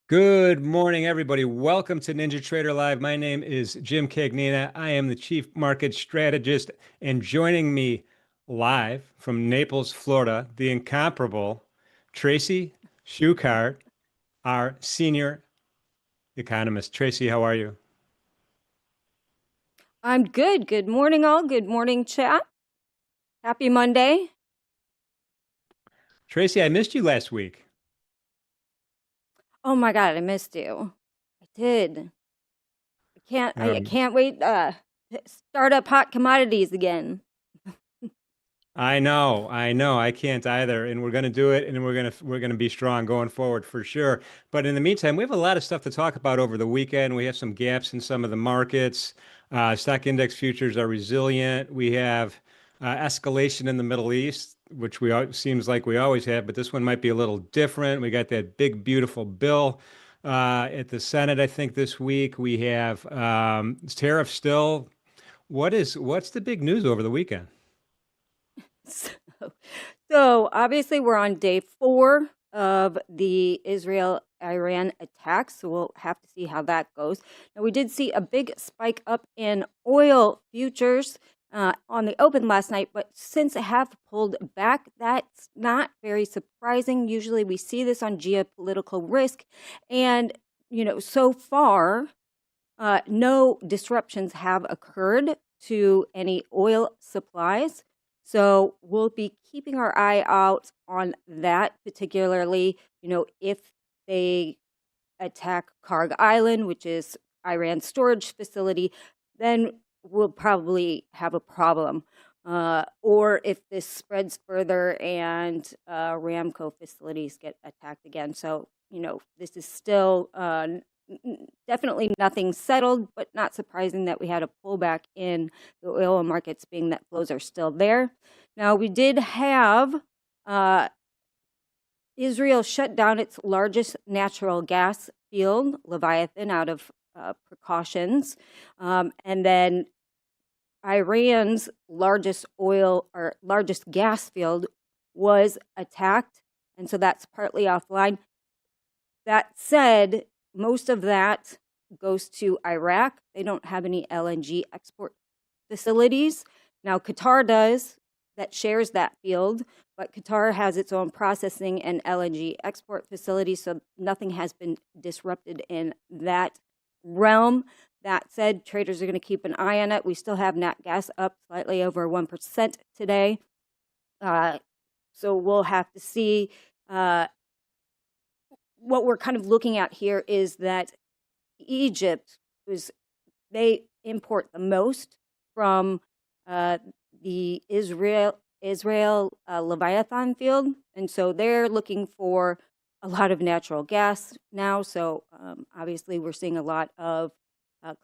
Good morning, everybody. Welcome to NinjaTrader Live. My name is Jim Cagnina. I am the Chief Market Strategist, and joining me live from Naples, Florida, the incomparable Tracy Shuchart, our senior economist. Tracy, how are you? I'm good. Good morning, all. Good morning, chat. Happy Monday. Tracy, I missed you last week. Oh my God, I missed you. I did. I Um, can't wait to start up hot commodities again. I know, I can't either, and we're going to do it, and we're gonna be strong going forward for sure. But in the meantime, we have a lot of stuff to talk about over the weekend. We have some gaps in some of the markets. Stock index futures are resilient. We have escalation in the Middle East, which seems like we always have, but this one might be a little different. We got that big, beautiful bill at the Senate, I think, this week. We have tariffs still. What's the big news over the weekend? So, so obviously, we're on day 4 of the Israel-Iran attack, so we'll have to see how that goes. Now, we did see a big spike up in oil futures on the open last night, but since it have pulled back, that's not very surprising. Usually, we see this on geopolitical risk, and so far, no disruptions have occurred to any oil supplies. So we'll be keeping our eye out on that, particularly, if they attack Karg Island, which is Iran's storage facility, then we'll probably have a problem. Or if this spreads further and Ramco facilities get attacked again. So, this is still definitely nothing settled, but not surprising that we had a pullback in the oil markets, being that flows are still there. Now, we did have Israel shut down its largest natural gas field, Leviathan, out of precautions. And then Iran's largest gas field was attacked. And so that's partly offline. That said, most of that goes to Iraq. They don't have any LNG export facilities. Now, Qatar does, that shares that field, but Qatar has its own processing and LNG export facilities, so nothing has been disrupted in that realm. That said, traders are going to keep an eye on it. We still have nat gas up slightly over 1% today. So we'll have to see. What we're kind of looking at here is that Egypt they import the most from the Israel Leviathan field, and so they're looking for a lot of natural gas now. So obviously, we're seeing a lot of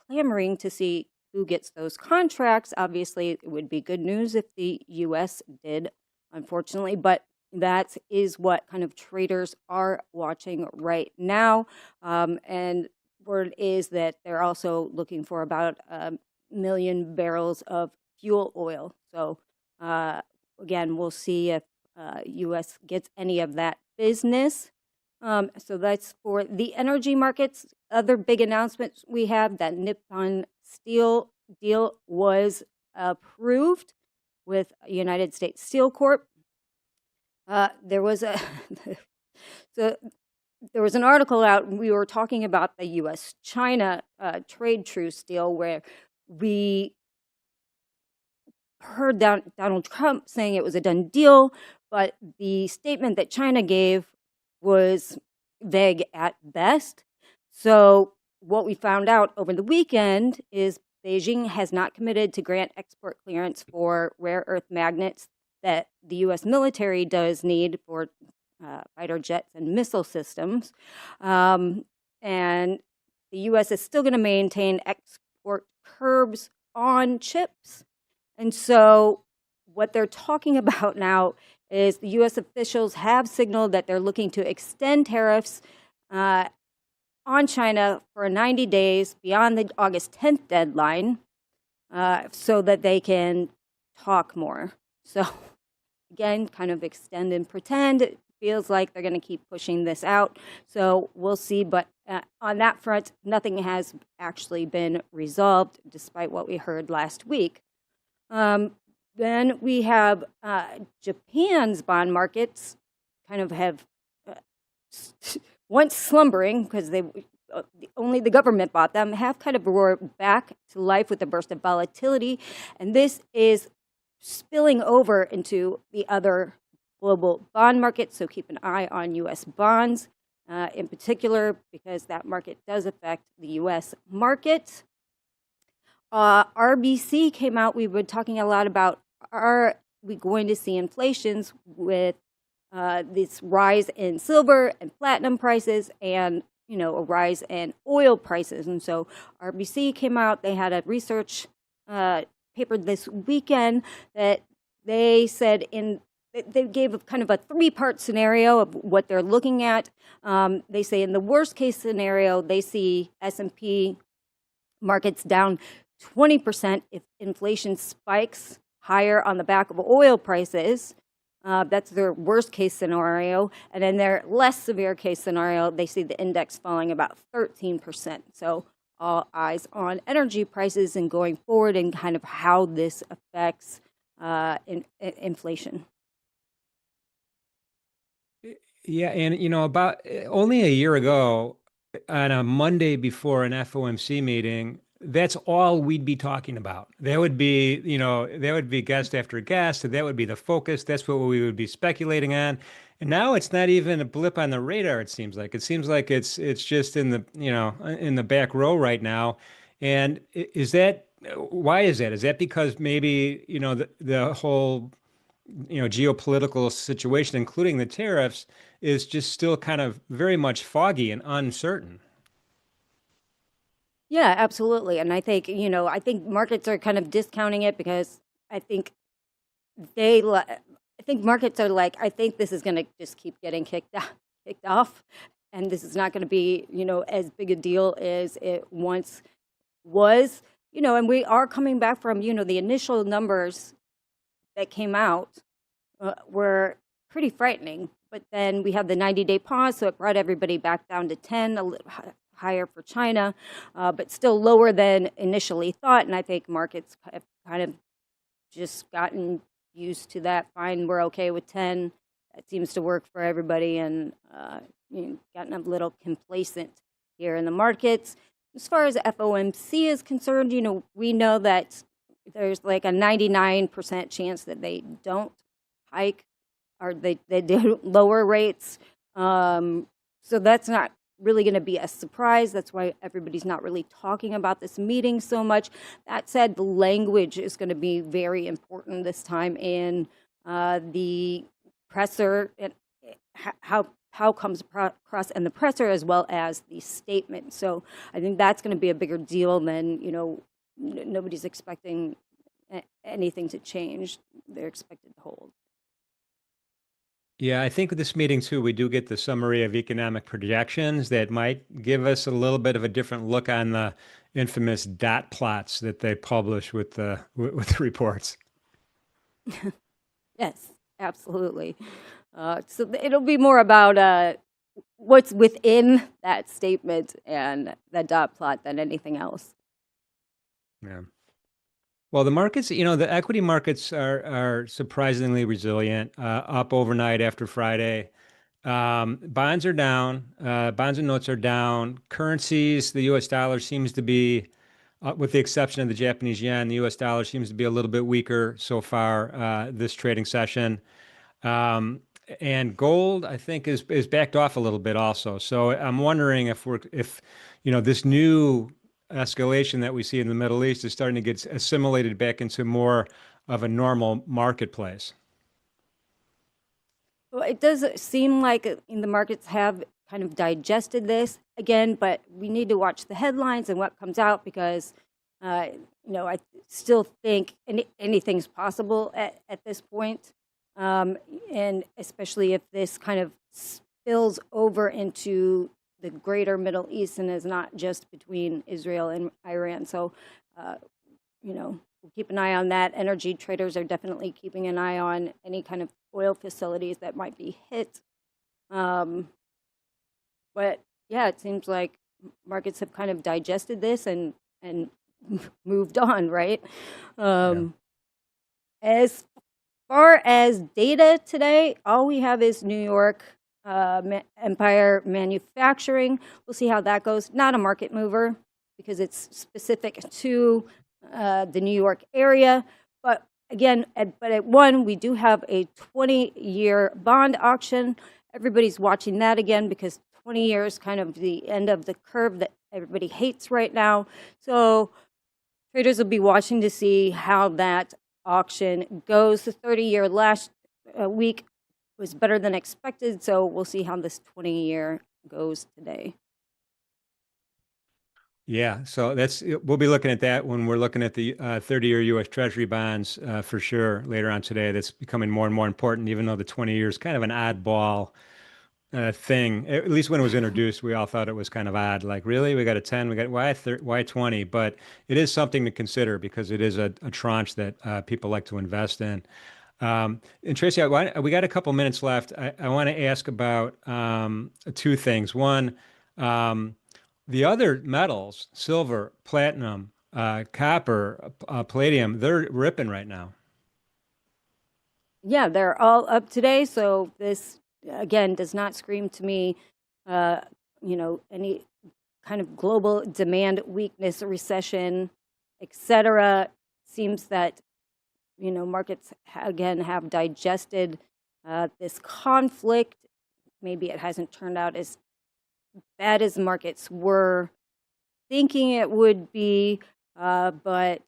clamoring to see who gets those contracts. Obviously, it would be good news if the U.S. did, unfortunately, but that is what kind of traders are watching right now. And word is that they're also looking for about 1 million barrels of fuel oil. So again, we'll see if U.S. gets any of that business. So that's for the energy markets. Other big announcements we have: that Nippon Steel deal was approved with United States Steel Corp. There was a so there was an article out. We were talking about the U.S.-China trade truce deal, where we heard Donald Trump saying it was a done deal, but the statement that China gave was vague at best. So what we found out over the weekend is Beijing has not committed to grant export clearance for rare earth magnets that the U.S. military does need for fighter jets and missile systems. And the U.S. is still going to maintain export curbs on chips. And so what they're talking about now is the U.S. officials have signaled that they're looking to extend tariffs on China for 90 days beyond the August 10th deadline so that they can talk more. So again, kind of extend and pretend. feels like they're going to keep pushing this out. So we'll see. But on that front, nothing has actually been resolved, despite what we heard last week. Then we have Japan's bond markets kind of have once slumbering because they only the government bought them, have kind of roared back to life with a burst of volatility. And this is spilling over into the other global bond market. So keep an eye on U.S. bonds in particular, because that market does affect the U.S. market. RBC came out. We've been talking a lot about, are we going to see inflations with this rise in silver and platinum prices and, a rise in oil prices. And so RBC came out. They had a research paper this weekend that they said they gave kind of a three-part scenario of what they're looking at. They say in the worst case scenario, they see S&P markets down 20% if inflation spikes higher on the back of oil prices. That's their worst case scenario. And in their less severe case scenario, they see the index falling about 13%. So all eyes on energy prices and going forward and kind of how this affects inflation. Yeah, and about only a year ago, on a Monday before an FOMC meeting, that's all we'd be talking about. There would be, there would be guest after guest, and that would be the focus. That's what we would be speculating on. And now it's not even a blip on the radar. It seems like it's just in the in the back row right now. And why is that? Is that because maybe the whole geopolitical situation, including the tariffs, is just still kind of very much foggy and uncertain? Yeah, absolutely. And I think, I think markets are kind of discounting it because I think I think markets are like, I think this is going to just keep getting kicked off. And this is not going to be, as big a deal as it once was, and we are coming back from, the initial numbers that came out were pretty frightening. But then we have the 90-day pause, so it brought everybody back down to 10, a little higher for China, but still lower than initially thought. And I think markets have kind of just gotten used to that. Fine, we're okay with 10. That seems to work for everybody, and gotten a little complacent here in the markets. As far as FOMC is concerned, we know that there's like a 99% chance that they don't hike or they don't lower rates. So that's not really going to be a surprise. That's why everybody's not really talking about this meeting so much. That said, the language is going to be very important this time in the presser, and how comes across in the presser as well as the statement. So I think that's going to be a bigger deal than, nobody's expecting anything to change. They're expected to hold. Yeah, I think with this meeting too, we do get the summary of economic projections that might give us a little bit of a different look on the infamous dot plots that they publish with the reports. Yes, absolutely. So it'll be more about what's within that statement and that dot plot than anything else. Yeah. Well, the markets, the equity markets are surprisingly resilient, up overnight after Friday. Bonds are down. Bonds and notes are down. Currencies, the U.S. dollar seems to be, with the exception of the Japanese yen, the U.S. dollar seems to be a little bit weaker so far this trading session. And gold, I think, is backed off a little bit also. So I'm wondering if this new escalation that we see in the Middle East is starting to get assimilated back into more of a normal marketplace. Well, it does seem like the markets have kind of digested this again, but we need to watch the headlines and what comes out because, I still think anything's possible at this point. And especially if this kind of spills over into the greater Middle East and is not just between Israel and Iran. So, we'll keep an eye on that. Energy traders are definitely keeping an eye on any kind of oil facilities that might be hit But yeah, it seems like markets have kind of digested this and moved on, right? Yeah. As far as data today, all we have is New York Empire Manufacturing. We'll see how that goes. Not a market mover because it's specific to the New York area. But again, at one, we do have a 20-year bond auction. Everybody's watching that again because 20 years kind of the end of the curve that everybody hates right now. So traders will be watching to see how that auction goes. The 30-year last week was better than expected, so we'll see how this 20-year goes today. Yeah, so we'll be looking at that when we're looking at the 30-year U.S. Treasury bonds for sure later on today. That's becoming more and more important, even though the 20 years kind of an oddball thing. At least when it was introduced, we all thought it was kind of odd. Like, really, we got a 10, we got why 20? But it is something to consider because it is a tranche that people like to invest in. And Tracy, we got a couple minutes left. I want to ask about two things. One, the other metals, silver, platinum, copper, palladium, they're ripping right now. Yeah, they're all up today. So this, again, does not scream to me, any kind of global demand weakness, recession, etc. Seems that, markets, again, have digested this conflict. Maybe it hasn't turned out as bad as markets were thinking it would be, but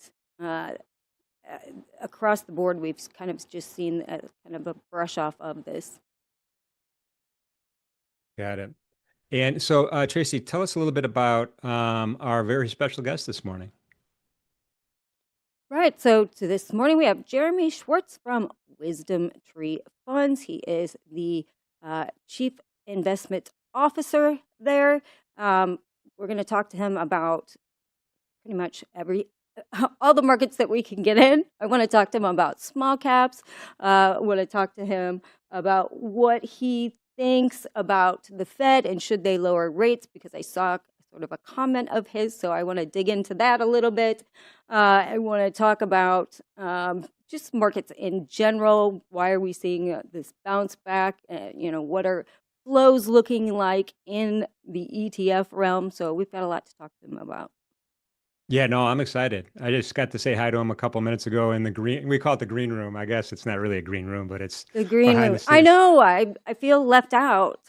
across the board, we've kind of just seen kind of a brush off of this. Got it. And so, Tracy, tell us a little bit about our very special guest this morning. Right. So this morning we have Jeremy Schwartz from Wisdom Tree Funds. He is the Chief Investment Officer there. We're going to talk to him about pretty much all the markets that we can get in. I want to talk to him about small caps. I want to talk to him about what he thinks about the Fed and should they lower rates, because I saw sort of a comment of his, so I want to dig into that a little bit. I want to talk about just markets in general. Why are we seeing this bounce back? What are flows looking like in the ETF realm? So we've got a lot to talk to him about. Yeah, no, I'm excited. I just got to say hi to him a couple minutes ago in the green. We call it the green room. I guess it's not really a green room, but it's the green behind room. the scenes. I know. I feel left out.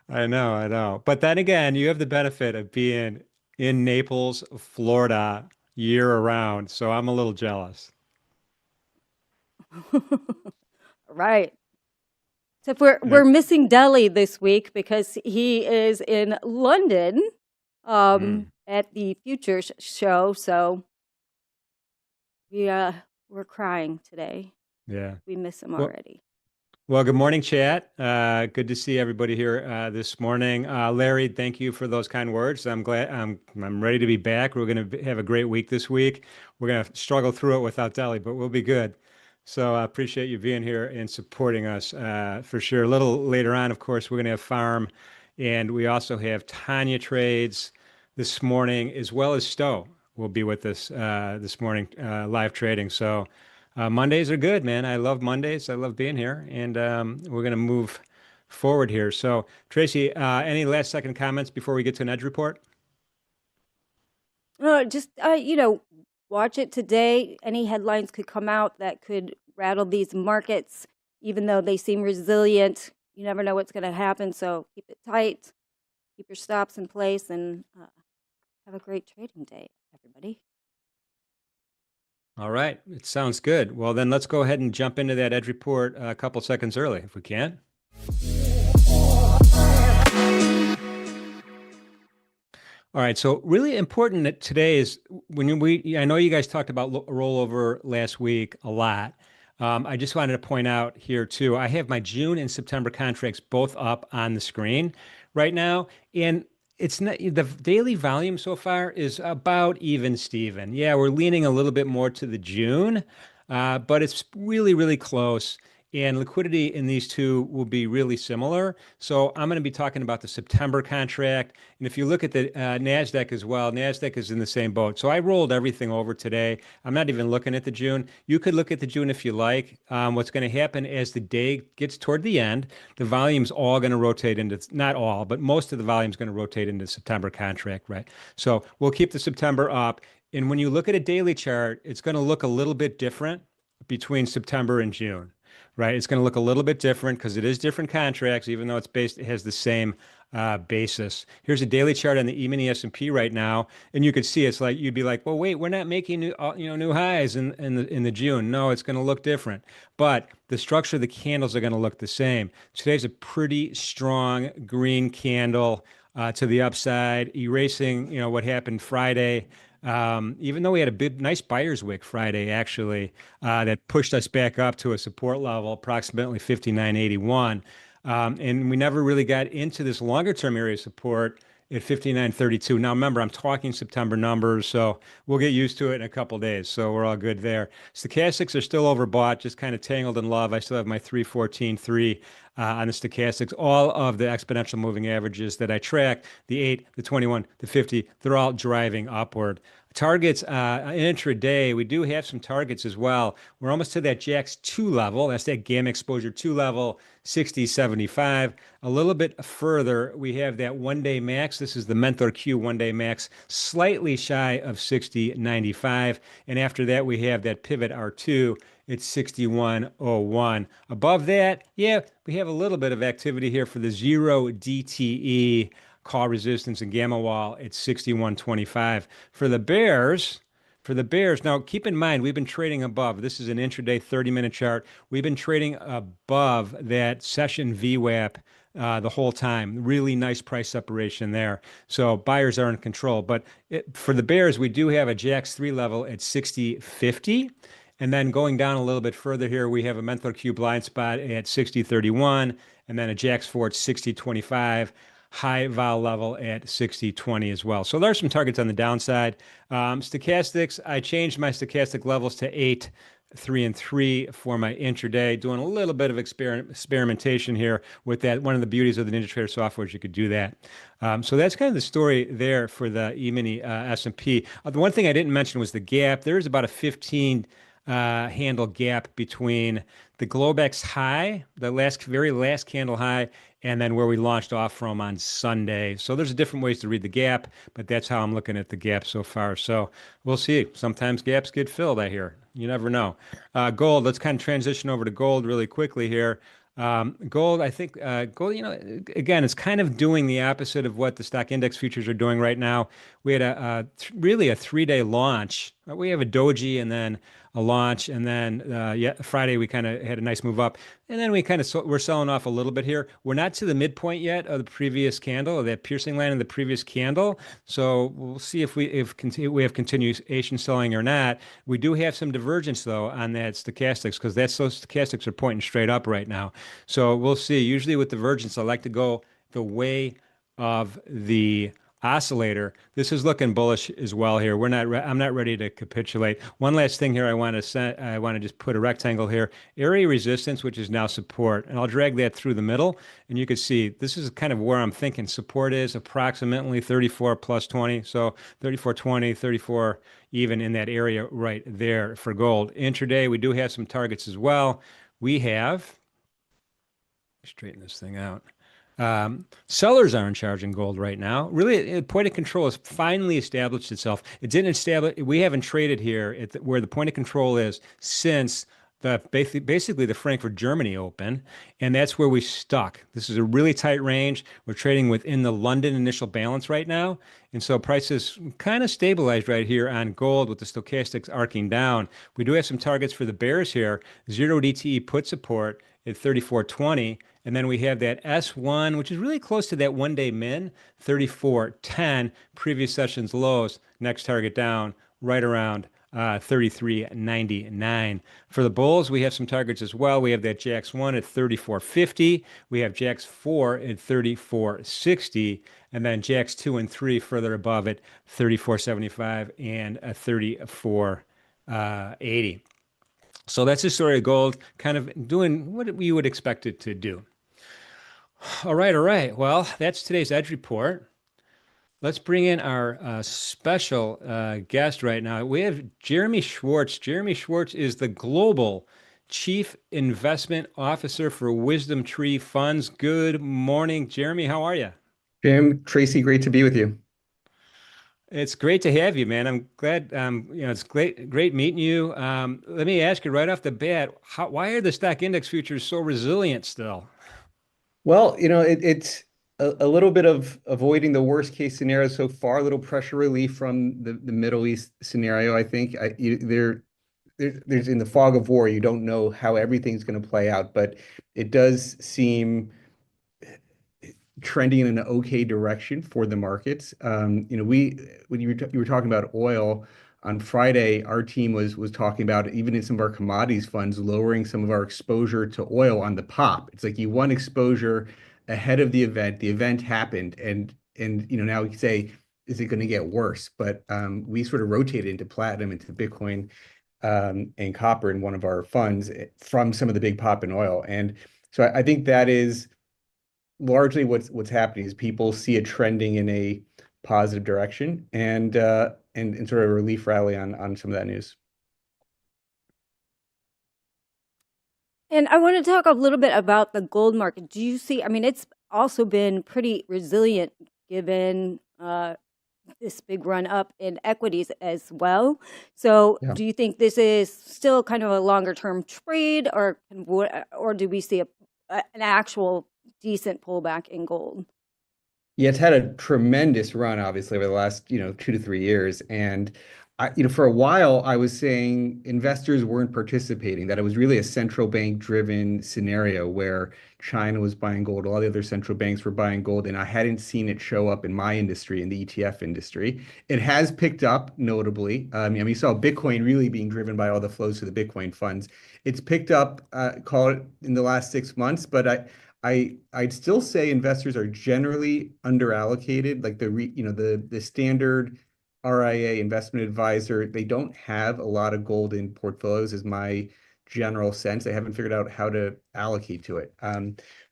I know. But then again, you have the benefit of being in Naples, Florida, year around. So I'm a little jealous. Right. Except we're missing Delhi this week because he is in London at the Futures show. So we're crying today. Yeah. We miss him already. Well, good morning, chat. Good to see everybody here this morning. Larry, thank you for those kind words. I'm glad I'm ready to be back. We're going to have a great week this week. We're going to struggle through it without Delhi, but we'll be good. So I appreciate you being here and supporting us for sure. A little later on, of course, we're going to have Pharm, and we also have Tanya Trades this morning, as well as Stowe will be with us this morning, live trading. So Mondays are good, man. I love Mondays. I love being here, and we're going to move forward here. So, Tracy, any last second comments before we get to an edge report? Just watch it today. Any headlines could come out that could rattle these markets, even though they seem resilient. You never know what's going to happen, so keep it tight, keep your stops in place, and have a great trading day, everybody. All right. It sounds good. Well, then let's go ahead and jump into that edge report a couple seconds early, if we can. All right. So really important today is I know you guys talked about rollover last week a lot. I just wanted to point out here too, I have my June and September contracts both up on the screen right now. And it's not, the daily volume so far is about even, Steven. Yeah, we're leaning a little bit more to the June, but it's really, really close. and liquidity in these two will be really similar. So I'm going to be talking about the September contract. And if you look at the NASDAQ as well, NASDAQ is in the same boat. So I rolled everything over today. I'm not even looking at the June. You could look at the June if you like. What's going to happen as the day gets toward the end, the volume's all going to rotate into, not all, but most of the volume is going to rotate into the September contract, right? So we'll keep the September up. And when you look at a daily chart, it's going to look a little bit different between September and June, right? It's going to look a little bit different because it is different contracts, even though it has the same basis. Here's a daily chart on the E-mini S&P right now, and you could see it's like you'd be like, well, wait, we're not making new highs in the June. No, it's going to look different, but the structure of the candles are going to look the same. Today's a pretty strong green candle to the upside, erasing what happened Friday. Even though we had a nice buyer's wick Friday, actually, that pushed us back up to a support level, approximately 59.81. And we never really got into this longer term area of support at 59.32. Now, remember, I'm talking September numbers, so we'll get used to it in a couple days. So we're all good there. Stochastics are still overbought, just kind of tangled in love. I still have my 314.3 on the stochastics. All of the exponential moving averages that I track, the 8, the 21, the 50, they're all driving upward. Targets intraday, we do have some targets as well. We're almost to that JAX 2 level. That's that gamma exposure 2 level, 60.75. A little bit further, we have that one-day max. This is the Mentor Q one-day max, slightly shy of 60.95. And after that, we have that pivot R2. It's 61.01. Above that, yeah, we have a little bit of activity here for the 0 DTE call resistance and gamma wall at 61.25. For the bears, now keep in mind, we've been trading above. This is an intraday 30-minute chart. We've been trading above that session VWAP the whole time. Really nice price separation there. So buyers are in control. But for the bears, we do have a JAX 3 level at 60.50. And then going down a little bit further here, we have a Mentor Q blind spot at 60.31, and then a JAX 4 at 60.25. High vol level at 60.20 as well. So there's some targets on the downside. Stochastics, I changed my stochastic levels to 8, 3, and 3 for my intraday, doing a little bit of experimentation here with that. One of the beauties of the NinjaTrader software is you could do that. So that's kind of the story there for the E-mini S&P. The one thing I didn't mention was the gap. There is about a 15 handle gap between the Globex high, the very last candle high, and then where we launched off from on Sunday. So there's different ways to read the gap, but that's how I'm looking at the gap so far. So we'll see. Sometimes gaps get filled, I hear. You never know. Gold, let's kind of transition over to gold really quickly here. Gold, I think, gold, again, it's kind of doing the opposite of what the stock index futures are doing right now. We had really a 3-day launch. We have a doji and then a launch, and then Friday we kind of had a nice move up, and then we're selling off a little bit here. We're not to the midpoint yet of the previous candle, or that piercing line in the previous candle. So we'll see if we have continuation selling or not. We do have some divergence though on that stochastics, because those stochastics are pointing straight up right now. So we'll see. Usually with divergence, I like to go the way of the oscillator. This is looking bullish as well here. I'm not ready to capitulate. One last thing here, I want to just put a rectangle here. Area resistance, which is now support, and I'll drag that through the middle, and you can see this is kind of where I'm thinking support is, approximately 34 plus 20. So 34.20, 34 even in that area right there for gold. Intraday, we do have some targets as well. We have, straighten this thing out. Sellers are in charge in gold right now. Really, point of control has finally established itself. It didn't establish. We haven't traded here where the point of control is since basically the Frankfurt, Germany open, and that's where we stuck. This is a really tight range. We're trading within the London initial balance right now, and so prices kind of stabilized right here on gold with the stochastics arcing down. We do have some targets for the bears here. 0 DTE put support at 34.20. And then we have that S1, which is really close to that one-day min, 34.10, previous session's lows. Next target down right around 33.99. For the bulls, we have some targets as well. We have that JAX 1 at 34.50. We have JAX 4 at 34.60. And then JAX 2 and 3 further above it, 34.75 and 34.80. So that's the story of gold, kind of doing what you would expect it to do. All right, all right. Well, that's today's Edge Report. Let's bring in our special guest right now. We have Jeremy Schwartz. Jeremy Schwartz is the Global Chief Investment Officer for Wisdom Tree Funds. Good morning, Jeremy. How are you? Jim, Tracy, great to be with you. It's great to have you, man. I'm glad. It's great meeting you. Let me ask you right off the bat, why are the stock index futures so resilient still? Well, it's a little bit of avoiding the worst case scenario so far, a little pressure relief from the Middle East scenario. I think there's in the fog of war, you don't know how everything's going to play out, but it does seem trending in an okay direction for the markets. When you were talking about oil on Friday, our team was talking about even in some of our commodities funds lowering some of our exposure to oil on the pop. It's like you want exposure ahead of the event. The event happened, and now we can say, is it going to get worse? But we sort of rotated into platinum, into Bitcoin, and copper in one of our funds from some of the big pop in oil, and so I think that is largely what's happening is people see it trending in a positive direction and sort of a relief rally on some of that news. And I want to talk a little bit about the gold market. Do you see, I mean, it's also been pretty resilient given this big run up in equities as well. So Yeah. do you think this is still kind of a longer term trade, or do we see an actual decent pullback in gold? Yeah, it's had a tremendous run, obviously, over the last, 2 to 3 years. And for a while, I was saying investors weren't participating, that it was really a central bank driven scenario where China was buying gold, all the other central banks were buying gold, and I hadn't seen it show up in my industry, in the ETF industry. It has picked up notably. You saw Bitcoin really being driven by all the flows to the Bitcoin funds. It's picked up, call it in the last 6 months, but I'd still say investors are generally underallocated. Like the standard RIA investment advisor, they don't have a lot of gold in portfolios, is my general sense. They haven't figured out how to allocate to it.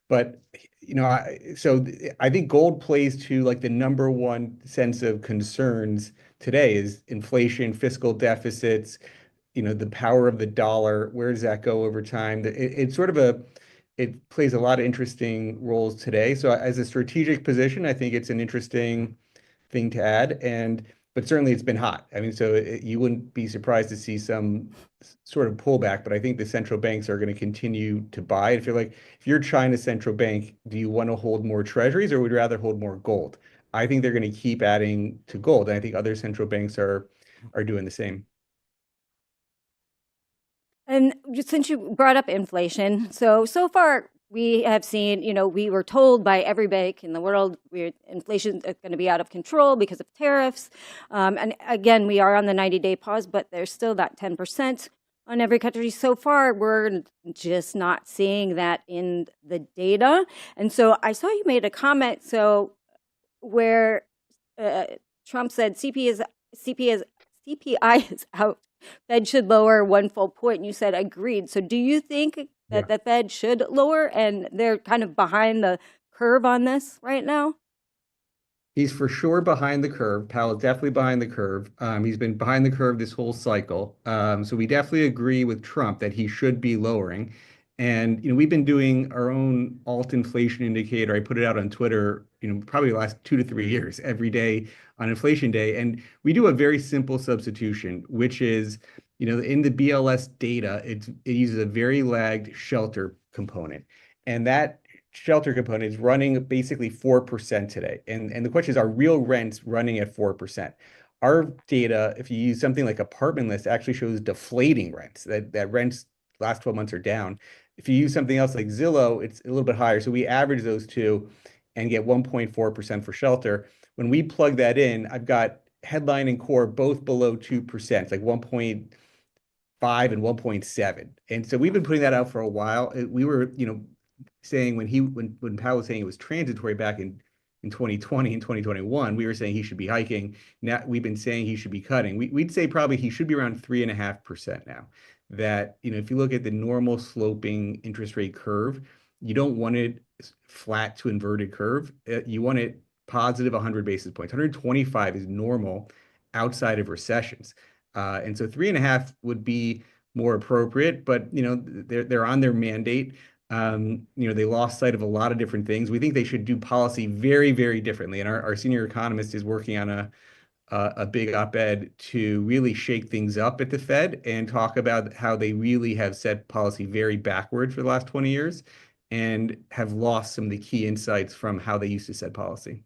But I think gold plays to like the number one sense of concerns today is inflation, fiscal deficits, the power of the dollar. Where does that go over time? It's sort of it plays a lot of interesting roles today. So as a strategic position, I think it's an interesting thing to add. But certainly it's been hot. I mean, so you wouldn't be surprised to see some sort of pullback, but I think the central banks are going to continue to buy. If you're China's central bank, do you want to hold more treasuries or would you rather hold more gold? I think they're going to keep adding to gold. And I think other central banks are doing the same. And since you brought up inflation, so far we have seen, we were told by every bank in the world inflation is going to be out of control because of tariffs. And again, we are on the 90-day pause, but there's still that 10% on every country. So far, we're just not seeing that in the data. And so I saw you made a comment where Trump said CPI is out. Fed should lower 1 full point. And you said agreed. So do you think that the Fed should lower and they're kind of behind the curve on this right now? He's for sure behind the curve. Powell is definitely behind the curve. He's been behind the curve this whole cycle. So we definitely agree with Trump that he should be lowering. And we've been doing our own alt inflation indicator. I put it out on Twitter, probably the last 2 to 3 years, every day on inflation day. And we do a very simple substitution, which is, in the BLS data, it uses a very lagged shelter component. And that shelter component is running basically 4% today. And the question is, are real rents running at 4%? Our data, if you use something like Apartment List, actually shows deflating rents, that rents last 12 months are down. If you use something else like Zillow, it's a little bit higher. So we average those two and get 1.4% for shelter. When we plug that in, I've got headline and core both below 2%, like 1.5 and 1.7. And so we've been putting that out for a while. We were, saying when Powell was saying it was transitory back in in 2020 and 2021, we were saying he should be hiking. Now we've been saying he should be cutting. We'd say probably he should be around 3.5% now. That, if you look at the normal sloping interest rate curve, you don't want it flat to inverted curve. You want it positive 100 basis points. 125 is normal outside of recessions. And so 3.5 would be more appropriate, but they're on their mandate. They lost sight of a lot of different things. We think they should do policy very, very differently. And our senior economist is working on a big op-ed to really shake things up at the Fed and talk about how they really have set policy very backward for the last 20 years and have lost some of the key insights from how they used to set policy.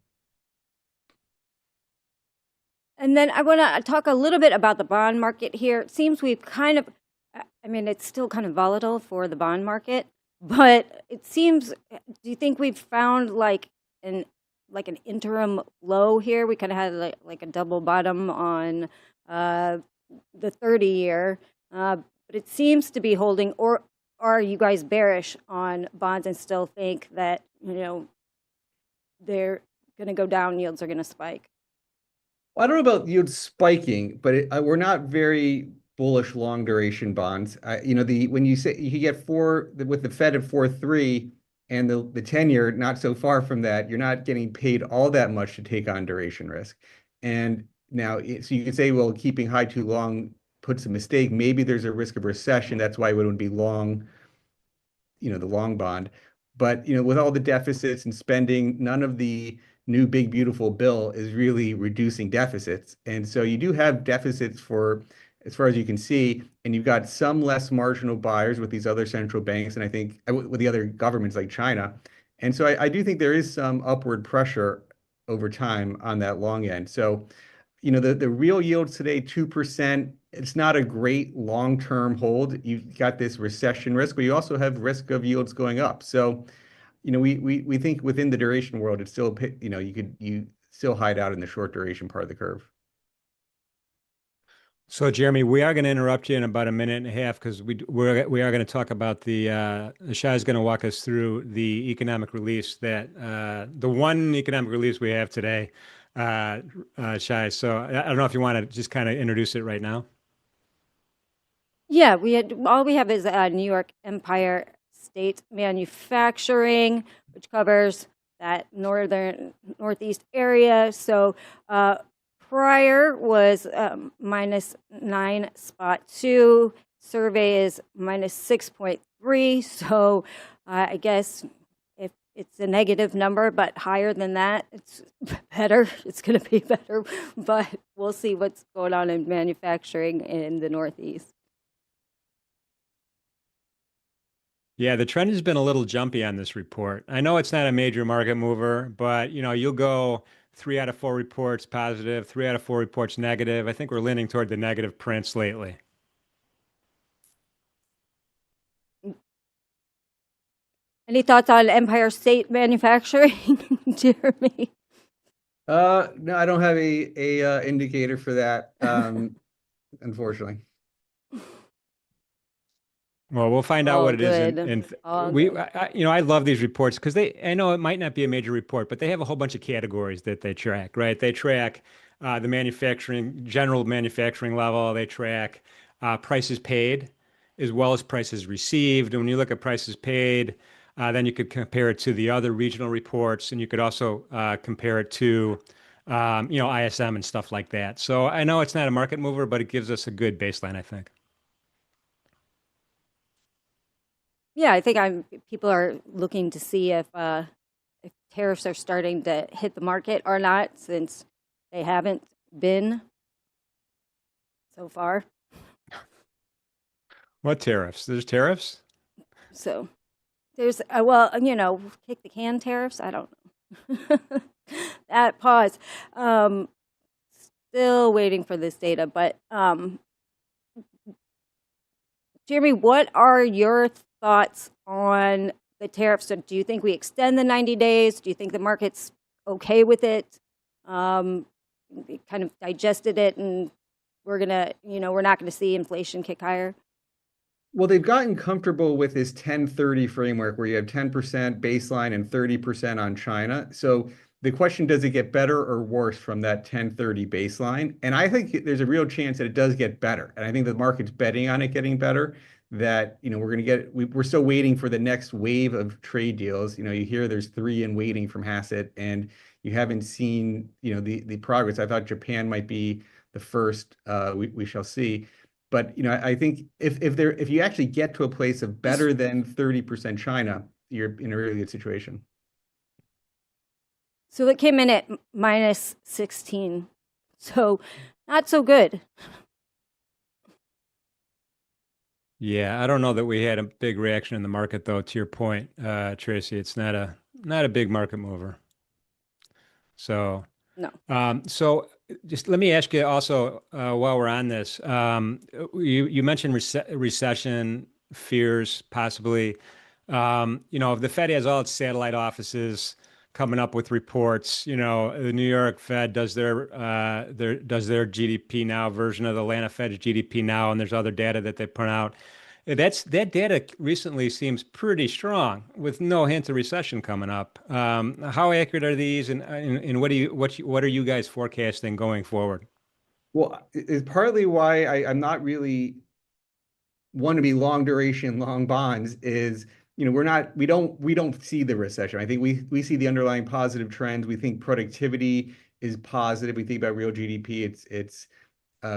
And then I want to talk a little bit about the bond market here. It seems we've it's still kind of volatile for the bond market, but it seems, do you think we've found like an interim low here? We kind of had like a double bottom on the 30-year, but it seems to be holding. Or are you guys bearish on bonds and still think that they're going to go down, yields are going to spike? Well, I don't know about yields spiking, but we're not very bullish long duration bonds. When you say you get with the Fed at 4.3 and the 10-year not so far from that, you're not getting paid all that much to take on duration risk. And now, so you can say, well, keeping high too long puts a mistake. Maybe there's a risk of recession. That's why it wouldn't be long, the long bond. But with all the deficits and spending, none of the new big beautiful bill is really reducing deficits. And so you do have deficits for as far as you can see, and you've got some less marginal buyers with these other central banks, and I think with the other governments like China. And so I do think there is some upward pressure over time on that long end. So, the real yields today, 2%, it's not a great long-term hold. You've got this recession risk, but you also have risk of yields going up. So, we think within the duration world, it's still, you still hide out in the short duration part of the curve. So, Jeremy, we are going to interrupt you in about a minute and a half because we are going to talk about the Shai is going to walk us through the economic release the one economic release we have today, Shai. So I don't know if you want to just kind of introduce it right now. Yeah, all we have is New York Empire State Manufacturing, which covers that northeast area. So prior was -9.2. Survey is -6.3. So I guess if it's a negative number, but higher than that, it's better. It's going to be better. But we'll see what's going on in manufacturing in the Northeast. Yeah, the trend has been a little jumpy on this report. I know it's not a major market mover, but you'll go 3 out of 4 reports positive, 3 out of 4 reports negative. I think we're leaning toward the negative prints lately. Any thoughts on Empire State Manufacturing, Jeremy? No, I don't have a indicator for that, unfortunately. Well, we'll find out what it is. I love these reports because I know it might not be a major report, but they have a whole bunch of categories that they track, right? They track the general manufacturing level. They track prices paid as well as prices received. And when you look at prices paid, then you could compare it to the other regional reports, and you could also compare it to, ISM and stuff like that. So I know it's not a market mover, but it gives us a good baseline, I think. Yeah, I think people are looking to see if tariffs are starting to hit the market or not, since they haven't been so far. What tariffs? There's tariffs? So there's, kick the can tariffs. I don't know. That pause. Still waiting for this data, but Jeremy, what are your thoughts on the tariffs? So do you think we extend the 90 days? Do you think the market's okay with it? We kind of digested it, and we're not gonna see inflation kick higher. Well, they've gotten comfortable with this 10-30 framework where you have 10% baseline and 30% on China. So the question, does it get better or worse from that 1030 baseline? And I think there's a real chance that it does get better. And I think the market's betting on it getting better, that, we're going to we're still waiting for the next wave of trade deals. You hear there's 3 in waiting from Hassett, and you haven't seen, the progress. I thought Japan might be the first. We shall see. But, I think if you actually get to a place of better than 30% China, you're in a really good situation. So it came in at minus 16. So not so good. Yeah, I don't know that we had a big reaction in the market, though. To your point, Tracy, it's not a big market mover. So no. So just let me ask you also, while we're on this, you mentioned recession fears possibly. If the Fed has all its satellite offices coming up with reports, the New York Fed does their GDP Now version of the Atlanta Fed's GDP Now, and there's other data that they put out. That data recently seems pretty strong, with no hint of recession coming up. How accurate are these, and what are you guys forecasting going forward? Well, it's partly why I'm not really want to be long duration, long bonds. Is we don't see the recession. I think we see the underlying positive trends. We think productivity is positive. We think about real GDP. It's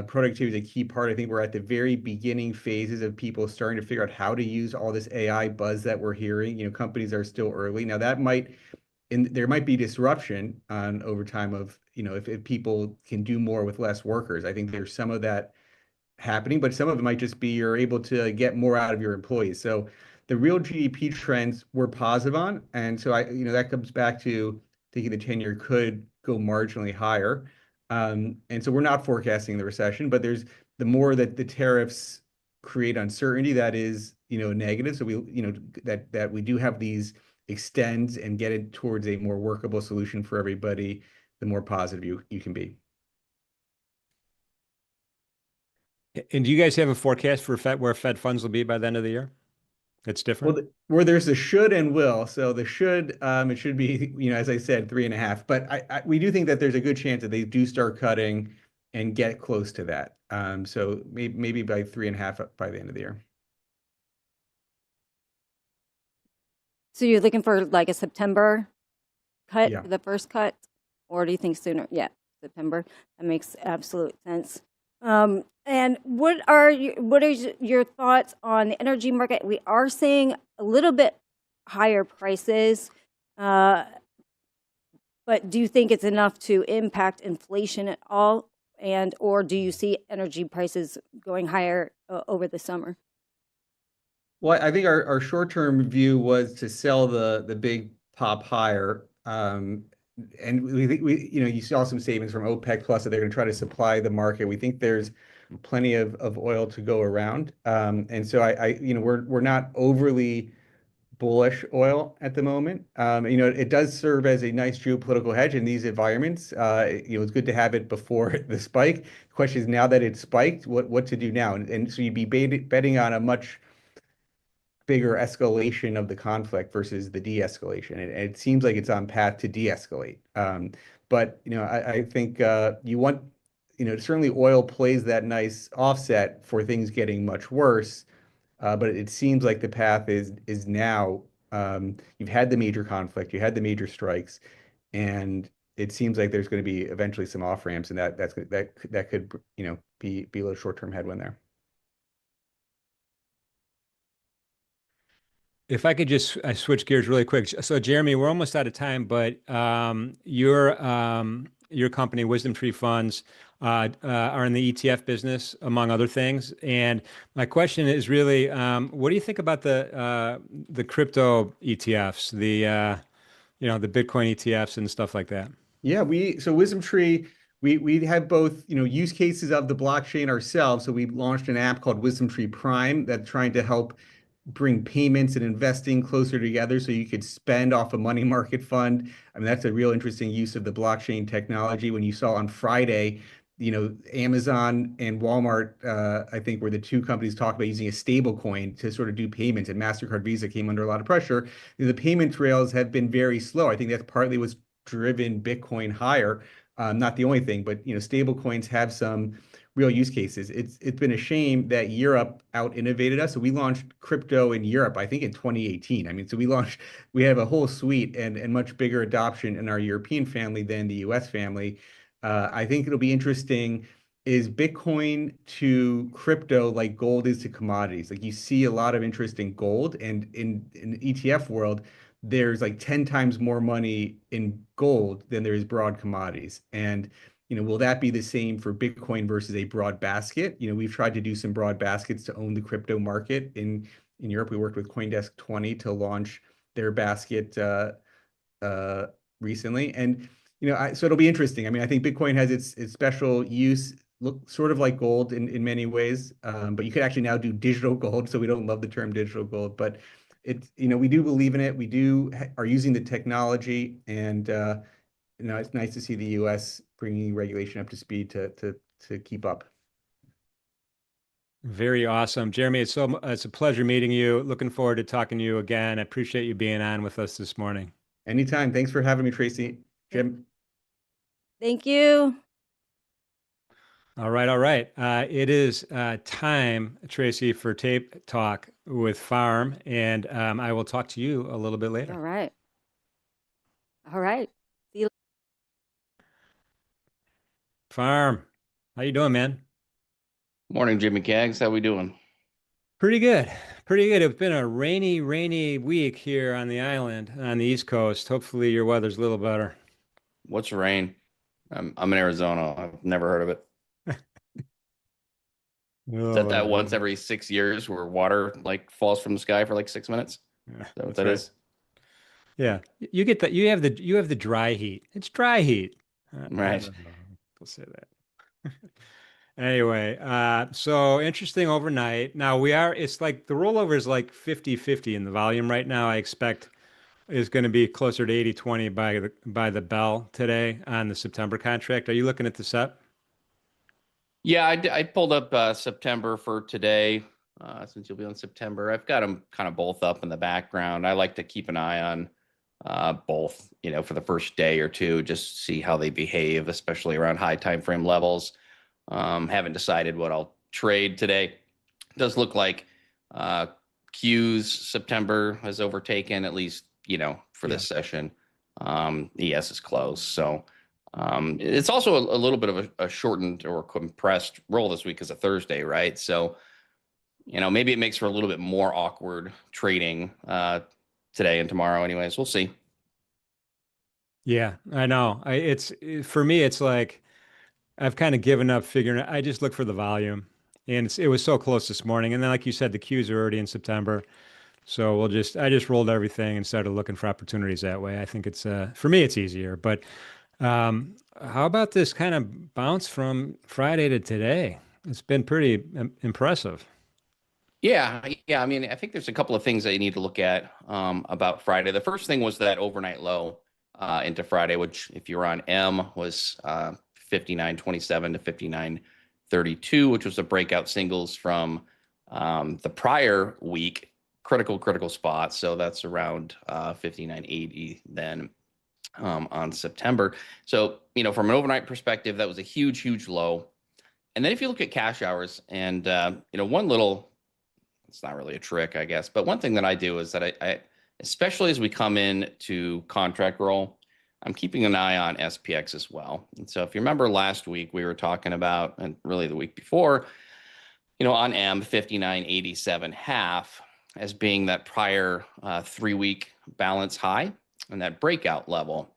productivity is a key part. I think we're at the very beginning phases of people starting to figure out how to use all this AI buzz that we're hearing. Companies are still early. Now there might be disruption over time of, if people can do more with less workers. I think there's some of that happening, but some of it might just be you're able to get more out of your employees. So the real GDP trends we're positive on. And so that comes back to thinking the 10-year could go marginally higher. And so we're not forecasting the recession, but the more that the tariffs create uncertainty, that is, negative. So that we do have these extends and get it towards a more workable solution for everybody, the more positive you can be. And do you guys have a forecast for where Fed funds will be by the end of the year? It's different. Well, where there's a should and will. So the should, it should be, as I said, 3.5. But we do think that there's a good chance that they do start cutting and get close to that. So maybe by 3.5 by the end of the year. So you're looking for like a September cut, Yeah. the first cut, or do you think sooner? Yeah, September. That makes absolute sense. And what are your thoughts on the energy market? We are seeing a little bit higher prices, but do you think it's enough to impact inflation at all? Or do you see energy prices going higher over the summer? Well, I think our short-term view was to sell the big pop higher. And we think you saw some statements from OPEC Plus that they're going to try to supply the market. We think there's plenty of oil to go around. And so we're not overly bullish oil at the moment. It does serve as a nice geopolitical hedge in these environments. It's good to have it before the spike. The question is, now that it's spiked, what to do now? And so you'd be betting on a much bigger escalation of the conflict versus the de-escalation. And it seems like it's on path to de-escalate. But I think you want, certainly oil plays that nice offset for things getting much worse. But it seems like the path is now, you've had the major conflict, you had the major strikes, and it seems like there's going to be eventually some off ramps, and that could be a little short-term headwind there. If I could just switch gears really quick. So, Jeremy, we're almost out of time, but your company, Wisdom Tree Funds, are in the ETF business, among other things. And my question is really, what do you think about the crypto ETFs, the Bitcoin ETFs and stuff like that? Yeah, so Wisdom Tree, we have both, use cases of the blockchain ourselves. So we launched an app called Wisdom Tree Prime that's trying to help bring payments and investing closer together so you could spend off a money market fund. I mean, that's a real interesting use of the blockchain technology. When you saw on Friday, Amazon and Walmart, I think, were the two companies talking about using a stable coin to sort of do payments, and MasterCard, Visa came under a lot of pressure. The payment trails have been very slow. I think that's partly what's driven Bitcoin higher. Not the only thing, but stable coins have some real use cases. It's been a shame that Europe out innovated us. So we launched crypto in Europe, I think in 2018. I mean, so we have a whole suite and much bigger adoption in our European family than the US family. I think it'll be interesting. Is Bitcoin to crypto like gold is to commodities? Like you see a lot of interest in gold, and in the ETF world, there's like 10 times more money in gold than there is broad commodities. And will that be the same for Bitcoin versus a broad basket? We've tried to do some broad baskets to own the crypto market in Europe. We worked with CoinDesk 20 to launch their basket recently, and so it'll be interesting. I mean, I think Bitcoin has its special use, look sort of like gold in many ways, but you could actually now do digital gold. So we don't love the term digital gold, but it's we do believe in it. We are using the technology, and it's nice to see the U.S. bringing regulation up to speed to keep up. Very awesome. Jeremy, it's a pleasure meeting you. Looking forward to talking to you again. I appreciate you being on with us this morning. Anytime. Thanks for having me, Tracy. Jim. Thank you. All right, all right. It is time, Tracy, for Tape Talk with Pharm, and I will talk to you a little bit later. All right. All right. See you. Pharm, how you doing, man? Morning, Jimmy Kaggs. How we doing? Pretty good. Pretty good. It's been a rainy week here on the island, on the East Coast. Hopefully your weather's a little better. What's rain? I'm in Arizona. I've never heard of it. Is that once every 6 years where water like falls from the sky for like 6 minutes? Yeah, Is that what that's right. is? Yeah, you get that. You have the dry heat. It's dry heat. I Right. don't know. We'll say that. Anyway, so interesting overnight. Now it's like the rollover is like 50-50 in the volume right now. I expect is going to be closer to 80-20 by the bell today on the September contract. Are you looking at the set? Yeah, I pulled up September for today, since you'll be on September. I've got them kind of both up in the background. I like to keep an eye on both, for the first day or two, just to see how they behave, especially around high time frame levels. Haven't decided what I'll trade today. It does look like Q's September has overtaken, at least, for this session. ES is closed. So it's also a little bit of a shortened or compressed roll this week as a Thursday, right? So, maybe it makes for a little bit more awkward trading today and tomorrow anyways. We'll see. Yeah, I know. For me, it's like I've kind of given up figuring. I just look for the volume, and it was so close this morning. And then, like you said, the Qs are already in September, so I just rolled everything and started looking for opportunities that way. I think it's for me, it's easier. But how about this kind of bounce from Friday to today? It's been pretty impressive. Yeah. I mean, I think there's a couple of things that you need to look at about Friday. The first thing was that overnight low into Friday, which if you're on M was 59.27 to 59.32, which was a breakout singles from the prior week, critical spot. So that's around 59.80 then on September. So, from an overnight perspective, that was a huge low. And then if you look at cash hours and, it's not really a trick, I guess, but one thing that I do is that I especially as we come in to contract roll, I'm keeping an eye on SPX as well. And so if you remember last week, we were talking about, and really the week before, on M 59.87 half as being that prior 3-week balance high and that breakout level.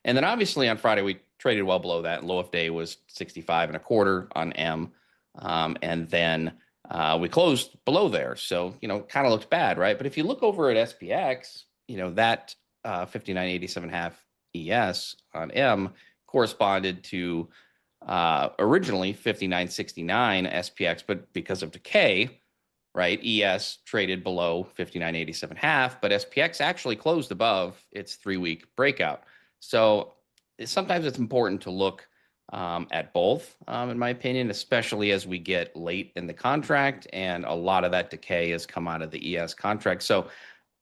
And then obviously on Friday, we traded well below that. Low of day was 65.25 on M. And then we closed below there. So, kind of looked bad, right? But if you look over at SPX, that 59.87 half ES on M corresponded to originally 59.69 SPX, but because of decay, right, ES traded below 59.87 half, but SPX actually closed above its 3-week breakout. So sometimes it's important to look at both, in my opinion, especially as we get late in the contract and a lot of that decay has come out of the ES contract. So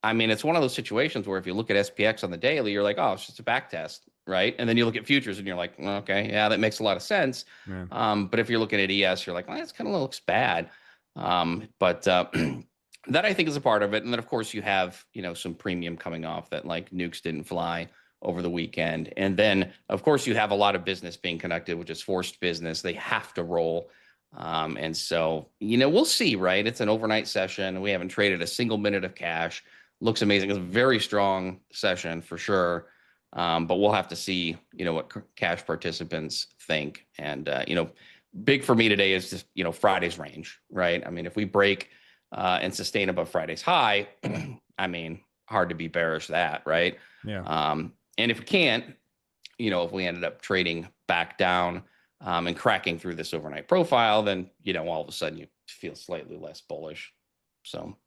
I mean, it's one of those situations where if you look at SPX on the daily, you're like, oh, it's just a back test, right? And then you look at futures and you're like, well, okay, yeah, that makes a lot of sense. Yeah. But if you're looking at ES, you're like, well, that's kind of looks bad. But that I think is a part of it. And then of course you have, some premium coming off that like nukes didn't fly over the weekend. And then of course you have a lot of business being conducted, which is forced business. They have to roll. And so, we'll see, right? It's an overnight session. We haven't traded a single minute of cash. Looks amazing. It's a very strong session for sure. But we'll have to see, what cash participants think. And, big for me today is just, Friday's range, right? I mean, if we break and sustain above Friday's high, I mean, hard to be bearish that, right? Yeah. And if we can't, if we ended up trading back down and cracking through this overnight profile, then, all of a sudden you feel slightly less bullish. So.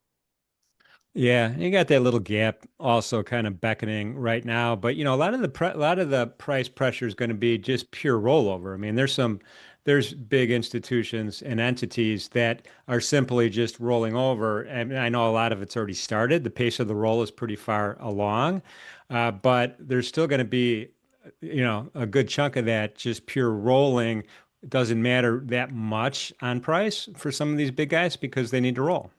Yeah, you got that little gap also kind of beckoning right now, but a lot of the price pressure is going to be just pure rollover. I mean, there's big institutions and entities that are simply just rolling over, and I know a lot of it's already started. The pace of the roll is pretty far along, but there's still going to be, a good chunk of that just pure rolling. It doesn't matter that much on price for some of these big guys because they need to roll.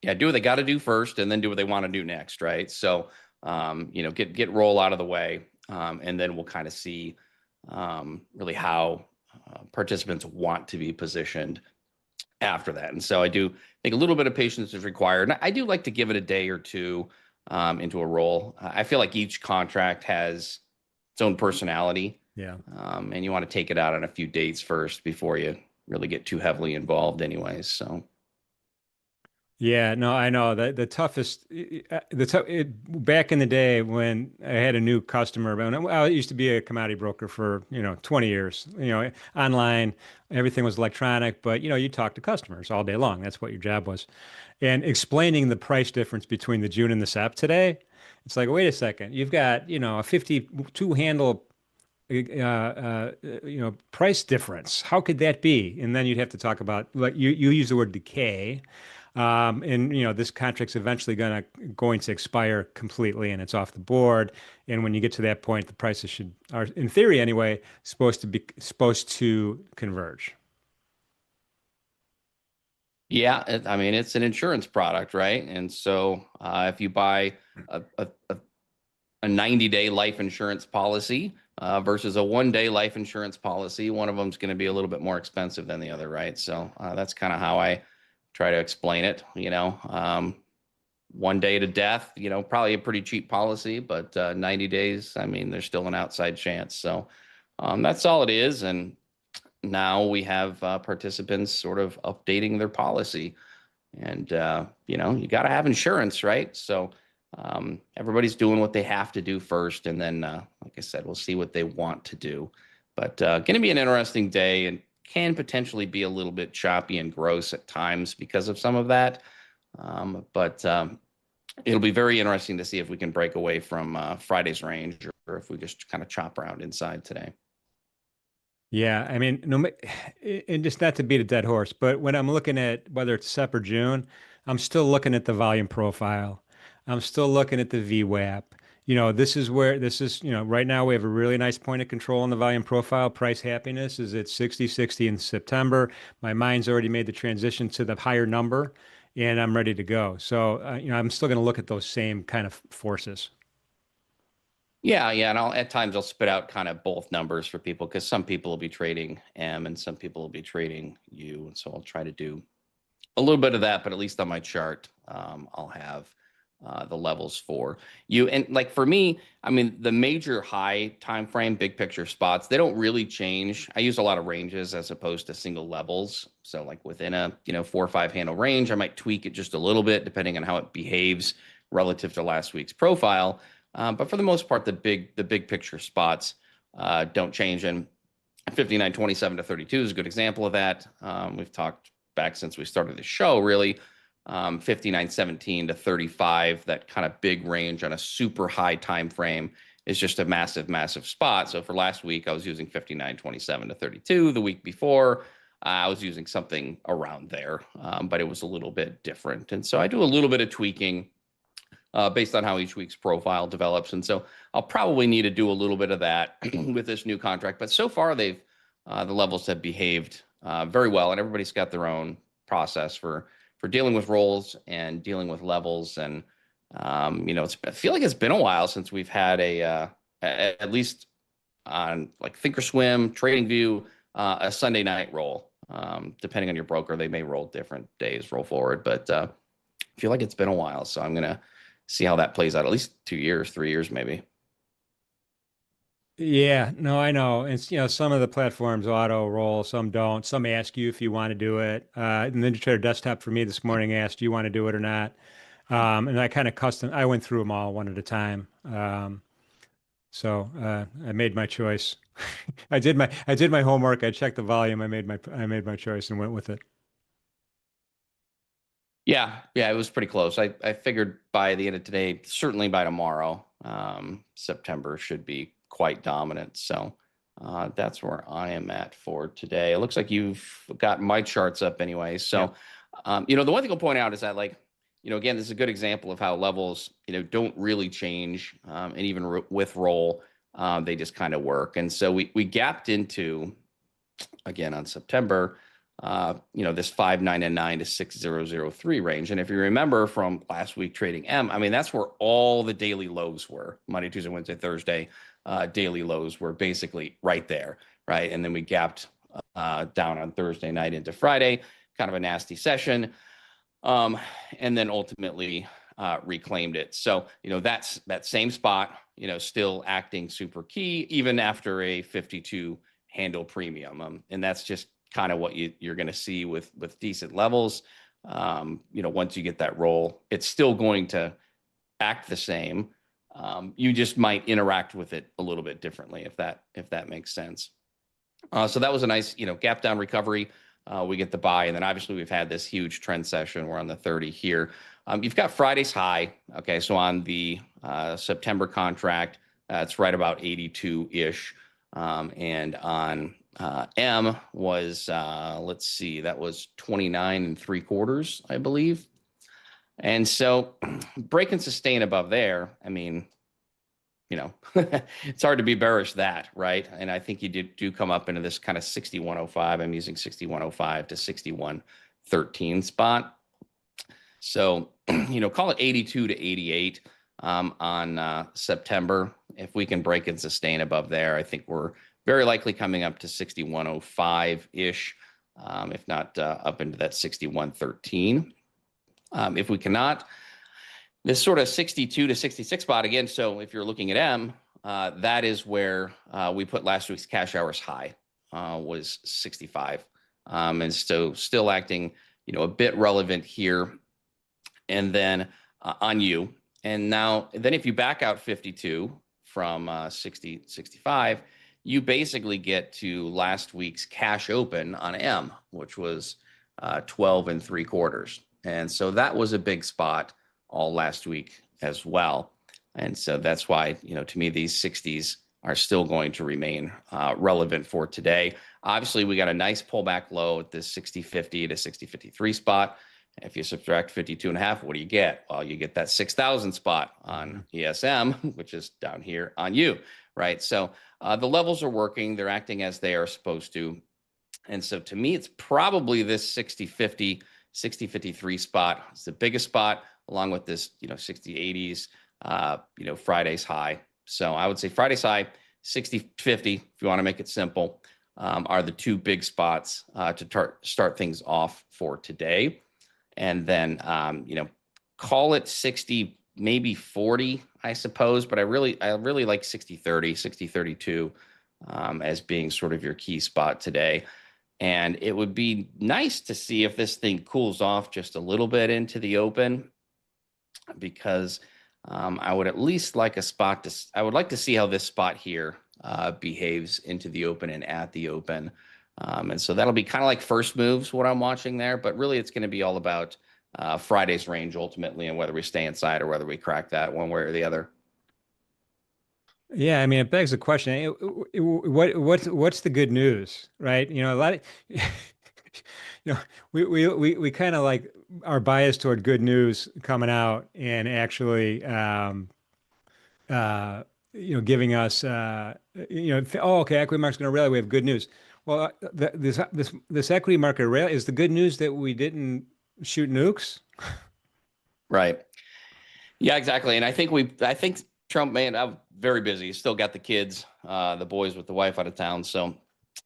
Yeah, do what they got to do first, and then do what they want to do next, right? So, get roll out of the way, and then we'll kind of see really how participants want to be positioned after that. And so, I do think a little bit of patience is required. And I do like to give it a day or two into a roll. I feel like each contract has its own personality. Yeah. And you want to take it out on a few dates first before you really get too heavily involved, anyways. So. Yeah, no, I know that back in the day when I had a new customer, I used to be a commodity broker for, 20 years, online, everything was electronic, but, you talk to customers all day long. That's what your job was. And explaining the price difference between the June and the SEP today, it's like, wait a second, you've got, a 52 handle price difference. How could that be? And then you'd have to talk about, like you use the word decay. And this contract's eventually going to expire completely, and it's off the board. And when you get to that point, the prices are, in theory anyway, supposed to converge. Yeah, I mean, it's an insurance product, right? And so if you buy a 90-day life insurance policy versus a 1-day life insurance policy, one of them is going to be a little bit more expensive than the other, right? So that's kind of how I try to explain it. 1 day to death, probably a pretty cheap policy, but 90 days, I mean, there's still an outside chance. So that's all it is. And now we have participants sort of updating their policy, and you got to have insurance, right? So everybody's doing what they have to do first, and then like I said, we'll see what they want to do. But going to be an interesting day, and can potentially be a little bit choppy and gross at times because of some of that. But it'll be very interesting to see if we can break away from Friday's range, or if we just kind of chop around inside today. Yeah, I mean, and just not to beat a dead horse, but when I'm looking at whether it's SEP or June, I'm still looking at the volume profile. I'm still looking at the VWAP. Right now we have a really nice point of control on the volume profile. Price happiness is at 60 in September. My mind's already made the transition to the higher number, and I'm ready to go. So, I'm still going to look at those same kind of forces. Yeah, and at times I'll spit out kind of both numbers for people, because some people will be trading M and some people will be trading U, and so I'll try to do a little bit of that. But at least on my chart, I'll have the levels for you. And like for me, I mean, the major high time frame, big picture spots, they don't really change. I use a lot of ranges as opposed to single levels. So like within a 4 or 5 handle range, I might tweak it just a little bit depending on how it behaves relative to last week's profile. But for the most part, the big picture spots don't change. And 59.27 to 32 is a good example of that. We've talked back since we started the show, really. 59.17 to 35, that kind of big range on a super high time frame is just a massive spot. So for last week, I was using 59.27 to 32. The week before, I was using something around there, but it was a little bit different. And so I do a little bit of tweaking based on how each week's profile develops. And so I'll probably need to do a little bit of that with this new contract. But so far, the levels have behaved very well, and everybody's got their own process for dealing with rolls and dealing with levels. And I feel like it's been a while since we've had at least on like Thinkorswim, TradingView, a Sunday night roll. Depending on your broker, they may roll different days, roll forward, but I feel like it's been a while. So I'm gonna see how that plays out. At least 2 years, 3 years, maybe. Yeah, no, I know. It's, some of the platforms auto roll, some don't. Some ask you if you want to do it. NinjaTrader Desktop for me this morning asked, do you want to do it or not? And I kind of I went through them all one at a time. So I made my choice. I did my homework. I checked the volume. I made my choice and went with it. Yeah, it was pretty close. I figured by the end of today, certainly by tomorrow, September should be quite dominant. So that's where I am at for today. It looks like you've got my charts up anyway. So, the one thing I'll point out is that, like, again, this is a good example of how levels, don't really change. And even with roll, they just kind of work. And so we gapped into, again, on September, this 599 to 6003 range. And if you remember from last week trading M, I mean, that's where all the daily lows were. Monday, Tuesday, Wednesday, Thursday, daily lows were basically right there, right? And then we gapped down on Thursday night into Friday, kind of a nasty session. And then ultimately reclaimed it. So, that's that same spot, still acting super key, even after a 52 handle premium. And that's just kind of what you're going to see with decent levels. Once you get that roll, it's still going to act the same. You just might interact with it a little bit differently, if that makes sense. So that was a nice, gap down recovery. We get the buy, and then obviously we've had this huge trend session. We're on the 30 here. You've got Friday's high. Okay, so on the September contract, it's right about 82-ish. And on M was, let's see, that was 29 3/4, I believe. And so break and sustain above there, I mean, it's hard to be bearish that, right? And I think you do come up into this kind of 6105. I'm using 6105 to 6113 spot. So, call it 82 to 88 on September. If we can break and sustain above there, I think we're very likely coming up to 6105-ish, if not up into that 6113. If we cannot, this sort of 62 to 66 spot again. So if you're looking at M, that is where we put last week's cash hours high, was 65. And so still acting, a bit relevant here. And then on U. And now, then if you back out 52 from 65, you basically get to last week's cash open on M, which was 12 3/4. And so that was a big spot all last week as well. And so that's why, to me, these 60s are still going to remain relevant for today. Obviously, we got a nice pullback low at this 60.50 to 60.53 spot. If you subtract 52.5, what do you get? Well, you get that 6,000 spot on ESM, which is down here on U, right? So the levels are working. They're acting as they are supposed to. And so to me, it's probably this 60.50, 60.53 spot. It's the biggest spot, along with this, 60.80s, Friday's high. So I would say Friday's high, 60.50, if you want to make it simple, are the two big spots to start things off for today. And then, call it 60, maybe 40, I suppose. But I really like 60.30, 60.32 as being sort of your key spot today. And it would be nice to see if this thing cools off just a little bit into the open, because I would at least like I would like to see how this spot here behaves into the open and at the open. And so that'll be kind of like first moves, what I'm watching there. But really, it's going to be all about Friday's range ultimately, and whether we stay inside or whether we crack that one way or the other. Yeah, I mean, it begs the question, what's the good news, right? A lot of you know, we kind of like are biased toward good news coming out and actually, giving us, oh, okay, equity market's going to rally. We have good news. Well, this equity market rally is the good news that we didn't shoot nukes. Right. Yeah, exactly. And I think Trump, man, I'm very busy. Still got the kids, the boys with the wife out of town. So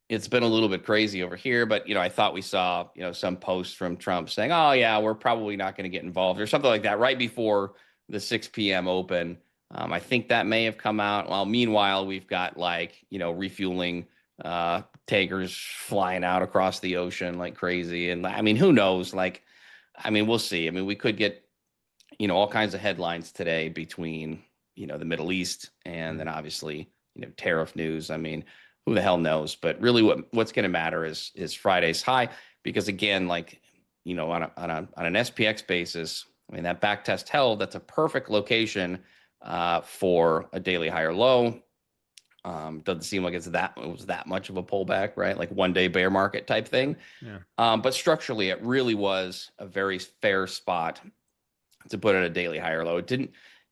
it's been a little bit crazy over here, but I thought we saw, some post from Trump saying, "Oh yeah, we're probably not going to get involved," or something like that, right before the 6 p.m. open. I think that may have come out. Well, meanwhile, we've got refueling tankers flying out across the ocean like crazy, and I mean, who knows? We'll see. I mean, we could get all kinds of headlines today between the Middle East and then obviously tariff news. I mean, who the hell knows? But really, what's going to matter is Friday's high, because again, on an SPX basis, I mean, that back test held. That's a perfect location for a daily higher low. Doesn't seem like it was that much of a pullback, right? Like 1-day bear market type thing. Yeah. But structurally, it really was a very fair spot to put at a daily higher low. It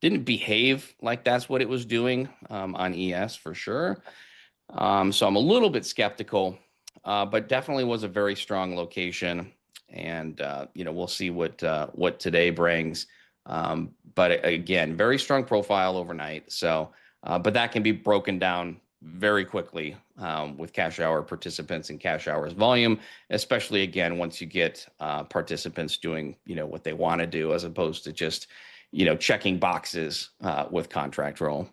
didn't behave like that's what it was doing on ES for sure. So I'm a little bit skeptical, but definitely was a very strong location. And we'll see what today brings. But again, very strong profile overnight. So, but that can be broken down very quickly with cash hour participants and cash hours volume, especially again once you get participants doing what they want to do, as opposed to just checking boxes with contract roll.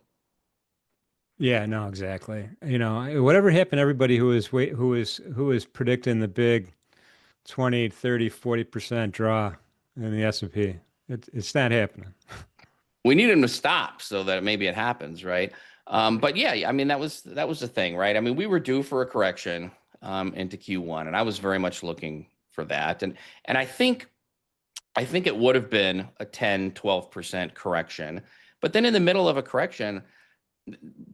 Yeah, no, exactly. Whatever happened, everybody who was predicting the big 20, 30, 40% draw in the S&P, it's not happening. We need him to stop so that maybe it happens, right? But yeah, I mean, that was the thing, right? I mean, we were due for a correction into Q1, and I was very much looking for that. And I think it would have been a 10, 12% correction. But then in the middle of a correction,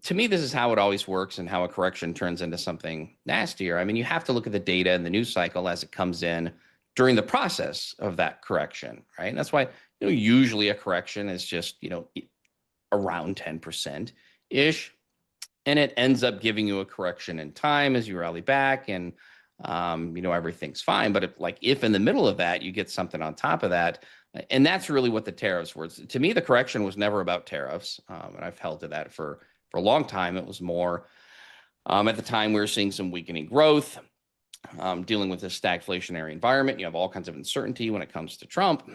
to me, this is how it always works and how a correction turns into something nastier. I mean, you have to look at the data and the news cycle as it comes in during the process of that correction, right? And that's why, usually a correction is just, around 10% ish. And it ends up giving you a correction in time as you rally back and, everything's fine. But if in the middle of that, you get something on top of that, and that's really what the tariffs were. To me, the correction was never about tariffs. And I've held to that for a long time. It was more at the time we were seeing some weakening growth, dealing with this stagflationary environment. You have all kinds of uncertainty when it comes to Trump.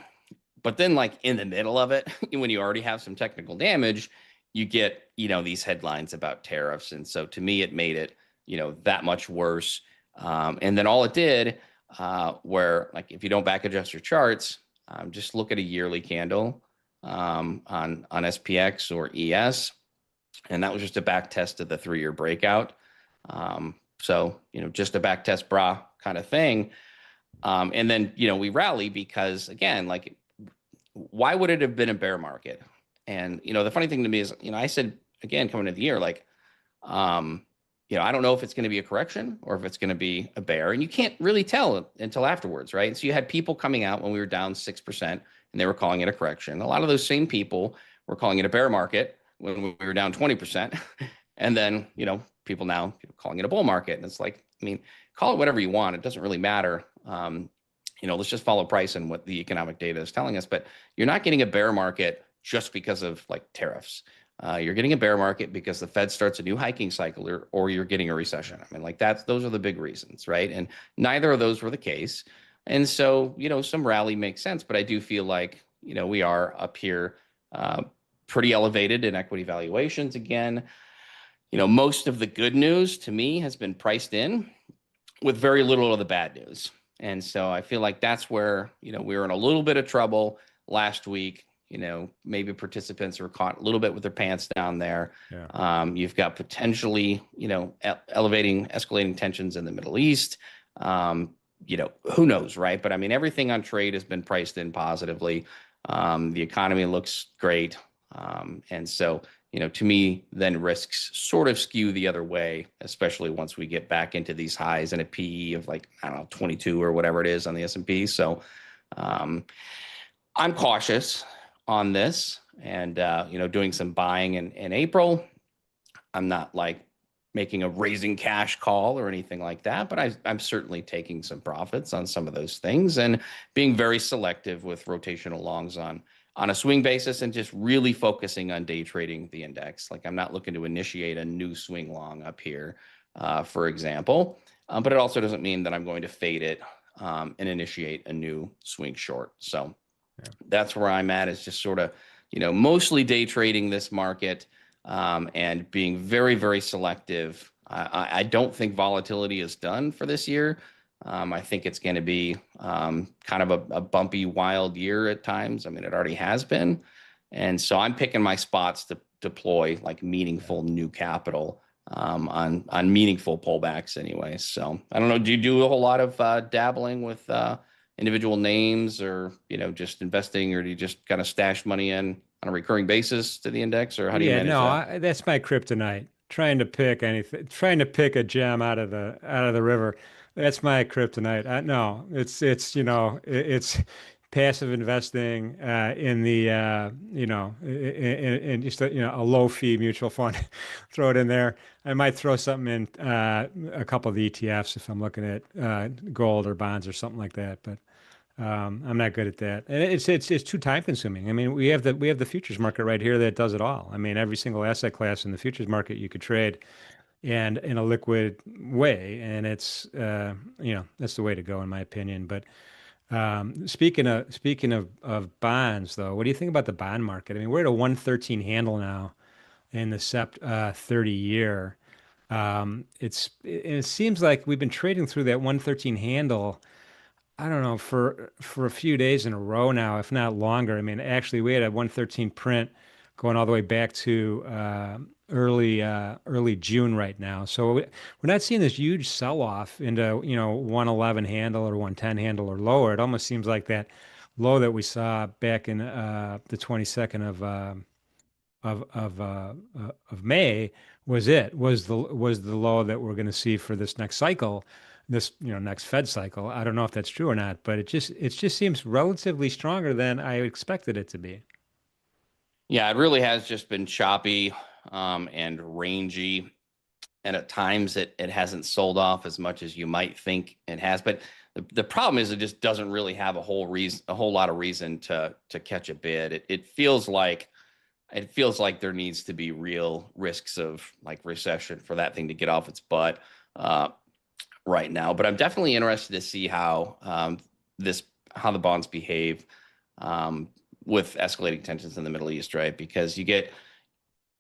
But then in the middle of it, when you already have some technical damage, you get, these headlines about tariffs. And so to me, it made it, that much worse. And then all it did, where if you don't back adjust your charts, just look at a yearly candle on SPX or ES. And that was just a back test of the 3-year breakout. So, just a back test bra kind of thing. And then, we rally because, again, why would it have been a bear market? And, the funny thing to me is, I said, again, coming into the year, I don't know if it's going to be a correction or if it's going to be a bear. And you can't really tell until afterwards, right? So you had people coming out when we were down 6% and they were calling it a correction. A lot of those same people were calling it a bear market when we were down 20%. And then, people now calling it a bull market. And it's call it whatever you want. It doesn't really matter. Let's just follow price and what the economic data is telling us. But you're not getting a bear market just because of tariffs. You're getting a bear market because the Fed starts a new hiking cycle, or you're getting a recession. I mean, those are the big reasons, right? And neither of those were the case. And so, some rally makes sense, but I do feel we are up here pretty elevated in equity valuations again. Most of the good news to me has been priced in with very little of the bad news. And so I feel like that's where, we were in a little bit of trouble last week. Maybe participants are caught a little bit with their pants down there. Yeah. You've got potentially, escalating tensions in the Middle East. Who knows, right? But I mean, everything on trade has been priced in positively. The economy looks great. And so, to me, then risks sort of skew the other way, especially once we get back into these highs and a PE of like, I don't know, 22 or whatever it is on the S&P. So I'm cautious on this and, doing some buying in April. I'm not like making a raising cash call or anything like that, but I'm certainly taking some profits on some of those things and being very selective with rotational longs on a swing basis and just really focusing on day trading the index. Like I'm not looking to initiate a new swing long up here, for example, but it also doesn't mean that I'm going to fade it and initiate a new swing short. So that's where I'm at, is just sort of, mostly day trading this market. And being very, very selective. I don't think volatility is done for this year. I think it's going to be kind of a bumpy, wild year at times. I mean, it already has been. And so I'm picking my spots to deploy like meaningful new capital on meaningful pullbacks anyway. So I don't know. Do you do a whole lot of dabbling with individual names, or, just investing, or do you just kind of stash money in on a recurring basis to the index, or how do you manage that? That's my kryptonite. Trying to pick anything, trying to pick a gem out of the river. That's my kryptonite. No, it's passive investing in the in just a low fee mutual fund. Throw it in there. I might throw something in a couple of the ETFs if I'm looking at gold or bonds or something like that. But I'm not good at that, and it's too time consuming. I mean, we have the futures market right here that does it all. I mean, every single asset class in the futures market you could trade, and in a liquid way, and it's that's the way to go in my opinion. But speaking of bonds, though, what do you think about the bond market? I mean, we're at a 113 handle now in the SEP 30 year. It seems like we've been trading through that 113 handle, I don't know, for a few days in a row now, if not longer. I mean, actually, we had a 113 print going all the way back to early June right now. So we're not seeing this huge sell-off into 111 handle or 110 handle or lower. It almost seems like that low that we saw back in the 22nd of May was the low that we're going to see for this next cycle, this next Fed cycle. I don't know if that's true or not, but it just seems relatively stronger than I expected it to be. Yeah, it really has just been choppy and rangy, and at times it hasn't sold off as much as you might think it has. But the problem is it just doesn't really have a whole lot of reason to catch a bid. It feels like there needs to be real risks of like recession for that thing to get off its butt right now. But I'm definitely interested to see how how the bonds behave with escalating tensions in the Middle East, right? Because it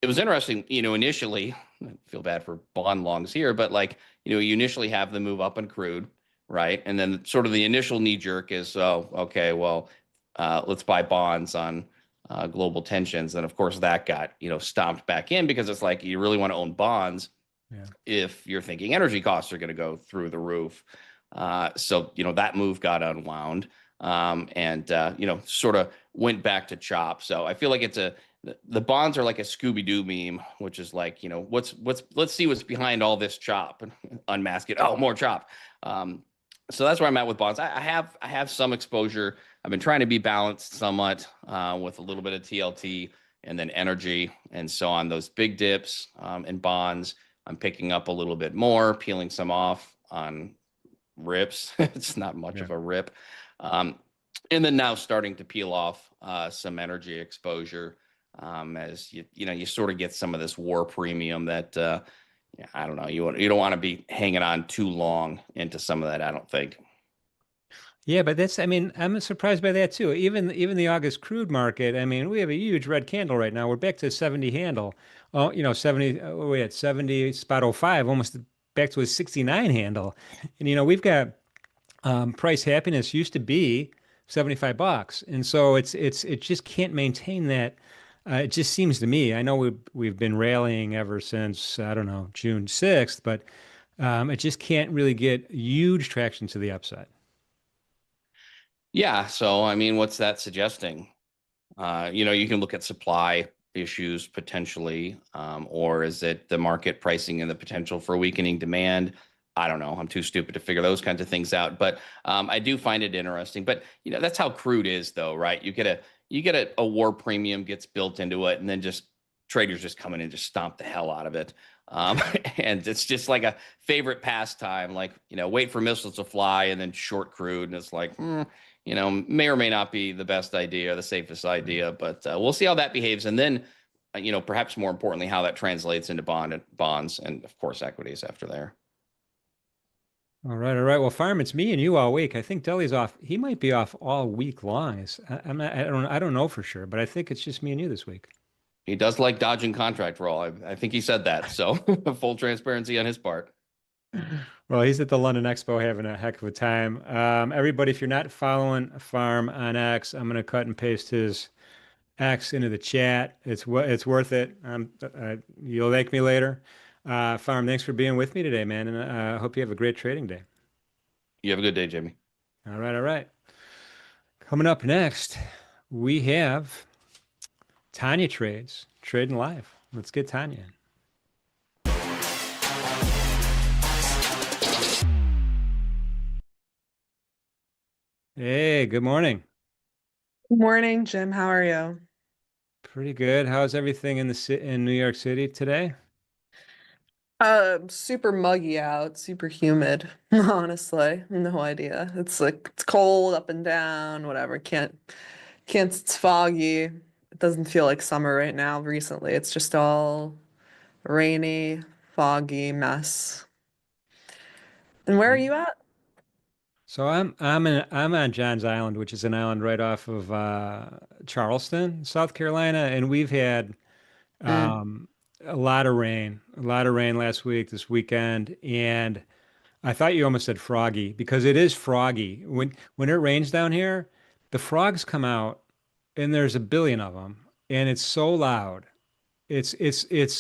was interesting, initially, I feel bad for bond longs here, but like, you initially have the move up in crude, right? And then sort of the initial knee jerk is, oh, okay, well, let's buy bonds on global tensions. And of course that got, stomped back in, because it's like, you really want to own bonds if you're thinking energy costs are going to go through the roof. So, that move got unwound. And sort of went back to chop. So I feel like the bonds are like a Scooby-Doo meme, which is like, let's see what's behind all this chop and unmask it. Oh, more chop. So that's where I'm at with bonds. I have some exposure. I've been trying to be balanced somewhat with a little bit of TLT and then energy and so on. Those big dips in bonds, I'm picking up a little bit more, peeling some off on rips. It's not much of a rip. And then now starting to peel off some energy exposure as you sort of get some of this war premium that I don't know, you don't want to be hanging on too long into some of that, I don't think. Yeah, but I'm surprised by that too. Even the August crude market, I mean, we have a huge red candle right now. We're back to 70 handle. Oh, 70, we're at 70 spot oh 05, almost back to a 69 handle. And we've got price happiness used to be $75, and so it just can't maintain that. It just seems to me. I know we've been rallying ever since, I don't know, June 6th, but it just can't really get huge traction to the upside. Yeah. So, I mean, what's that suggesting? You can look at supply issues potentially, or is it the market pricing in the potential for weakening demand? I don't know. I'm too stupid to figure those kinds of things out, but I do find it interesting. But that's how crude is, though, right? You get a war premium gets built into it, and then just traders just come in and just stomp the hell out of it. And it's just like a favorite pastime, like wait for missiles to fly and then short crude, and it's like, may or may not be the best idea, the safest idea, but we'll see how that behaves, and then perhaps more importantly, how that translates into bonds, and of course equities after there. All right, all right. Well, Pharm, it's me and you all week. I think Deli's off. He might be off all week long. I'm not, I don't know for sure, but I think it's just me and you this week. He does like dodging contract roll. I think he said that. So full transparency on his part. Well, he's at the London Expo having a heck of a time. Everybody, if you're not following Pharm on X, I'm going to cut and paste his X into the chat. It's worth it. You'll thank me later. Pharm, thanks for being with me today, man, and I hope you have a great trading day. You have a good day, Jamie. All right, all right. Coming up next, we have Tanya Trades, trading live. Let's get Tanya in. Hey, good morning. Good morning, Jim. How are you? Pretty good. How's everything in New York City today? Super muggy out, super humid, honestly. No idea. It's like it's cold up and down, whatever. Can't it's foggy. It doesn't feel like summer right now recently. It's just all rainy, foggy mess. And where are you at? So I'm on Johns Island, which is an island right off of Charleston, South Carolina, and we've had Mm. um, a lot of rain last week, this weekend, and I thought you almost said froggy because it is froggy. When it rains down here, the frogs come out, and there's a billion of them, and it's so loud. It's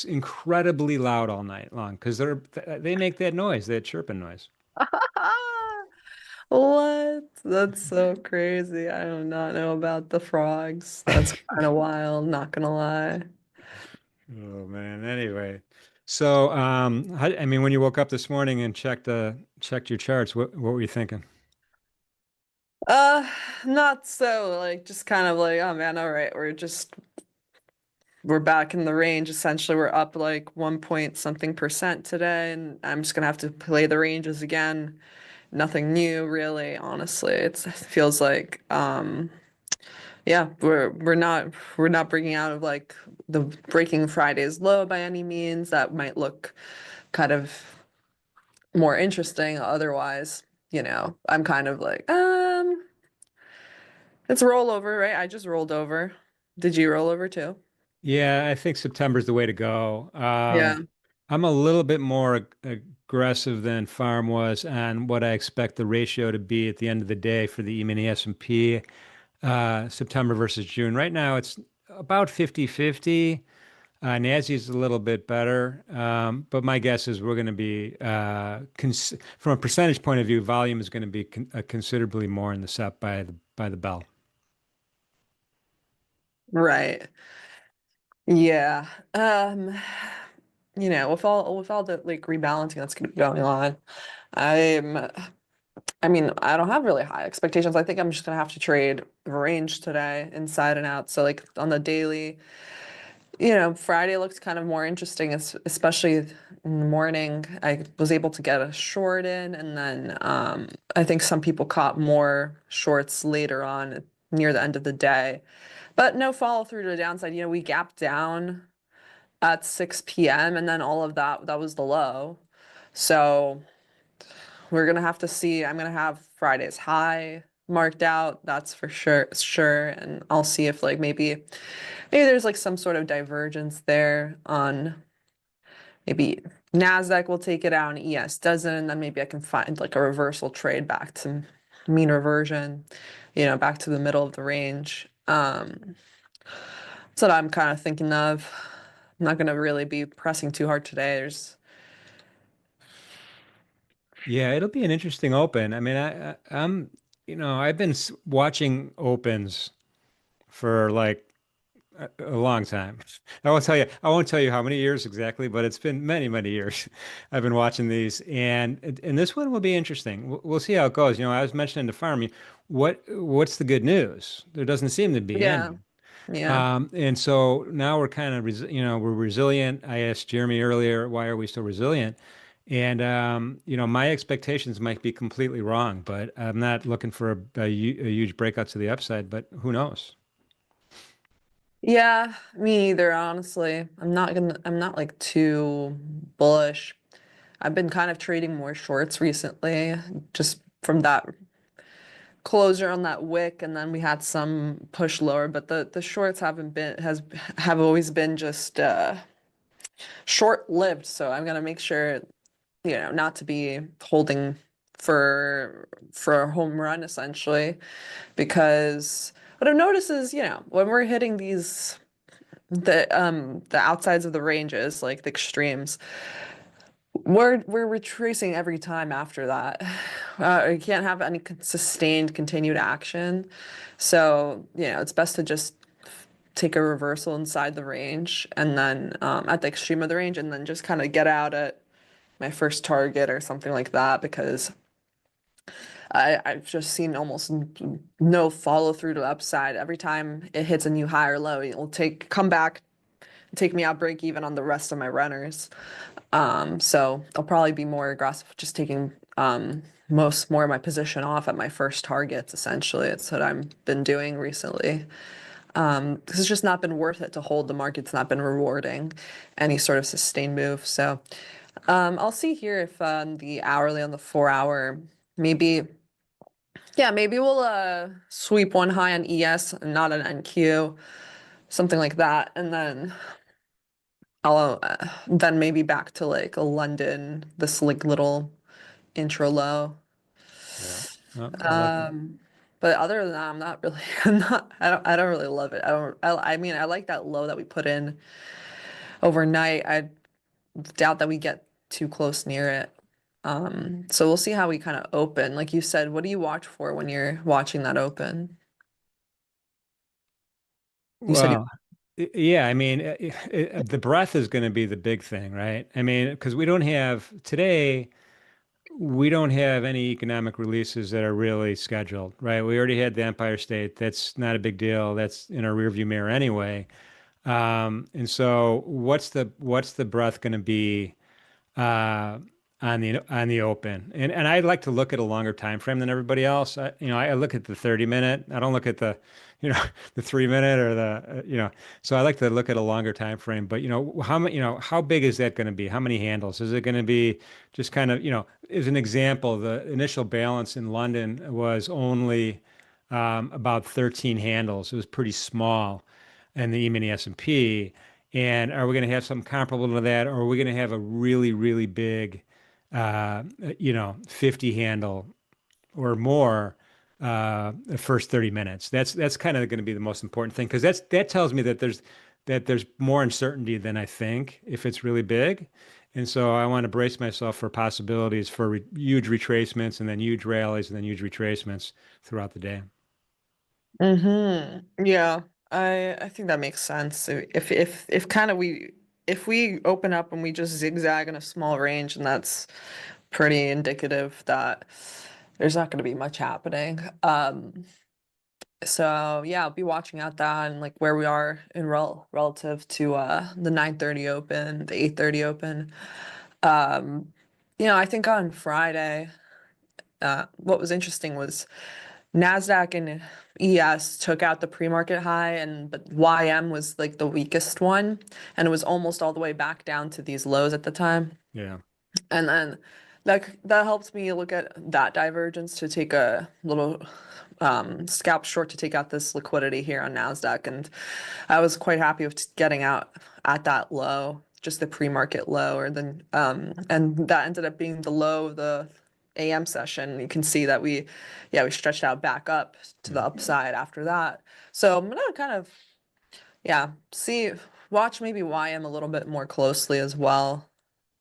incredibly loud all night long because they make that noise, that chirping noise. What? That's so crazy. I do not know about the frogs. That's kind of wild, not gonna lie. Oh man. Anyway, so I mean, when you woke up this morning and checked your charts, what were you thinking? Uh, Not so like just kind of like, oh man, all right, we're back in the range. Essentially, we're up like 1 point something percent today, and I'm just gonna have to play the ranges again. Nothing new, really, honestly. It feels like yeah, we're not breaking out of like the breaking Friday's low by any means. That might look kind of more interesting otherwise. I'm kind of like, it's a rollover, right? I just rolled over. Did you roll over too? Yeah, I think September's the way to go. Yeah. I'm a little bit more aggressive than Farm was on what I expect the ratio to be at the end of the day for the E-mini S&P, September versus June. Right now, it's about 50-50. NASI is a little bit better, but my guess is we're going to be, from a percentage point of view, volume is going to be considerably more in the SEP by the bell. Right. Yeah. With all the like rebalancing that's gonna be going on, I'm I mean, I don't have really high expectations. I think I'm just gonna have to trade the range today, inside and out. So like on the daily, Friday looks kind of more interesting, especially in the morning. I was able to get a short in, and then I think some people caught more shorts later on near the end of the day. But no follow through to the downside. We gapped down at 6 p.m. and then all of that was the low. So we're gonna have to see. I'm gonna have Friday's high marked out, that's for sure. And I'll see if like maybe there's like some sort of divergence there on maybe NASDAQ will take it out and ES doesn't, then maybe I can find like a reversal trade back to mean reversion, back to the middle of the range. That's what I'm kind of thinking of. I'm not going to really be pressing too hard today. Yeah, it'll be an interesting open. I mean, I've been watching opens for like a long time. I won't tell you how many years exactly, but it's been many, many years. I've been watching these, and this one will be interesting. We'll see how it goes. I was mentioning to Pharm, what's the good news? There doesn't seem to be Yeah. any. Yeah. And so now we're kind of, we're resilient. I asked Jeremy earlier, why are we still resilient? And my expectations might be completely wrong, but I'm not looking for a huge breakout to the upside, but who knows? Yeah, me either, honestly. I'm not like too bullish. I've been kind of trading more shorts recently, just from that closure on that wick, and then we had some push lower, but the shorts have always been just short-lived. So I'm gonna make sure, not to be holding for a home run essentially, because what I've noticed is, when we're hitting the outsides of the ranges, like the extremes, we're retracing every time after that. You can't have any sustained continued action. So, it's best to just take a reversal inside the range and then at the extreme of the range, and then just kind of get out at my first target or something like that, because I've just seen almost no follow through to the upside. Every time it hits a new high or low, it will come back, take me out break even on the rest of my runners. So I'll probably be more aggressive, just taking more of my position off at my first targets, essentially. It's what I've been doing recently. Because it's just not been worth it to hold. The market's not been rewarding any sort of sustained move. So I'll see here if the hourly on the 4 hour, maybe, yeah, maybe we'll sweep one high on ES and not an NQ, something like that. And then I'll then maybe back to like a London, this like little intro low. Yeah. I like that. But other than that, I'm not really, I don't really love it. I mean, I like that low that we put in overnight. I doubt that we get too close near it. So we'll see how we kind of open. Like you said, what do you watch for when you're watching that open? You said you, Well, yeah, I mean, the breath is going to be the big thing, right? I mean, because we don't have any economic releases that are really scheduled, right? We already had the Empire State. That's not a big deal. That's in our rearview mirror anyway. And so what's the breath going to be uh, on the open? And I like to look at a longer time frame than everybody else. I look at the 30 minute. I don't look at the the 3 minute or so I like to look at a longer time frame. But how big is that going to be? How many handles? Is it going to be just kind of, as an example, the initial balance in London was only about 13 handles. It was pretty small, and the E-mini S&P. And are we going to have something comparable to that, or are we going to have a really, really big, 50 handle or more the first 30 minutes? That's kind of going to be the most important thing, because that tells me that there's more uncertainty than I think if it's really big. And so I want to brace myself for possibilities for huge retracements and then huge rallies and then huge retracements throughout the day. yeah, I think that makes sense. So if kind of if we open up and we just zigzag in a small range, and that's pretty indicative that there's not going to be much happening. So yeah, I'll be watching out that and like where we are in relative to the 9:30 open, the 8:30 open. Um, I think on Friday, what was interesting was NASDAQ and ES took out the pre-market high, but YM was like the weakest one, and it was almost all the way back down to these lows at the time. Yeah. And then that helped me look at that divergence to take a little scalp short to take out this liquidity here on NASDAQ. And I was quite happy with getting out at that low, just the pre-market low, and that ended up being the low of the AM session. You can see that we stretched out back up to the upside after that. So I'm gonna kind of, watch maybe YM a little bit more closely as well.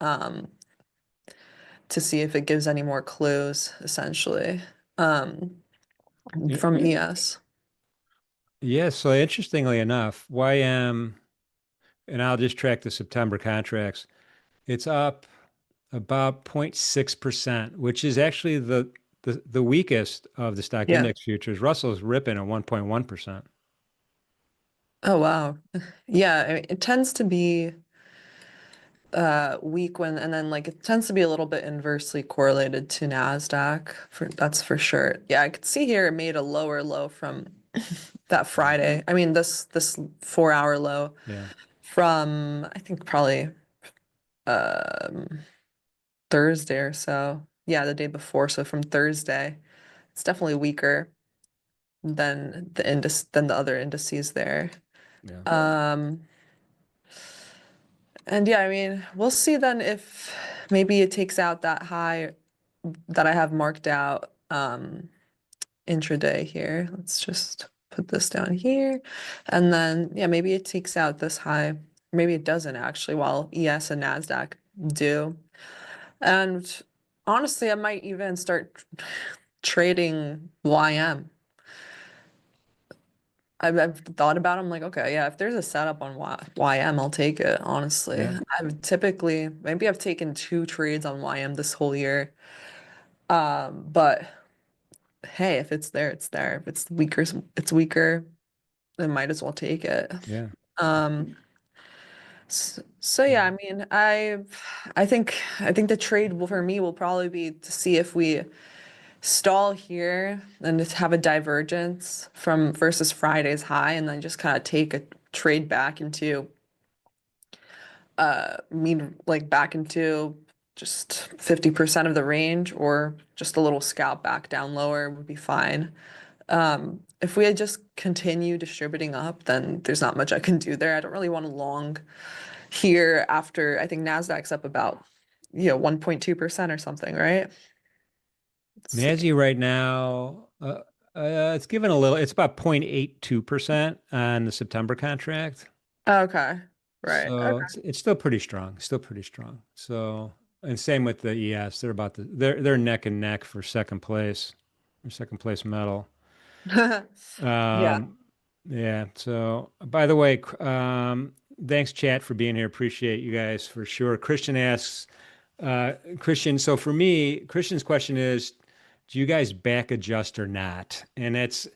Um, to see if it gives any more clues, essentially, um, Yeah. from ES. Yeah, so interestingly enough, YM, and I'll just track the September contracts, it's up about 0.6%, which is actually the weakest of the stock Yeah. index futures. Russell's ripping at 1.1%. Oh, wow. Yeah, I mean, it tends to be weak when, and then like it tends to be a little bit inversely correlated to NASDAQ, that's for sure. Yeah, I could see here it made a lower low from that Friday. I mean, this 4 hour low Yeah. from I think probably um Thursday or so. Yeah, the day before. So from Thursday, it's definitely weaker than the other indices there. Yeah. And yeah, I mean, we'll see then if maybe it takes out that high that I have marked out intraday here. Let's just put this down here. And then yeah, maybe it takes out this high. Maybe it doesn't actually, while ES and NASDAQ do. And honestly, I might even start trading YM. I've thought about it. I'm like, okay, yeah, if there's a setup on YM, I'll take it, honestly. Yeah. Maybe I've taken 2 trades on YM this whole year. But hey, if it's there, it's there. If it's weaker, then might as well take it. Yeah. Um, so yeah, I mean, I think the trade for me will probably be to see if we stall here and just have a divergence from versus Friday's high, and then just kind of take a trade back into back into just 50% of the range, or just a little scalp back down lower would be fine. If we had just continue distributing up, then there's not much I can do there. I don't really want to long here after I think NASDAQ's up about 1.2% or something, right? Let's see. NASI right now, it's given a little, it's about 0.82% on the September contract. Okay. Right. So Okay. it's still pretty strong, still pretty strong. So, and same with the ES, they're neck and neck for second place, or second place medal. Yeah. Yeah. So, by the way, thanks, chat, for being here. Appreciate you guys for sure. Christian asks, Christian. So for me, Christian's question is, do you guys back adjust or not? And that's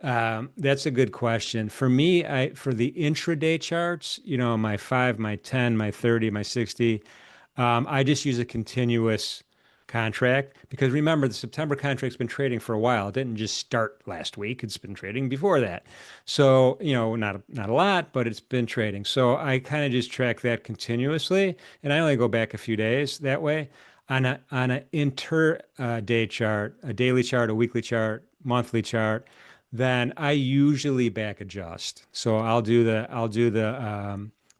a good question. For me, for the intraday charts, my 5, my 10, my 30, my 60, I just use a continuous contract because remember the September contract's been trading for a while. It didn't just start last week. It's been trading before that. So, not a lot, but it's been trading. So I kind of just track that continuously, and I only go back a few days that way. On a inter day chart, a daily chart, a weekly chart, monthly chart, then I usually back adjust. So I'll do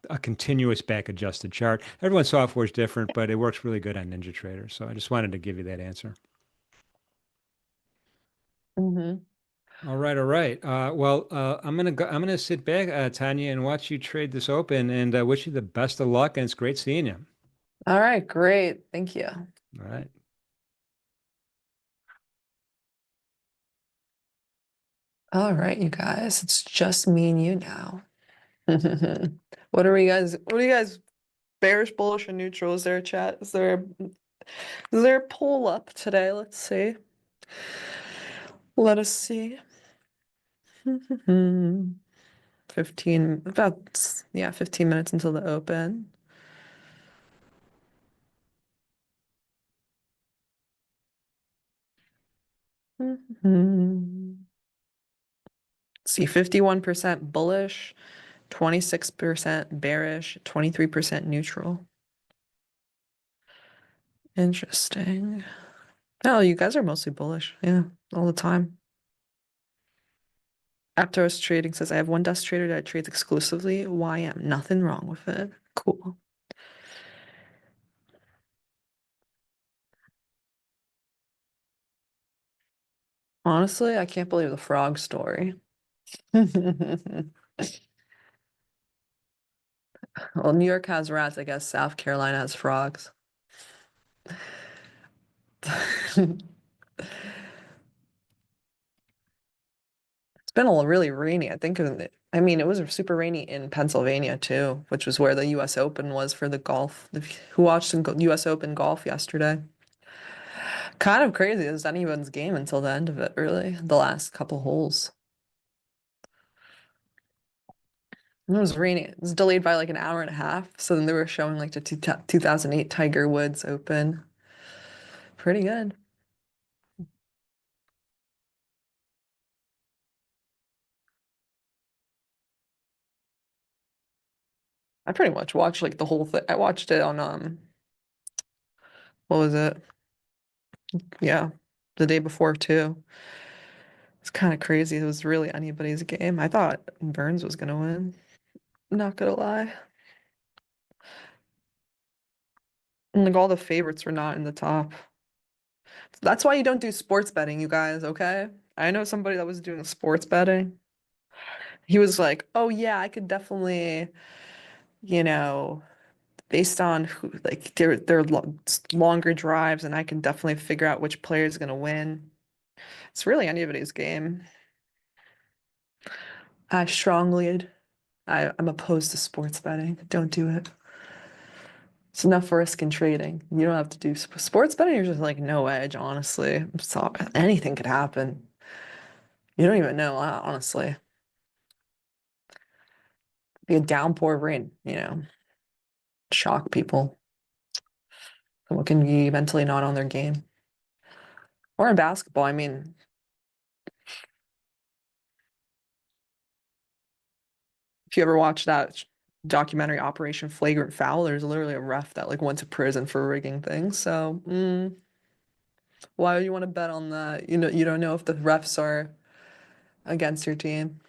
a continuous back adjusted chart. Everyone's software is different, but it works really good on NinjaTrader. So I just wanted to give you that answer. Hmm. All right, all right. I'm gonna sit back, Tanya, and watch you trade this open, and wish you the best of luck. And it's great seeing you. All right, great. Thank you. All right. All right, you guys. It's just me and you now. What are you guys bearish, bullish, and neutral? Is there a chat? Is there a poll up today? Let's see. Let us see. 15 about yeah, 15 minutes until the open. See, 51% bullish, 26% bearish, 23% neutral. Interesting. Oh, you guys are mostly bullish. Yeah, all the time. Aptos Trading says, I have one desk trader that trades exclusively YM. Nothing wrong with it. Cool. Honestly, I can't believe the frog story. Well, New York has rats. I guess South Carolina has frogs. It's been really rainy. I mean, it was super rainy in Pennsylvania too, which was where the US Open was for the golf. Who watched the US Open golf yesterday? Kind of crazy. It was anyone's game until the end of it, really. The last couple holes. It was raining. It was delayed by like an hour and a half. So then they were showing like the 2008 Tiger Woods Open. Pretty good. I pretty much watched like the whole thing. I watched it on what was it? Yeah, the day before too. It's kind of crazy. It was really anybody's game. I thought Burns was gonna win. Not gonna lie. And like all the favorites were not in the top. That's why you don't do sports betting, you guys, okay? I know somebody that was doing sports betting. He was like, "Oh yeah, I could definitely, you know, based on who like their longer drives, and I can definitely figure out which player is gonna win." It's really anybody's game. I strongly, I'm opposed to sports betting. Don't do it. It's enough risk in trading. You don't have to do sports betting. You're just like no edge, honestly. So anything could happen. You don't even know, honestly. Be a downpour of rain, shock people. Someone can be mentally not on their game. Or in basketball, I mean, if you ever watch that documentary Operation Flagrant Foul, there's literally a ref that like went to prison for rigging things. So, why would you want to bet on that? You don't know if the refs are against your team.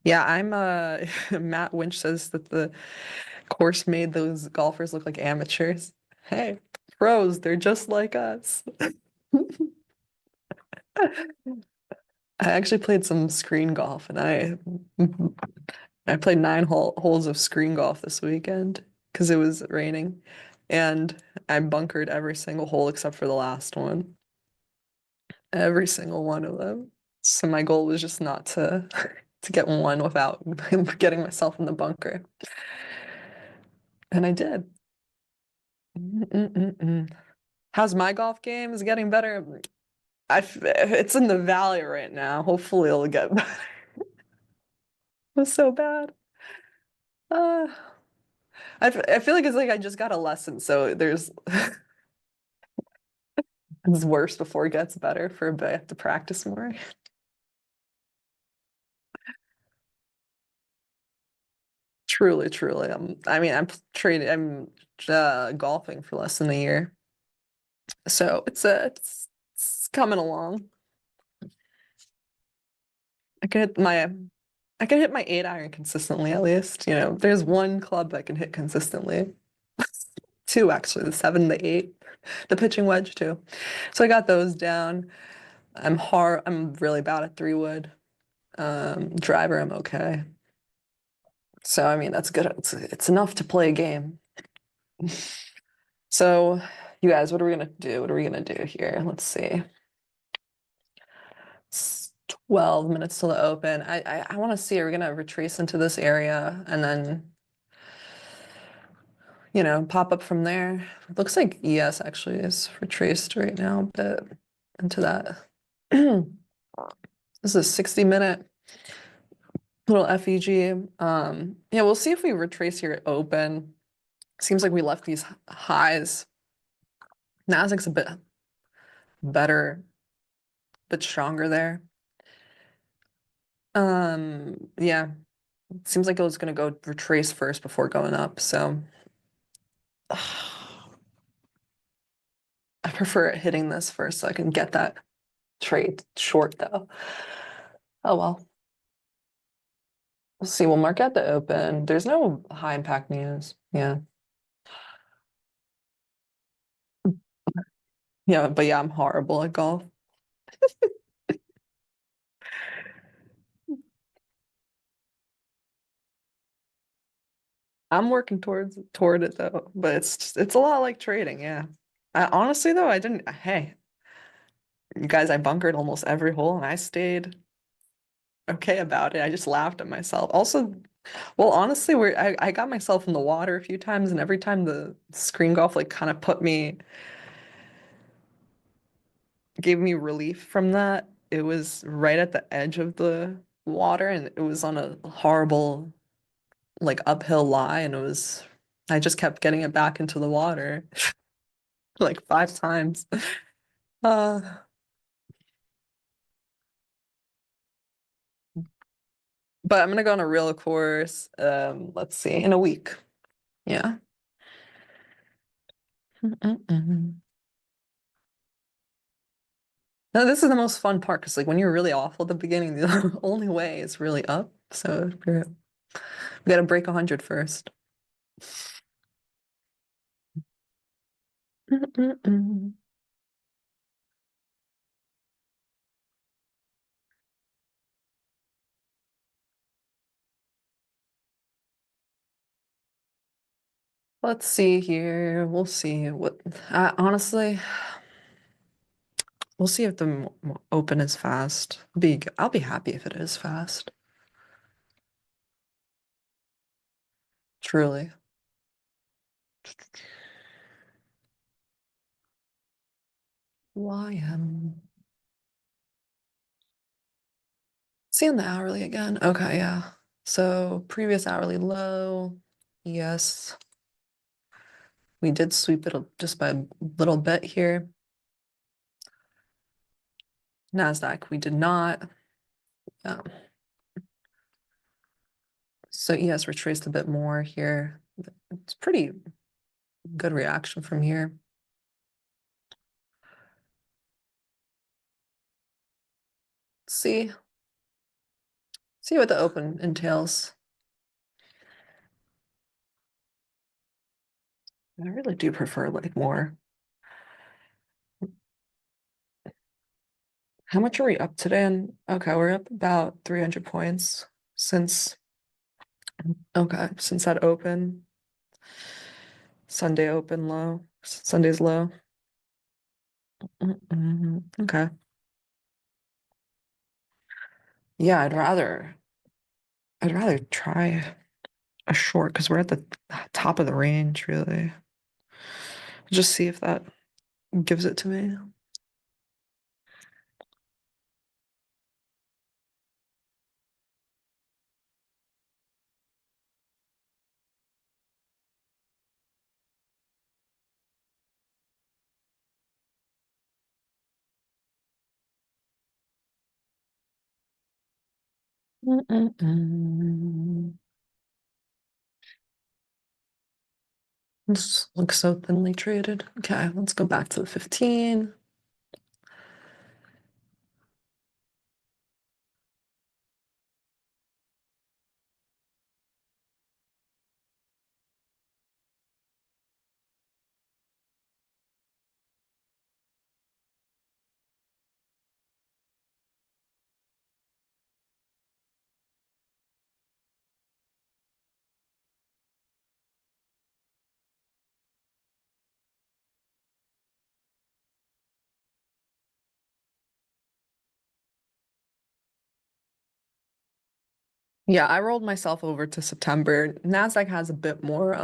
Yeah, I'm Matt Winch says that the course made those golfers look like amateurs. Hey, pros, they're just like us. I actually played some screen golf and I played 9 holes of screen golf this weekend because it was raining and I bunkered every single hole except for the last one. Every single one of them. So my goal was just not to to get one without getting myself in the bunker. And I did. How's my golf game? Is it getting better? It's in the valley right now. Hopefully it'll get better. It was so bad. Uh, I feel like it's like I just got a lesson, so there's it's worse before it gets better for a bit. I have to practice more. Truly, truly. I mean, I'm golfing for less than a year. So it's coming along. I can hit my I can hit my 8-iron consistently at least. There's one club I can hit consistently. Two actually, the 7, the 8, the pitching wedge too. So I got those down. I'm really bad at 3-wood. Driver, I'm okay. So I mean that's good. It's enough to play a game. So you guys, what are we gonna do? What are we gonna do here? Let's see. It's 12 minutes till the open. I want to see, are we gonna retrace into this area and then pop up from there? It looks like ES actually is retraced right now, but into that. This is a 60-minute little FEG. Yeah, we'll see if we retrace here at open. Seems like we left these highs. Nasdaq's a bit better, bit stronger there. Yeah, seems like it was gonna go retrace first before going up, so I prefer it hitting this first so I can get that trade short though. Oh well. We'll see. We'll mark at the open. There's no high impact news. Yeah. Yeah, but yeah, I'm horrible at golf. I'm working toward it though, but it's a lot like trading, yeah. Honestly though, I didn't hey, You guys, I bunkered almost every hole and I stayed okay about it. I just laughed at myself. Also, well, honestly, I got myself in the water a few times, and every time the screen golf like kind of gave me relief from that. It was right at the edge of the water, and it was on a horrible like uphill lie, and I just kept getting it back into the water like 5 times. Uh, but I'm gonna go on a real course. Let's see, in a week. Yeah. No, this is the most fun part because like when you're really awful at the beginning, the only way is really up. So we gotta break 100 first. Let's see here. We'll see what. Honestly, we'll see if the open is fast. I'll be happy if it is fast. Truly. YM. Seeing the hourly again. Okay, yeah. So previous hourly low. Yes. We did sweep it just by a little bit here. NASDAQ, we did not. So ES retraced a bit more here. It's pretty good reaction from here. See what the open entails. I really do prefer like more. How much are we up today? And okay, we're up about 300 points since that open. Sunday open low. Sunday's low. Okay. Yeah, I'd rather try a short because we're at the top of the range, really. Just see if that gives it to me. This looks so thinly traded. Okay, let's go back to the 15. Yeah, I rolled myself over to September. NASDAQ has a bit more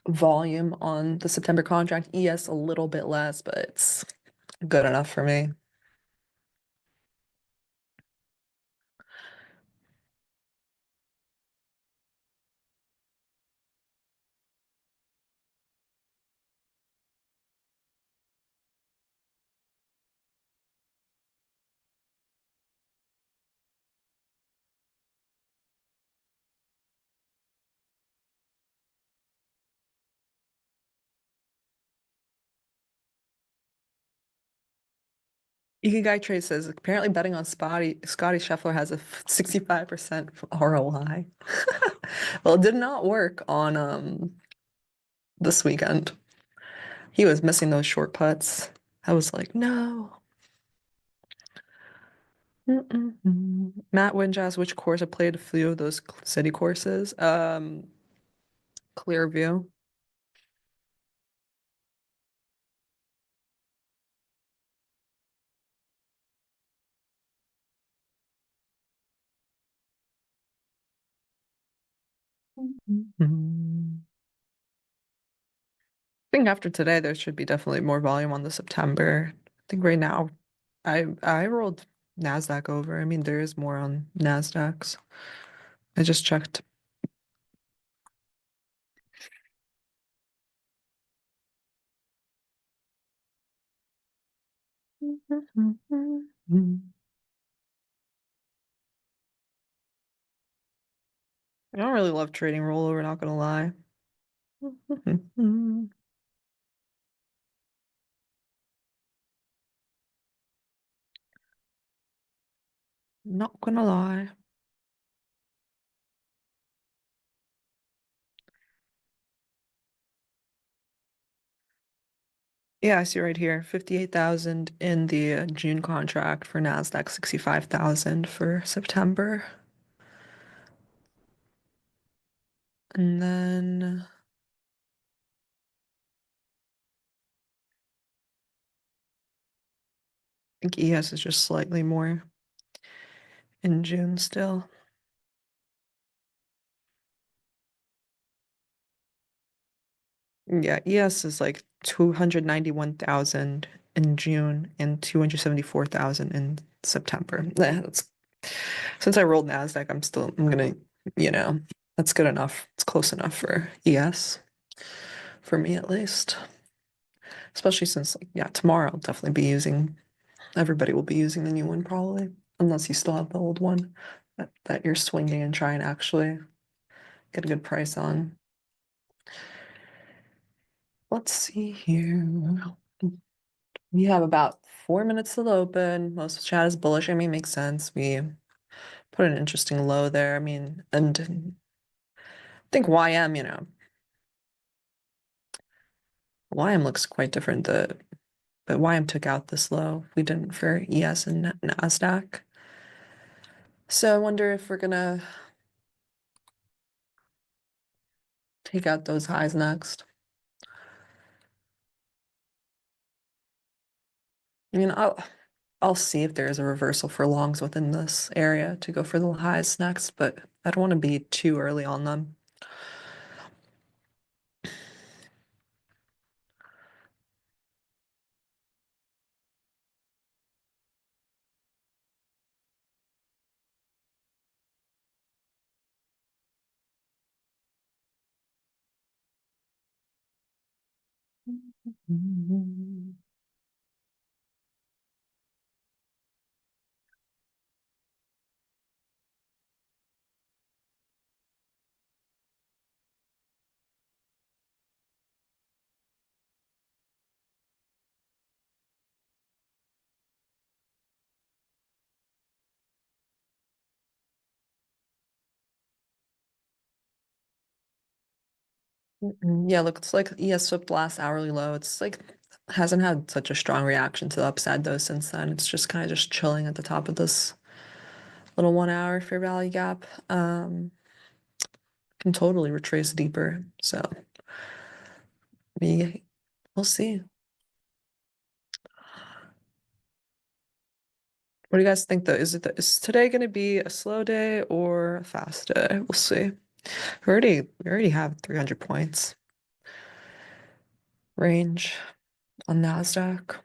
volume on the September contract. ES a little bit less, but it's good enough for me. Ikigai Trade says apparently betting on Scotty Scheffler has a 65% ROI. Well, it did not work on this weekend. He was missing those short putts. I was like, no. Matt Winch asked which course I played a few of those city courses. Clearview. I think after today, there should be definitely more volume on the September. I think right now, I rolled NASDAQ over. I mean, there is more on NASDAQs. I just checked. I don't really love trading rollover, not gonna lie. Not gonna lie. Yeah, I see right here, 58,000 in the June contract for NASDAQ, 65,000 for September. And then I think ES is just slightly more in June still. Yeah, ES is like 291,000 in June and 274,000 in September. That's since I rolled NASDAQ, I'm gonna, that's good enough. It's close enough for ES, for me at least. Especially since, like, yeah, tomorrow I'll definitely be using, everybody will be using the new one probably, unless you still have the old one that you're swinging and trying to actually get a good price on. Let's see here. We have about 4 minutes till open. Most of the chat is bullish. I mean, makes sense. We put an interesting low there. I mean, and I think YM, YM looks quite different. But YM took out this low. We didn't for ES and NASDAQ. So I wonder if we're gonna take out those highs next. I mean, I'll see if there is a reversal for longs within this area to go for the highs next, but I don't want to be too early on them. Yeah, looks like ES swept last hourly low. It's like hasn't had such a strong reaction to the upside though since then. It's just kind of just chilling at the top of this little 1 hour fair value gap. Can totally retrace deeper. So we'll see. What do you guys think though? Is today going to be a slow day or a fast day? We'll see. We already have 300 points range on NASDAQ.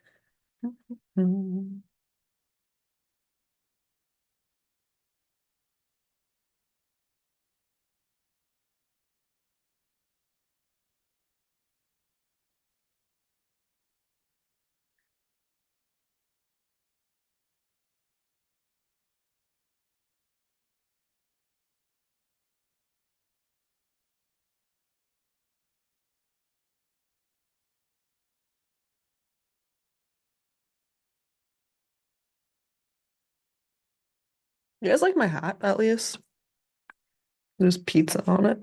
You guys like my hat at least? There's pizza on it.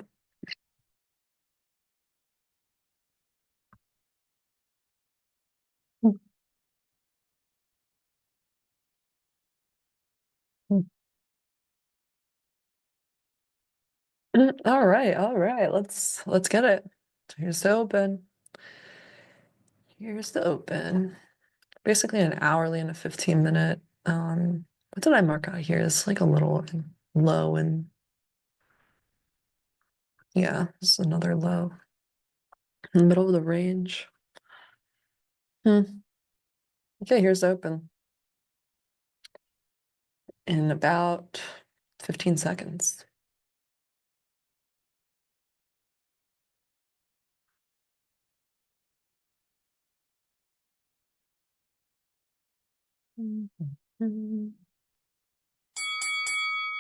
All right, all right. Let's get it. Here's the open. Here's the open. Basically an hourly and a 15-minute. What did I mark out here? It's like a little low and Yeah, this is another low in the middle of the range. Okay, here's the open in about 15 seconds.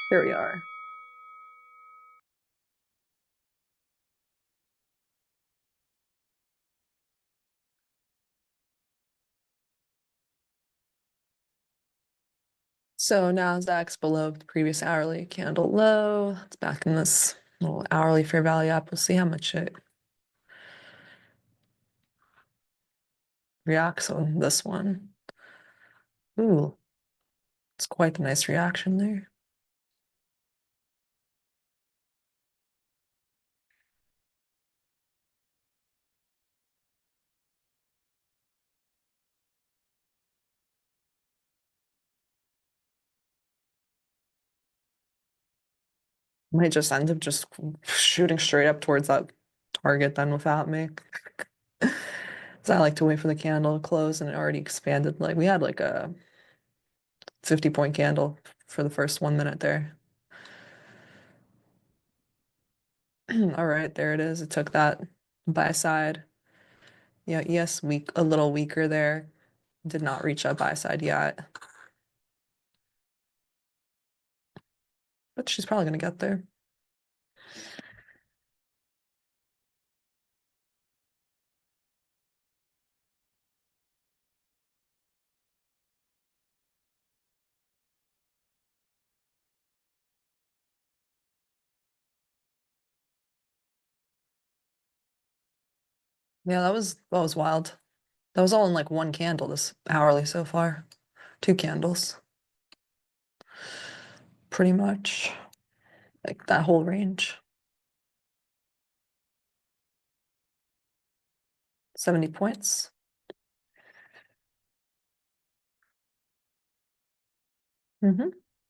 Here we are. So Nasdaq's below the previous hourly candle low. It's back in this little hourly fair value up. We'll see how much it reacts on this one. Ooh, it's quite a nice reaction there. Might just end up just shooting straight up towards that target then without me. So I like to wait for the candle to close and it already expanded. Like we had like a 50-point candle for the first 1 minute there. All right, there it is. It took that buy side. Yeah, yes, weak, a little weaker there. Did not reach a buy side yet. But she's probably gonna get there. Yeah, that was wild. That was all in like one candle this hourly so far. 2 candles. Pretty much. Like that whole range. 70 points.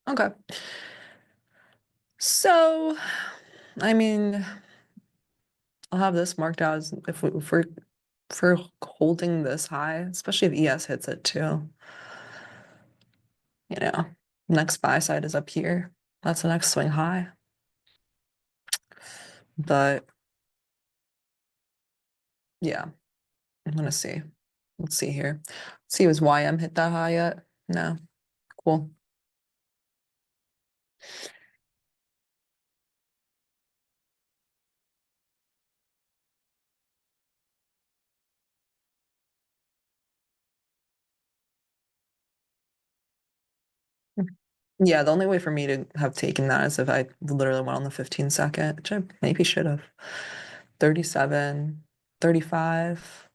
Okay. So, I mean, I'll have this marked out as if we're holding this high, especially if ES hits it too. You know, next buy side is up here. That's the next swing high. But yeah, I'm gonna see. Let's see here. Let's see, was YM hit that high yet? No. Cool. Yeah, the only way for me to have taken that is if I literally went on the 15-second, which I maybe should have. 37, 35.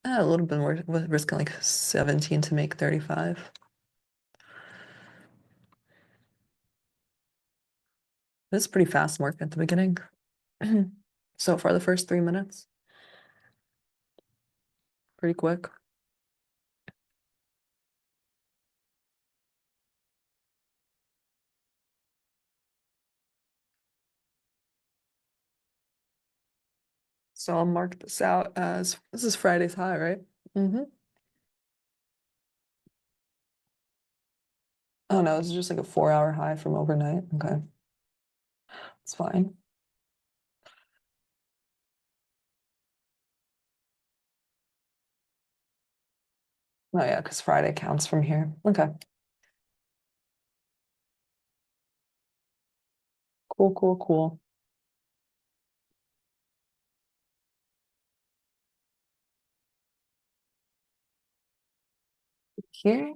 A little bit more, risking like 17 to make 35. It's pretty fast market at the beginning. So far, the first 3 minutes. Pretty quick. So I'll mark this out as, this is Friday's high, right? Oh no, this is just like a 4-hour high from overnight. Okay. It's fine. Oh yeah, because Friday counts from here. Okay. Cool, cool, cool. Here.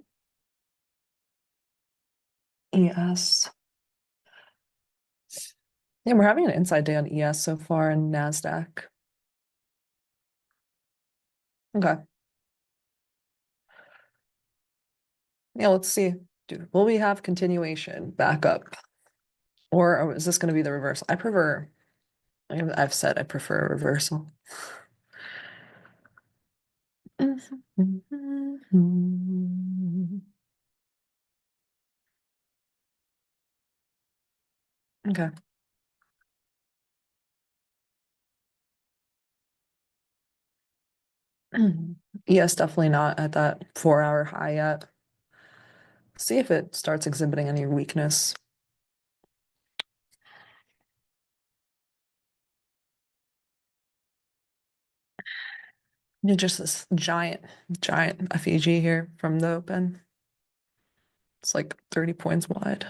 ES. Yeah, we're having an inside day on ES so far in NASDAQ. Okay. Yeah, let's see. Will we have continuation back up? Or is this going to be the reversal? I've said I prefer a reversal. Okay. Yes, definitely not at that 4-hour high yet. See if it starts exhibiting any weakness. Just this giant FEG here from the open. It's like 30 points wide.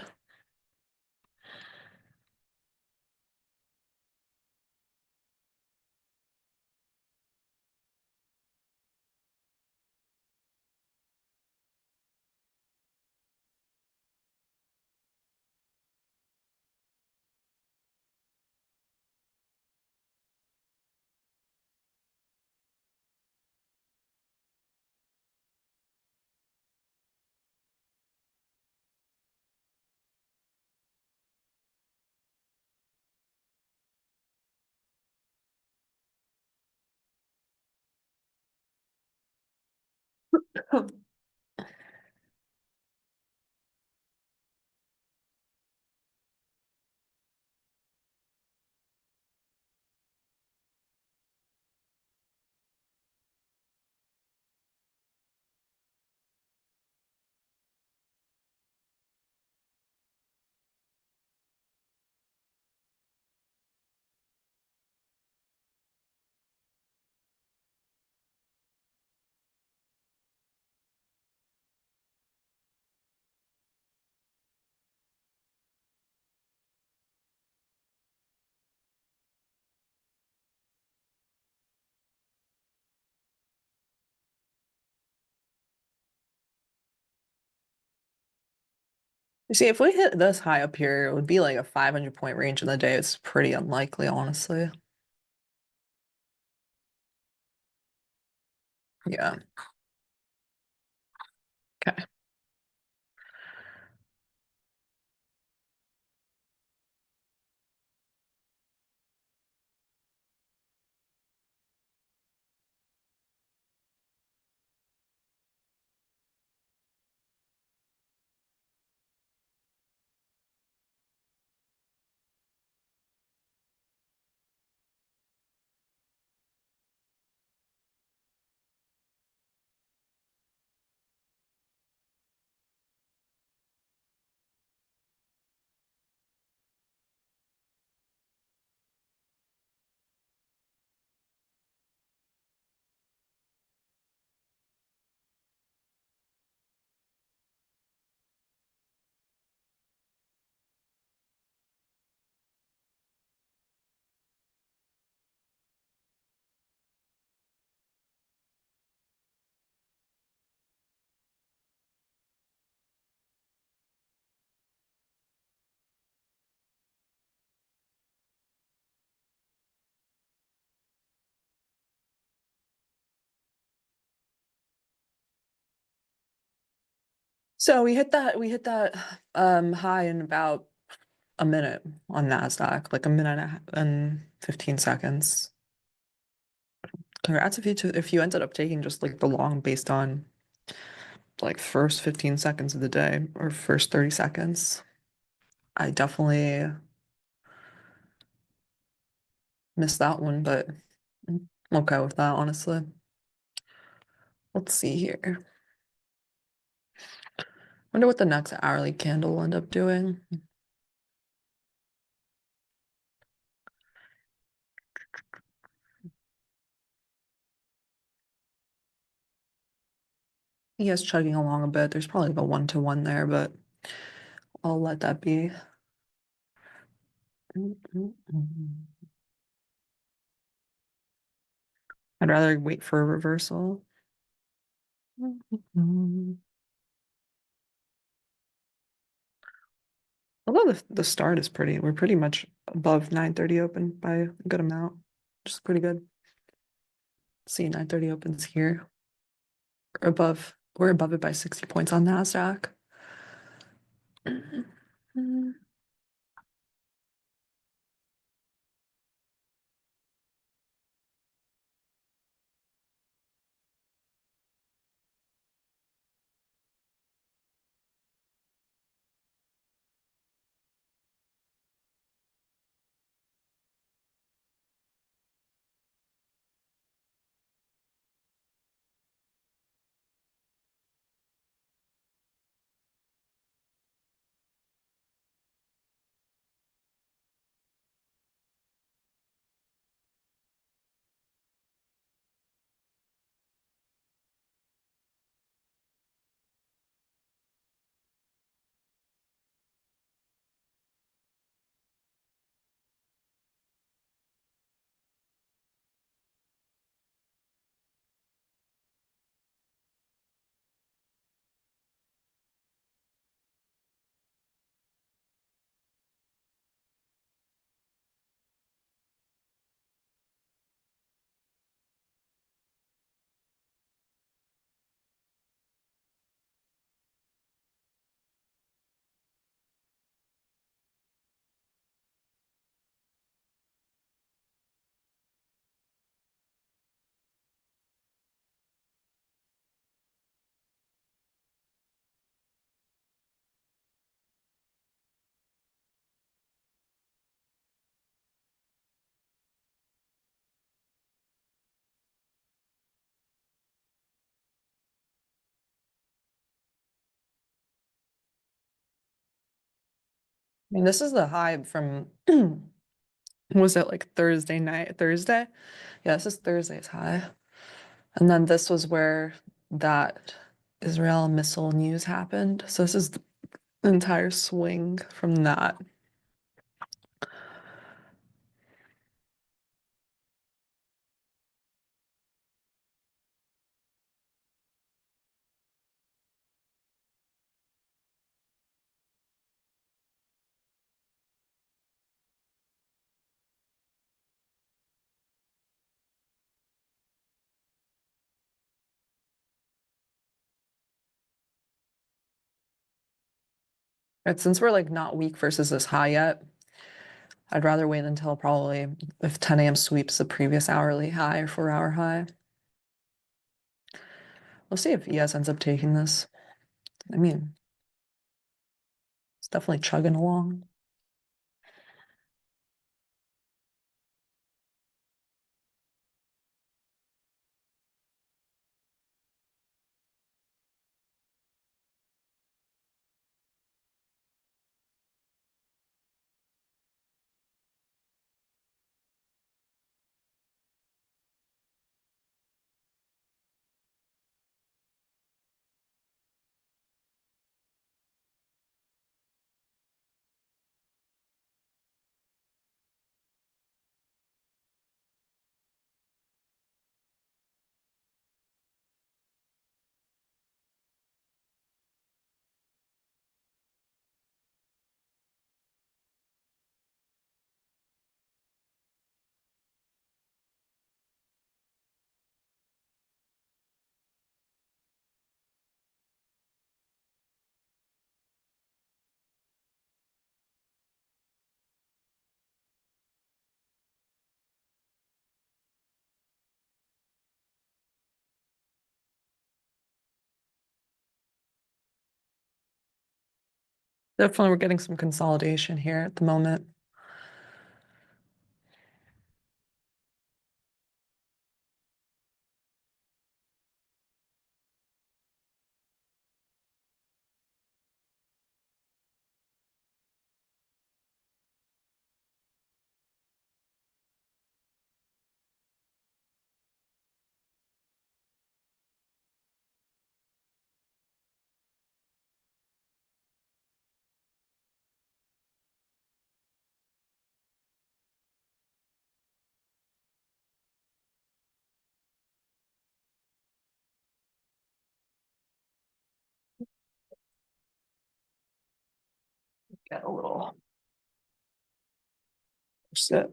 You see, if we hit this high up here, it would be like a 500-point range in the day. It's pretty unlikely, honestly. Yeah. Okay. So we hit that high in about a minute on NASDAQ, like a minute and 15 seconds. Congrats if you ended up taking just like the long based on like first 15 seconds of the day or first 30 seconds. I definitely missed that one, but I'm okay with that, honestly. Let's see here. Wonder what the next hourly candle will end up doing. He is chugging along a bit. There's probably like a 1-to-1 there, but I'll let that be. I'd rather wait for a reversal. Although the start is we're pretty much above 9:30 open by a good amount, which is pretty good. See, 9:30 opens here. We're above it by 60 points on NASDAQ. mean, this is the high from, was it like Thursday night? Thursday? Yeah, this is Thursday's high. And then this was where that Israel missile news happened. So this is the entire swing from that. Right, since we're like not weak versus this high yet, I'd rather wait until probably if 10 a.m. sweeps the previous hourly high or 4-hour high. We'll see if ES ends up taking this. I mean, it's definitely chugging along. Definitely we're getting some consolidation here at the moment. Get a little sit.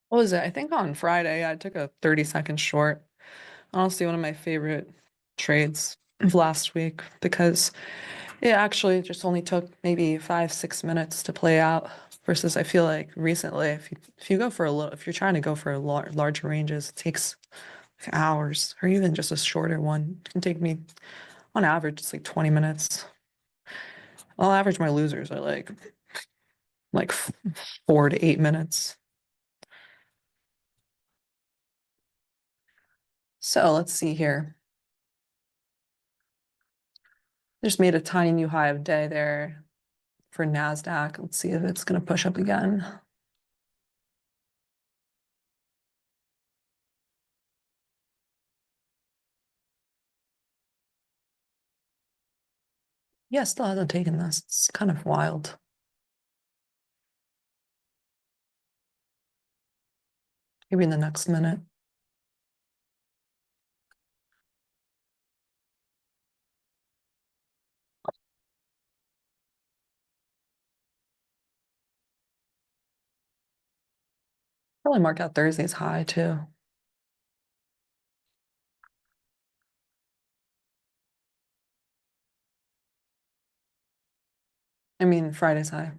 What was it? I think on Friday I took a 30-second short. Honestly, one of my favorite trades of last week because it actually just only took maybe 5-6 minutes to play out. Versus, I feel like recently, if you go for a little, if you're trying to go for a larger ranges, it takes hours, or even just a shorter one. It can take me, on average, it's like 20 minutes. On average, my losers are like 4 to 8 minutes. So let's see here. Just made a tiny new high of day there for NASDAQ. Let's see if it's going to push up again. Yeah, still hasn't taken this. It's kind of wild. Maybe in the next minute. Probably mark out Thursday's high too. I mean, Friday's high.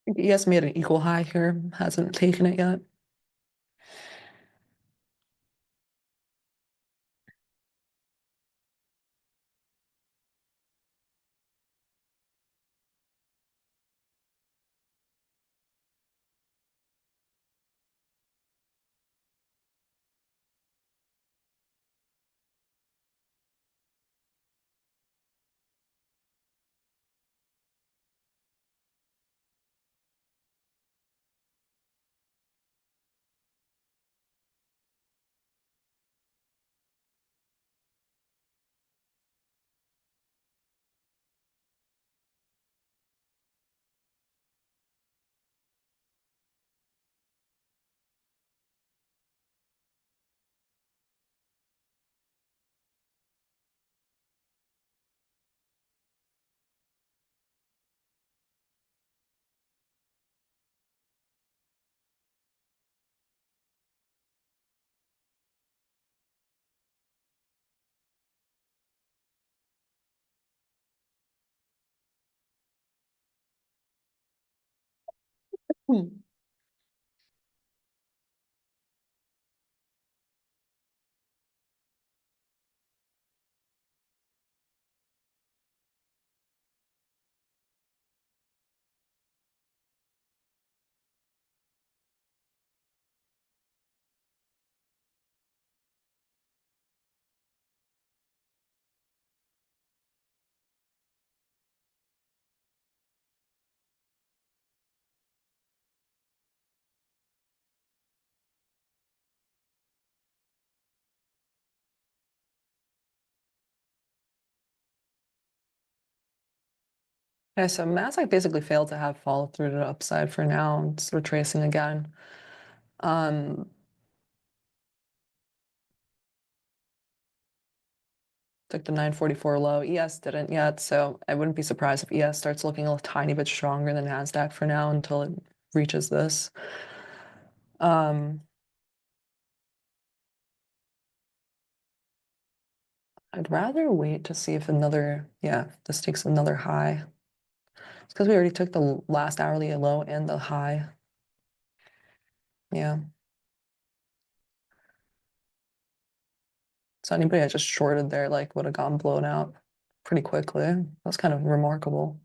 I think ES made an equal high here, hasn't taken it yet. Hmm. Yeah, so Nasdaq basically failed to have follow through to the upside for now. It's retracing again. Took the 944 low. ES didn't yet, so I wouldn't be surprised if ES starts looking a tiny bit stronger than Nasdaq for now until it reaches this. I'd rather wait to see if this takes another high. It's because we already took the last hourly low and the high. Yeah. So anybody that just shorted there like would have gone blown out pretty quickly. That's kind of remarkable.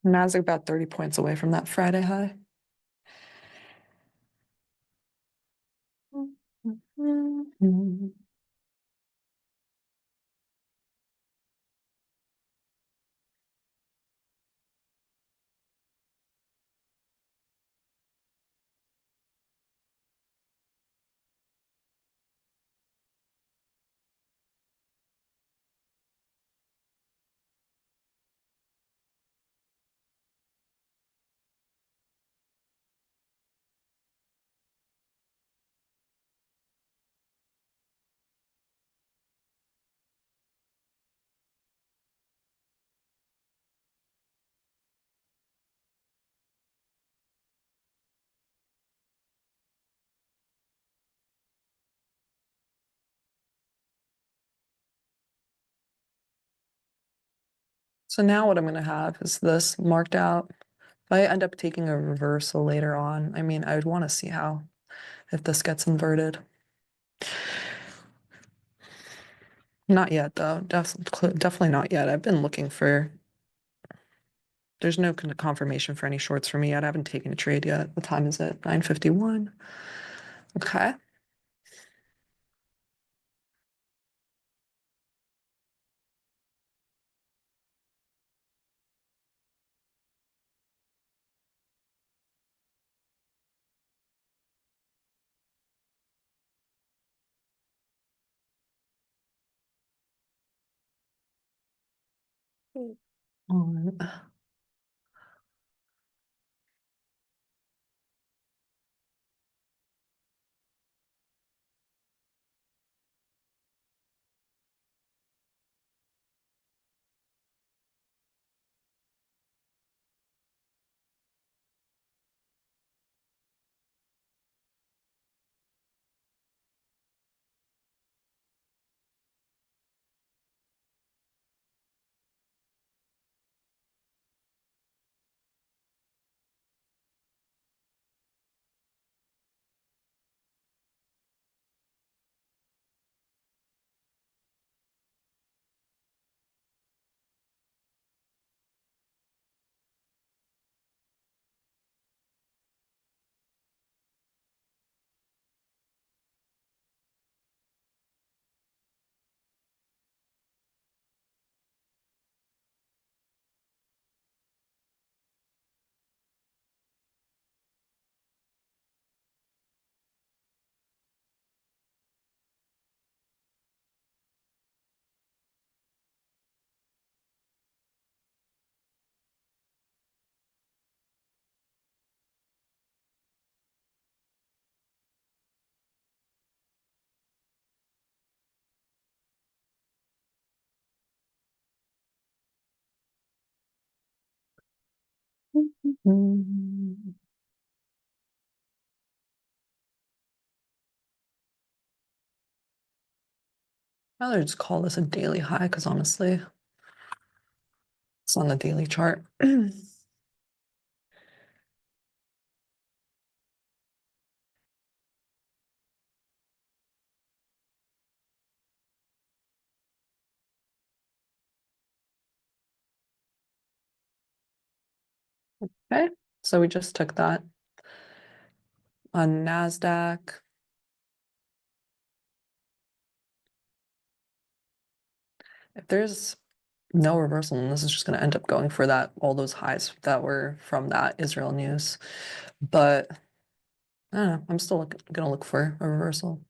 Nasdaq about 30 points away from that Friday high. So now what I'm going to have is this marked out. If I end up taking a reversal later on, I mean, I would want to see how, if this gets inverted. Not yet, though. Definitely not yet. I've been looking for, there's no kind of confirmation for any shorts for me yet. I haven't taken a trade yet. What time is it? 9:51. Okay. On. I'd rather just call this a daily high because honestly, it's on the daily chart. Okay, so we just took that on NASDAQ. If there's no reversal, and this is just going to end up going for that, all those highs that were from that Israel news. But I don't know, I'm still going to look for a reversal.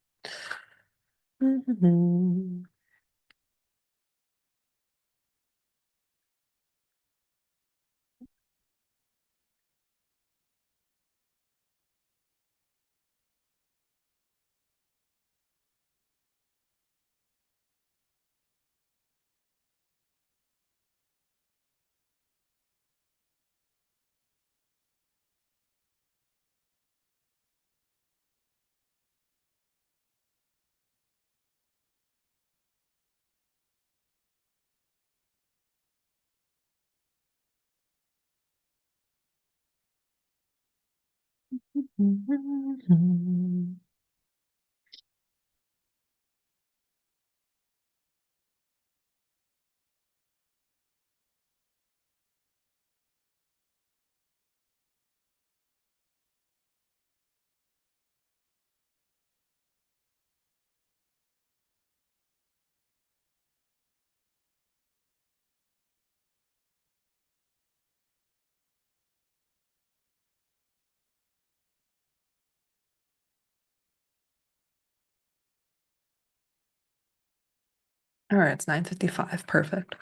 All right, it's 9:55. Perfect.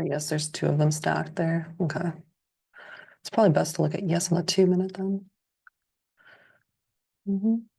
Yes, there's two of them stacked there. Okay. It's probably best to look at yes on the 2 minute then. Mhm.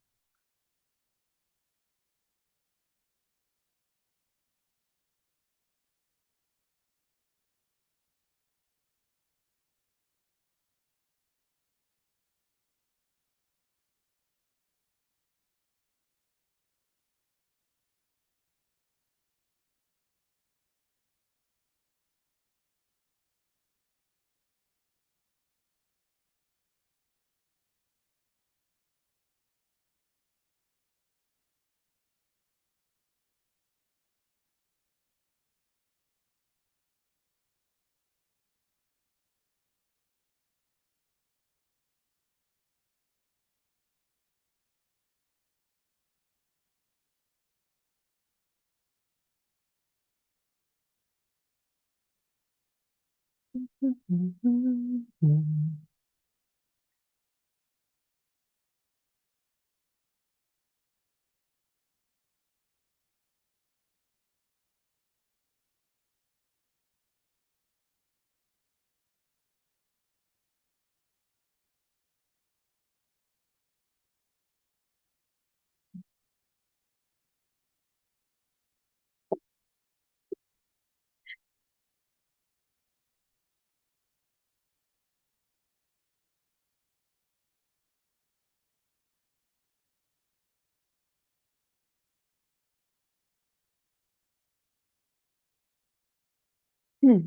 Hmm.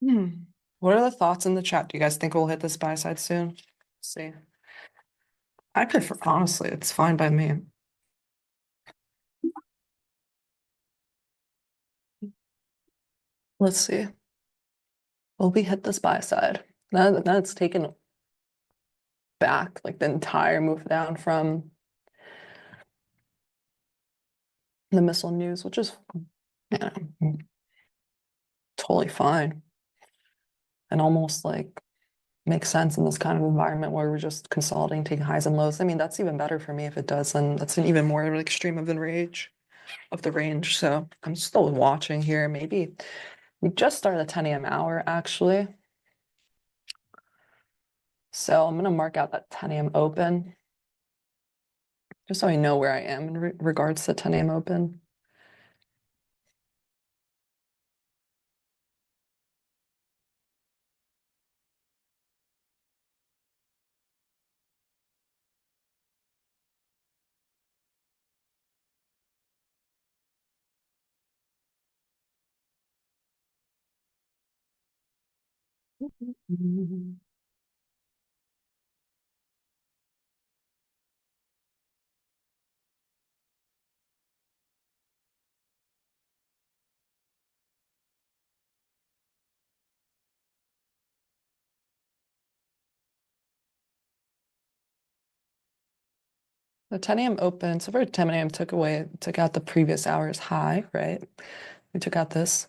Hmm. What are the thoughts in the chat? Do you guys think we'll hit this buy side soon? Let's see. I prefer, honestly, it's fine by me. Let's see. Will we hit this buy side? Now it's taken back like the entire move down from the missile news, which is totally fine and almost like makes sense in this kind of environment where we're just consolidating, taking highs and lows. I mean, that's even better for me if it does, and that's an even more like extreme of the range. So I'm still watching here. Maybe we just started the 10 a.m. hour actually. So I'm gonna mark out that 10 a.m. open just so I know where I am in regards to 10 a.m. open. The 10 a.m. open, so for 10 a.m. took out the previous hour's high, right? We took out this.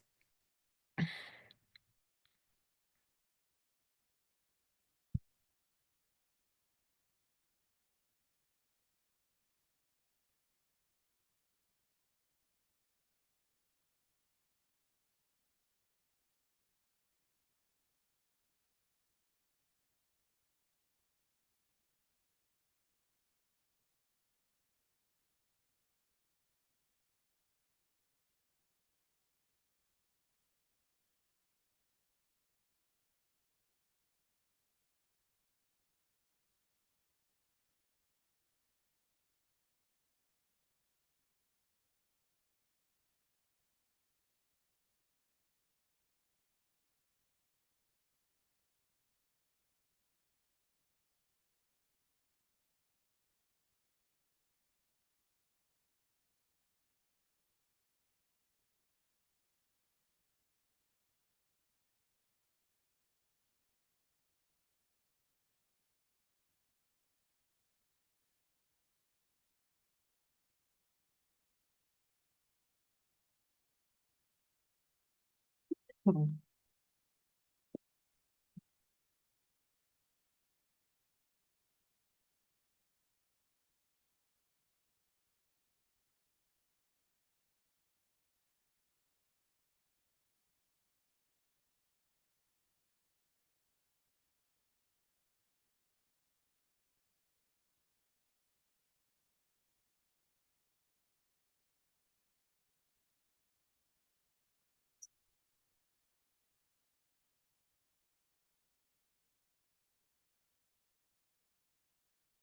Hmm.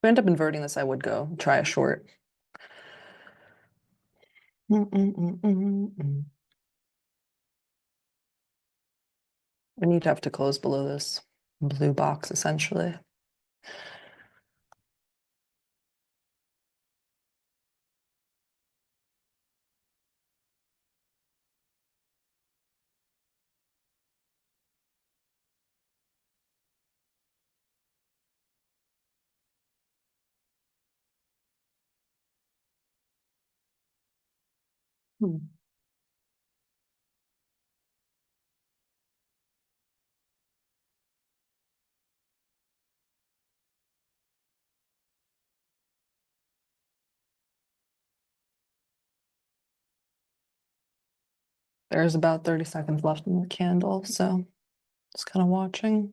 If I end up inverting this, I would go try a short. I need to have to close below this blue box, essentially. There's about 30 seconds left in the candle, so just kind of watching.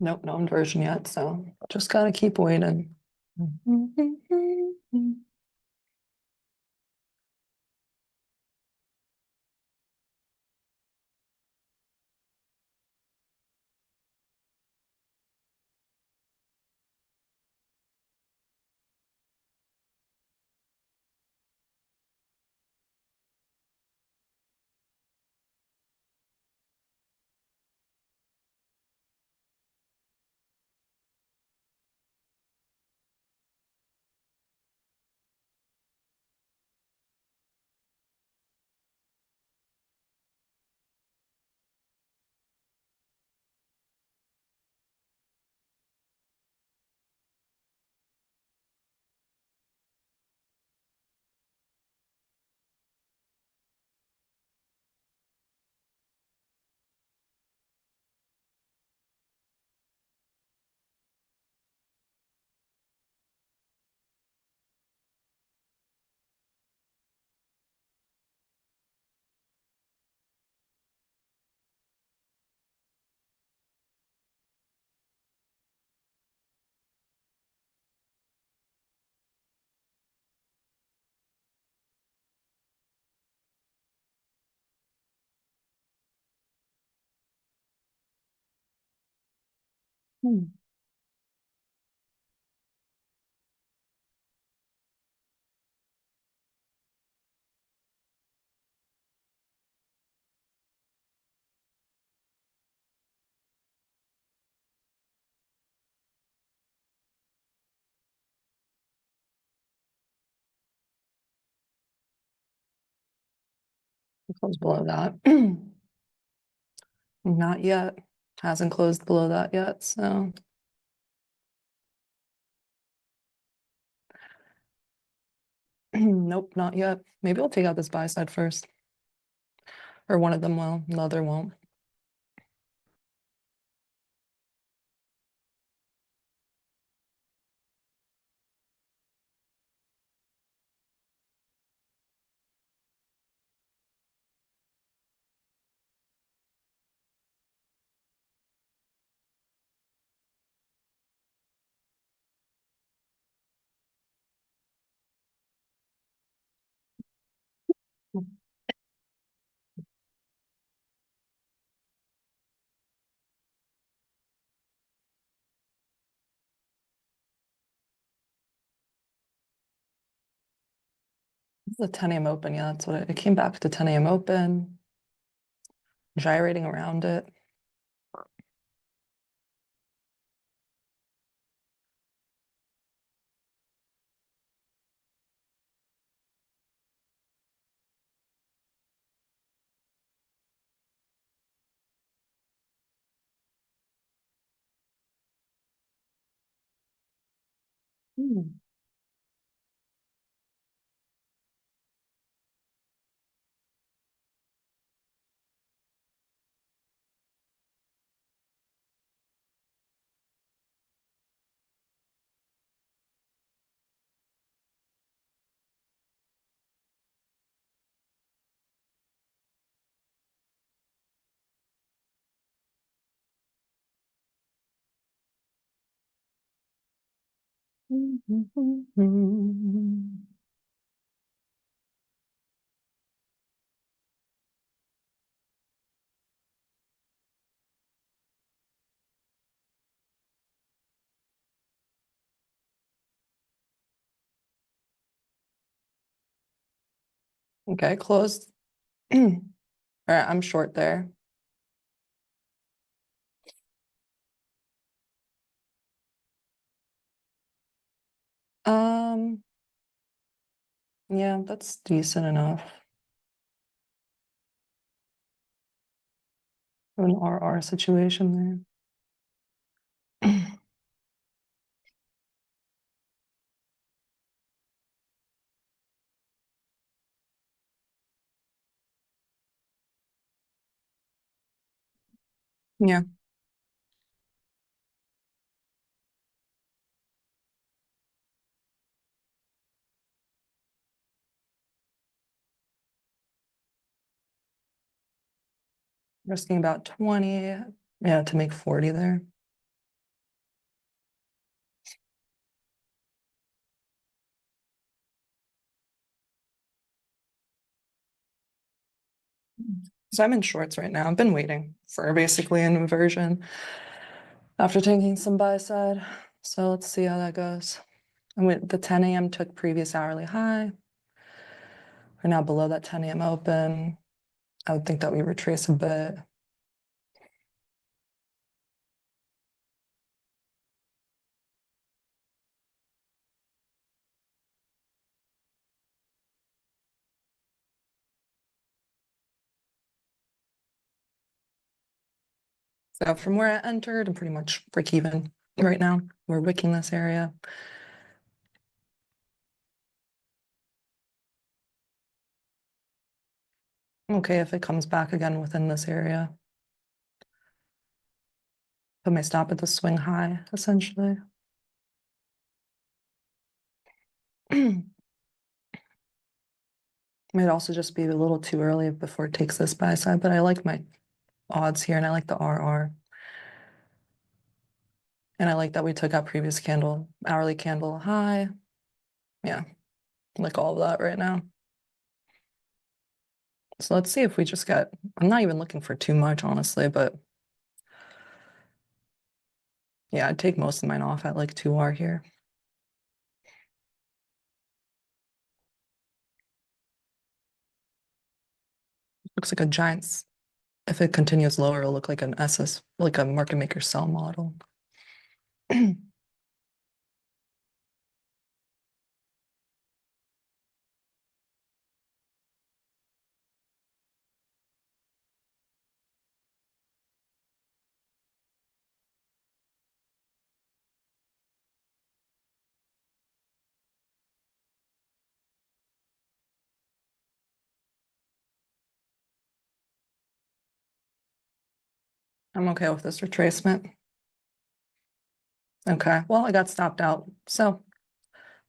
Nope, no inversion yet, so just gotta keep waiting. Close below that. Not yet. Hasn't closed below that yet, so. Nope, not yet. Maybe I'll take out this buy side first. Or one of them will, the other won't. The 10 a.m. open, yeah, that's what it came back to 10 a.m. open, gyrating around it. Hmm. Okay, closed. All right, I'm short there. Um, yeah, that's decent enough. An RR situation there. Yeah, risking about 20, yeah, to make 40 there. So I'm in shorts right now. I've been waiting for basically an inversion after taking some buy side. So let's see how that goes. And with the 10 a.m. took previous hourly high. We're now below that 10 a.m. open. I would think that we retrace a bit. So from where I entered, I'm pretty much break even right now. We're wicking this area. Okay, if it comes back again within this area. Put my stop at the swing high, essentially. Might also just be a little too early before it takes this buy side, but I like my odds here and I like the RR. And I like that we took out previous candle, hourly candle high. Yeah, like all of that right now. So let's see if we just get, I'm not even looking for too much, honestly, but yeah, I'd take most of mine off at like 2R here. Looks like a giant, if it continues lower, it'll look like an SS, like a market maker sell model. I'm okay with this retracement. Okay, well, I got stopped out. So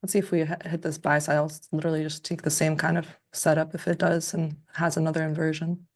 let's see if we hit this buy side. I'll literally just take the same kind of setup if it does and has another inversion.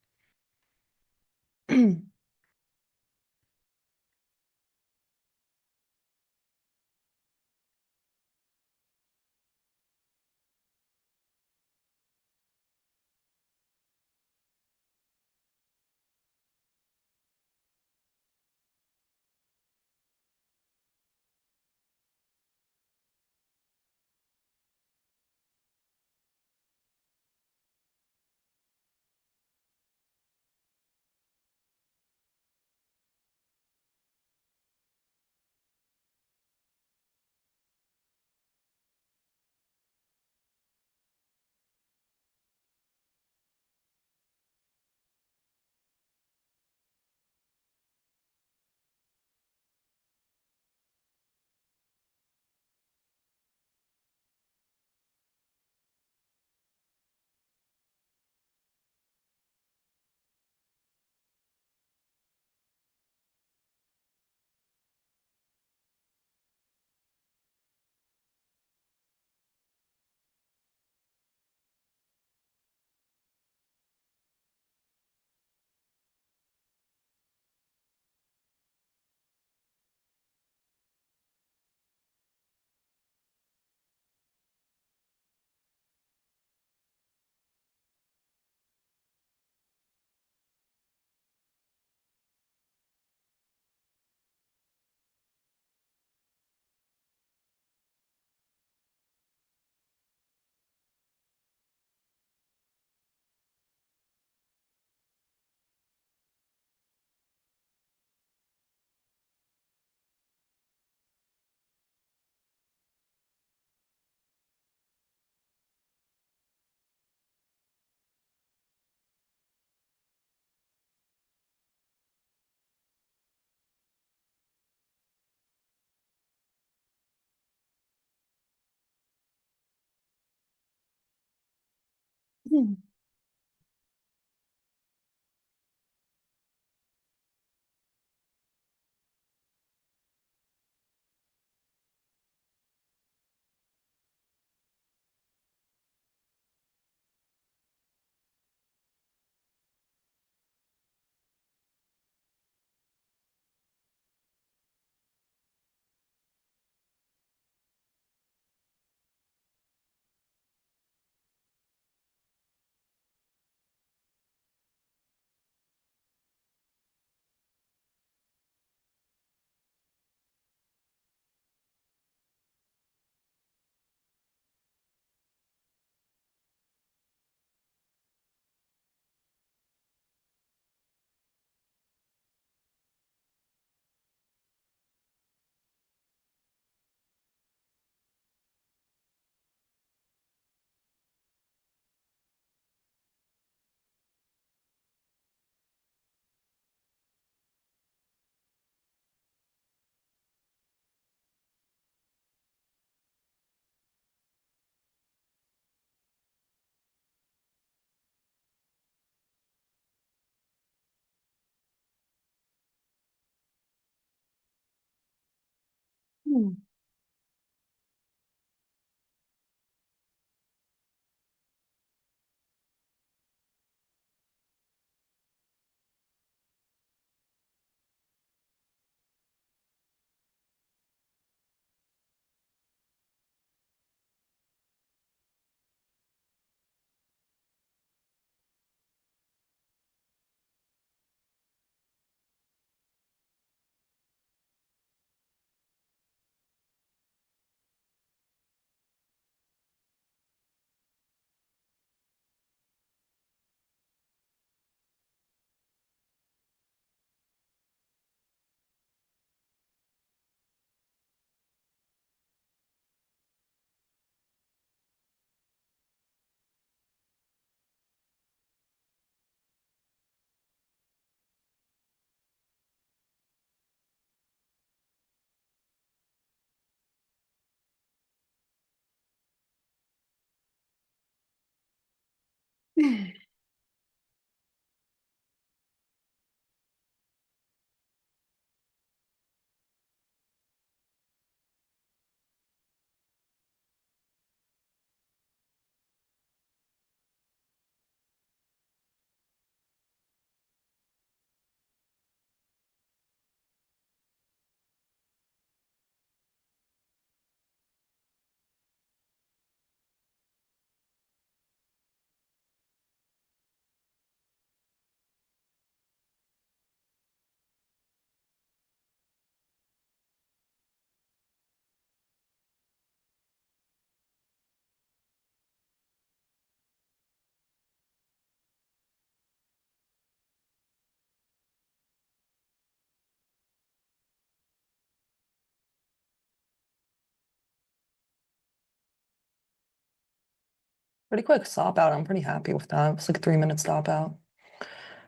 Pretty quick stop out. I'm pretty happy with that. It's like a 3-minute stop out.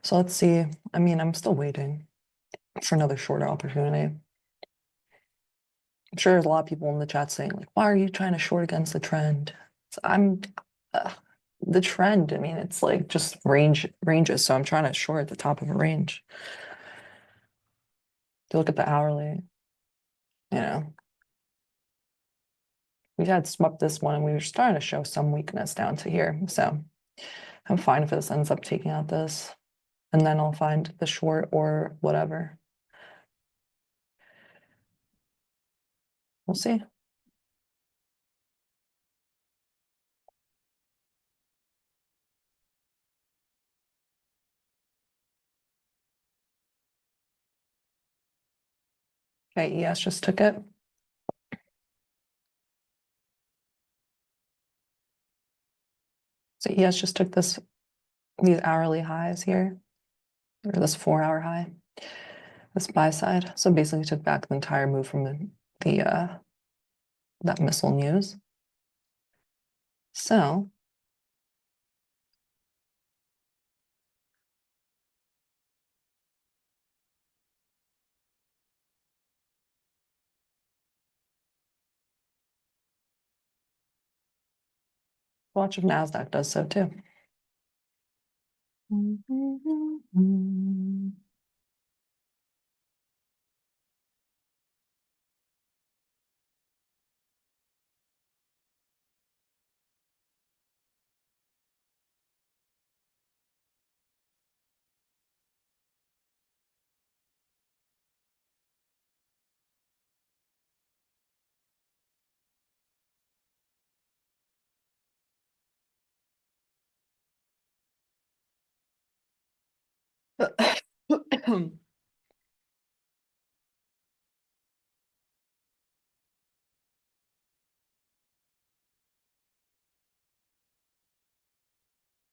So let's see. I mean, I'm still waiting for another shorter opportunity. I'm sure there's a lot of people in the chat saying, like, why are you trying to short against the trend? So the trend, I mean, it's like just ranges. So I'm trying to short at the top of a range. If you look at the hourly, you know, we had swept this one and we were starting to show some weakness down to here. So I'm fine if this ends up taking out this. And then I'll find the short or whatever. We'll see. Okay, ES just took it. So ES just took these hourly highs here, or this 4-hour high, this buy side. So basically took back the entire move from that missile news. So watch if NASDAQ does so too.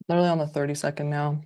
Literally on the 30-second now.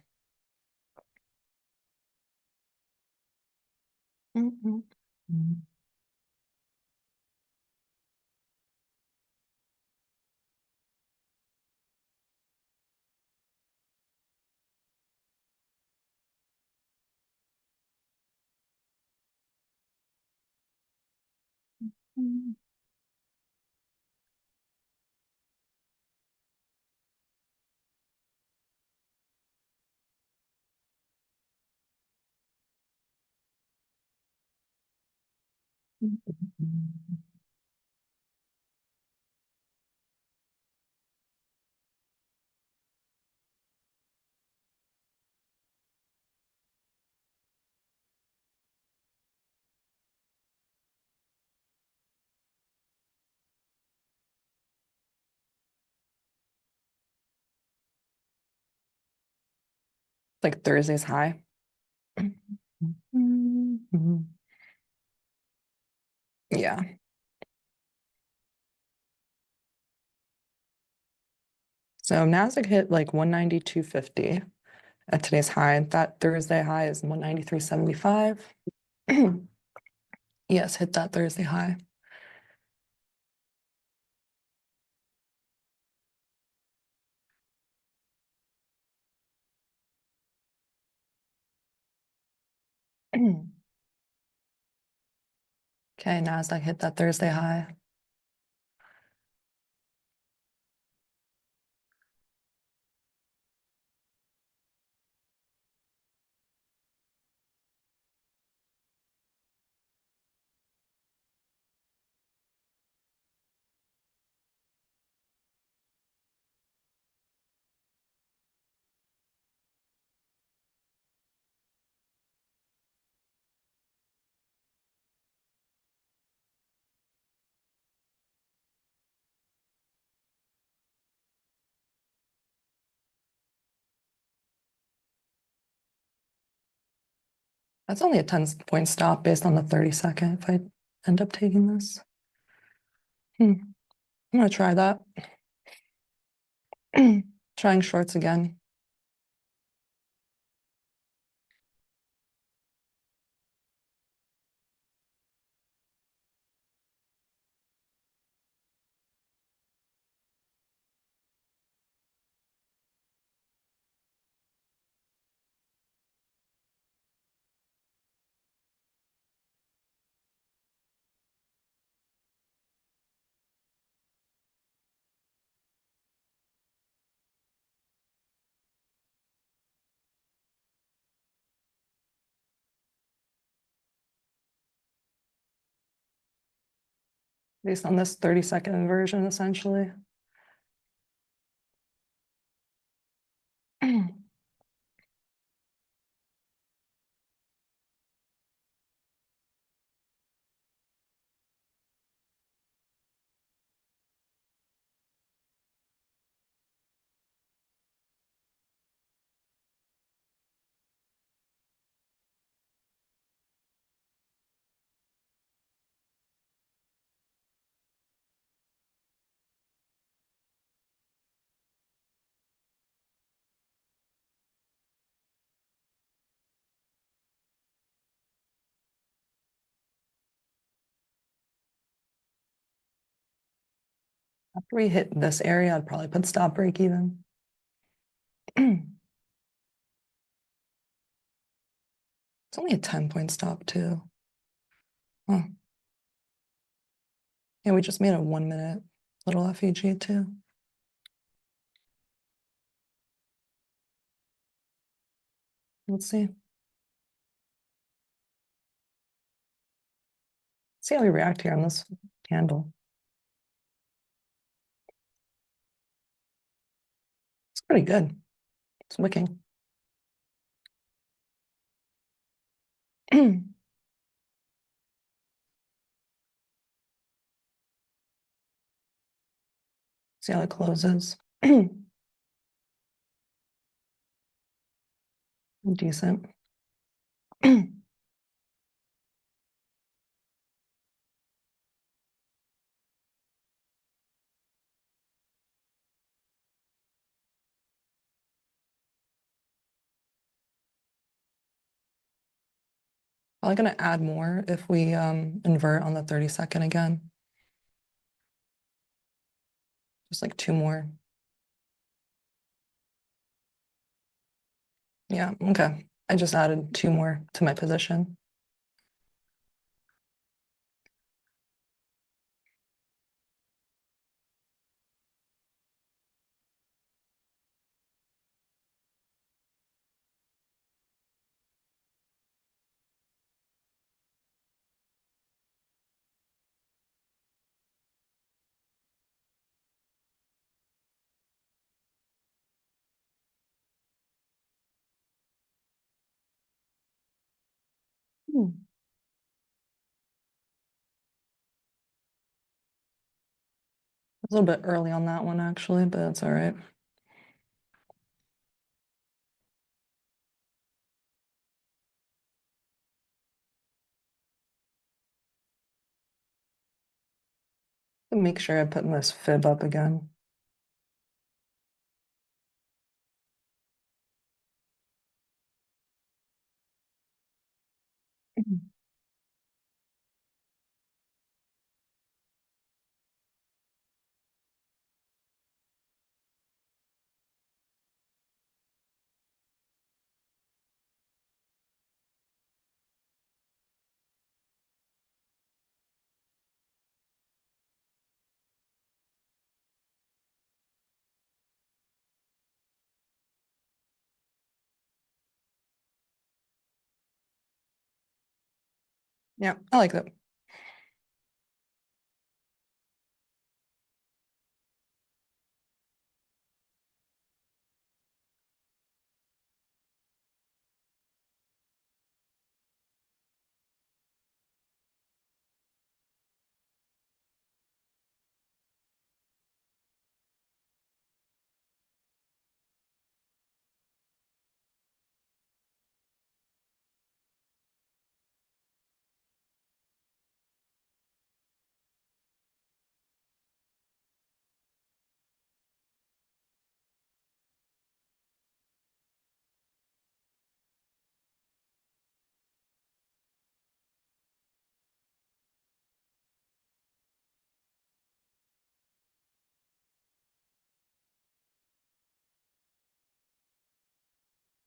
Like Thursday's high. Yeah. So Nasdaq hit like 192.50 at today's high. That Thursday high is 193.75. Yes, hit that Thursday high. Okay, Nasdaq hit that Thursday high. That's only a 10-point stop based on the 30-second if I end up taking this. I'm gonna try that. Trying shorts again. Based on this 30-second inversion, essentially. After we hit this area, I'd probably put stop break even. It's only a 10-point stop too. Huh. Yeah, we just made a 1-minute little FEG too. Let's see. See how we react here on this candle. It's pretty good. It's wicking. See how it closes. Decent. Probably gonna add more if we invert on the 30-second again. Just like 2 more. Yeah, okay. I just added 2 more to my position. Hmm. A little bit early on that one actually, but that's all right. Make sure I put this fib up again. Yeah, I like that.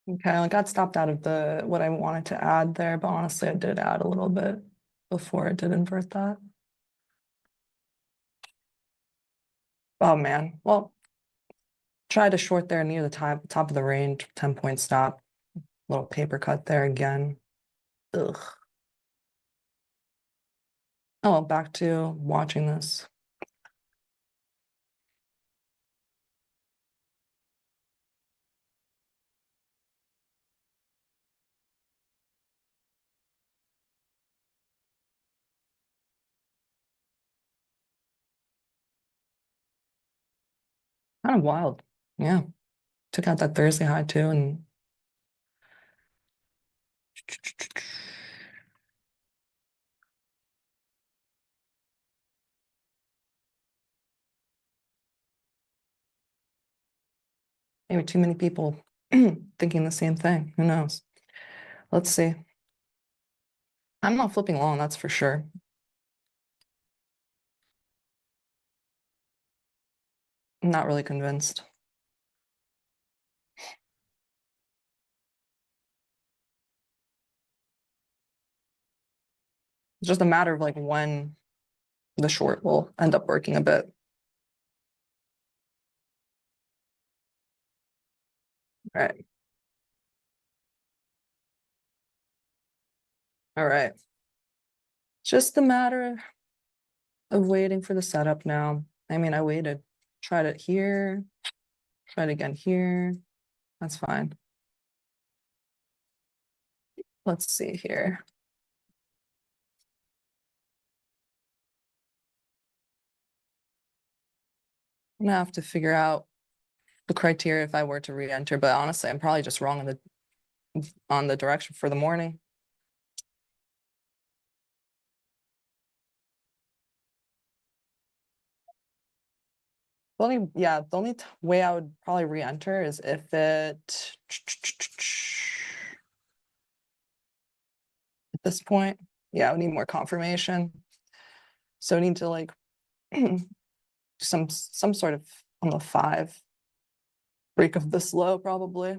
Okay, I got stopped out of the what I wanted to add there, but honestly, I did add a little bit before it did invert that. Oh man, well, try to short there near the top of the range, 10-point stop, little paper cut there again. Ugh. Oh, back to watching this. Kind of wild. Yeah. Took out that Thursday high too, and maybe too many people thinking the same thing. Who knows? Let's see. I'm not flipping long, that's for sure. I'm not really convinced. It's just a matter of like when the short will end up working a bit. All right. All right. Just a matter of waiting for the setup now. I mean, I waited, tried it here, tried again here. That's fine. Let's see here. I'm gonna have to figure out the criteria if I were to re-enter, but honestly, I'm probably just wrong on the direction for the morning. The only way I would probably re-enter is if it at this point, yeah, we need more confirmation. So we need to like some sort of on the 5 break of this low probably.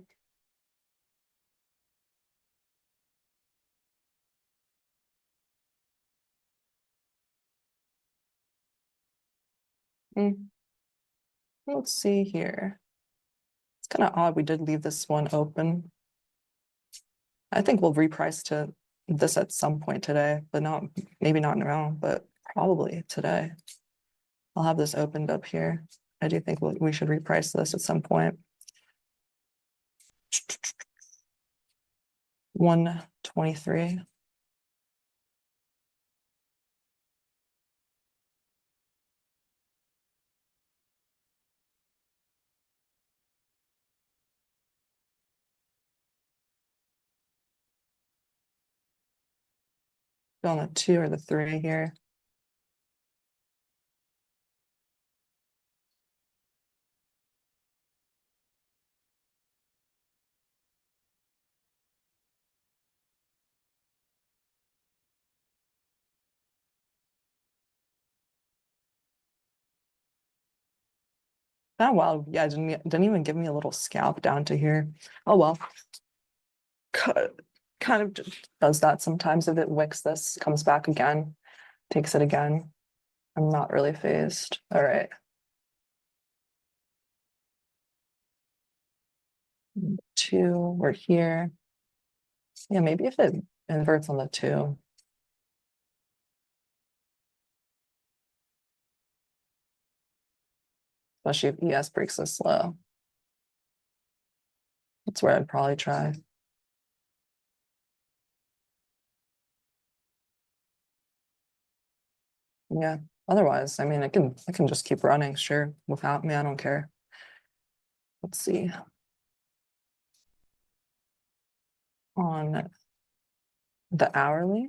Let's see here. It's kind of odd we did leave this one open. I think we'll reprice to this at some point today, but maybe not now, but probably today. I'll have this opened up here. I do think we should reprice this at some point. 123. On the 2 or the 3 here. Oh well, yeah, didn't even give me a little scalp down to here. Oh well. Kind of just does that sometimes. If it wicks this, comes back again, takes it again. I'm not really phased. All right. 2, we're here. Yeah, maybe if it inverts on the 2. Especially if ES breaks this low. That's where I'd probably try. Yeah. Otherwise, I mean, I can just keep running, sure. Without me, I don't care. Let's see. On the hourly.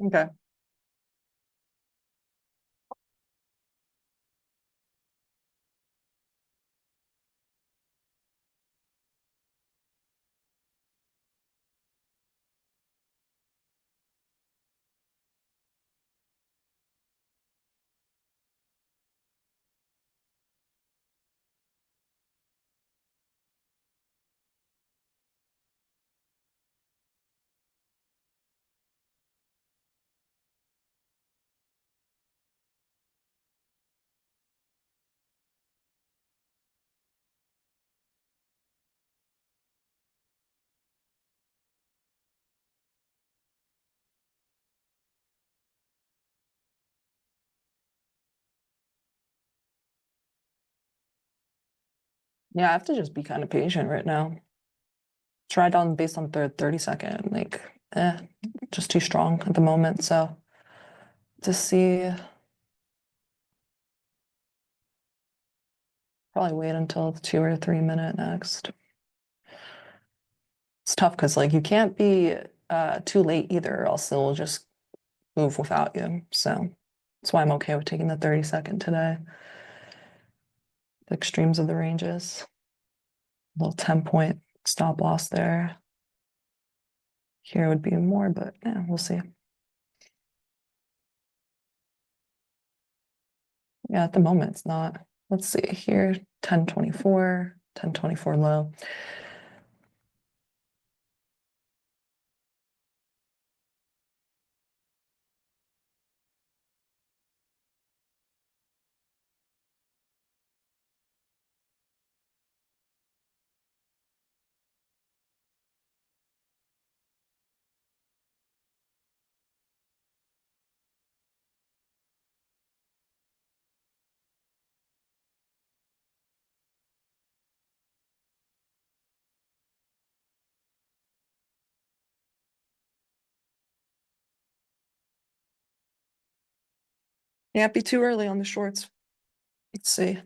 Okay. Yeah, I have to just be kind of patient right now. Try it on based on 30-second, like, just too strong at the moment. So to see Probably wait until the 2 or 3 minute next. It's tough because like you can't be too late either, or else they'll just move without you. So that's why I'm okay with taking the 30-second today. The extremes of the ranges. Little 10-point stop loss there. Here would be more, but yeah, we'll see. Yeah, at the moment it's not. Let's see here, 1024, 1024 low. Can't be too early on the shorts. Let's see.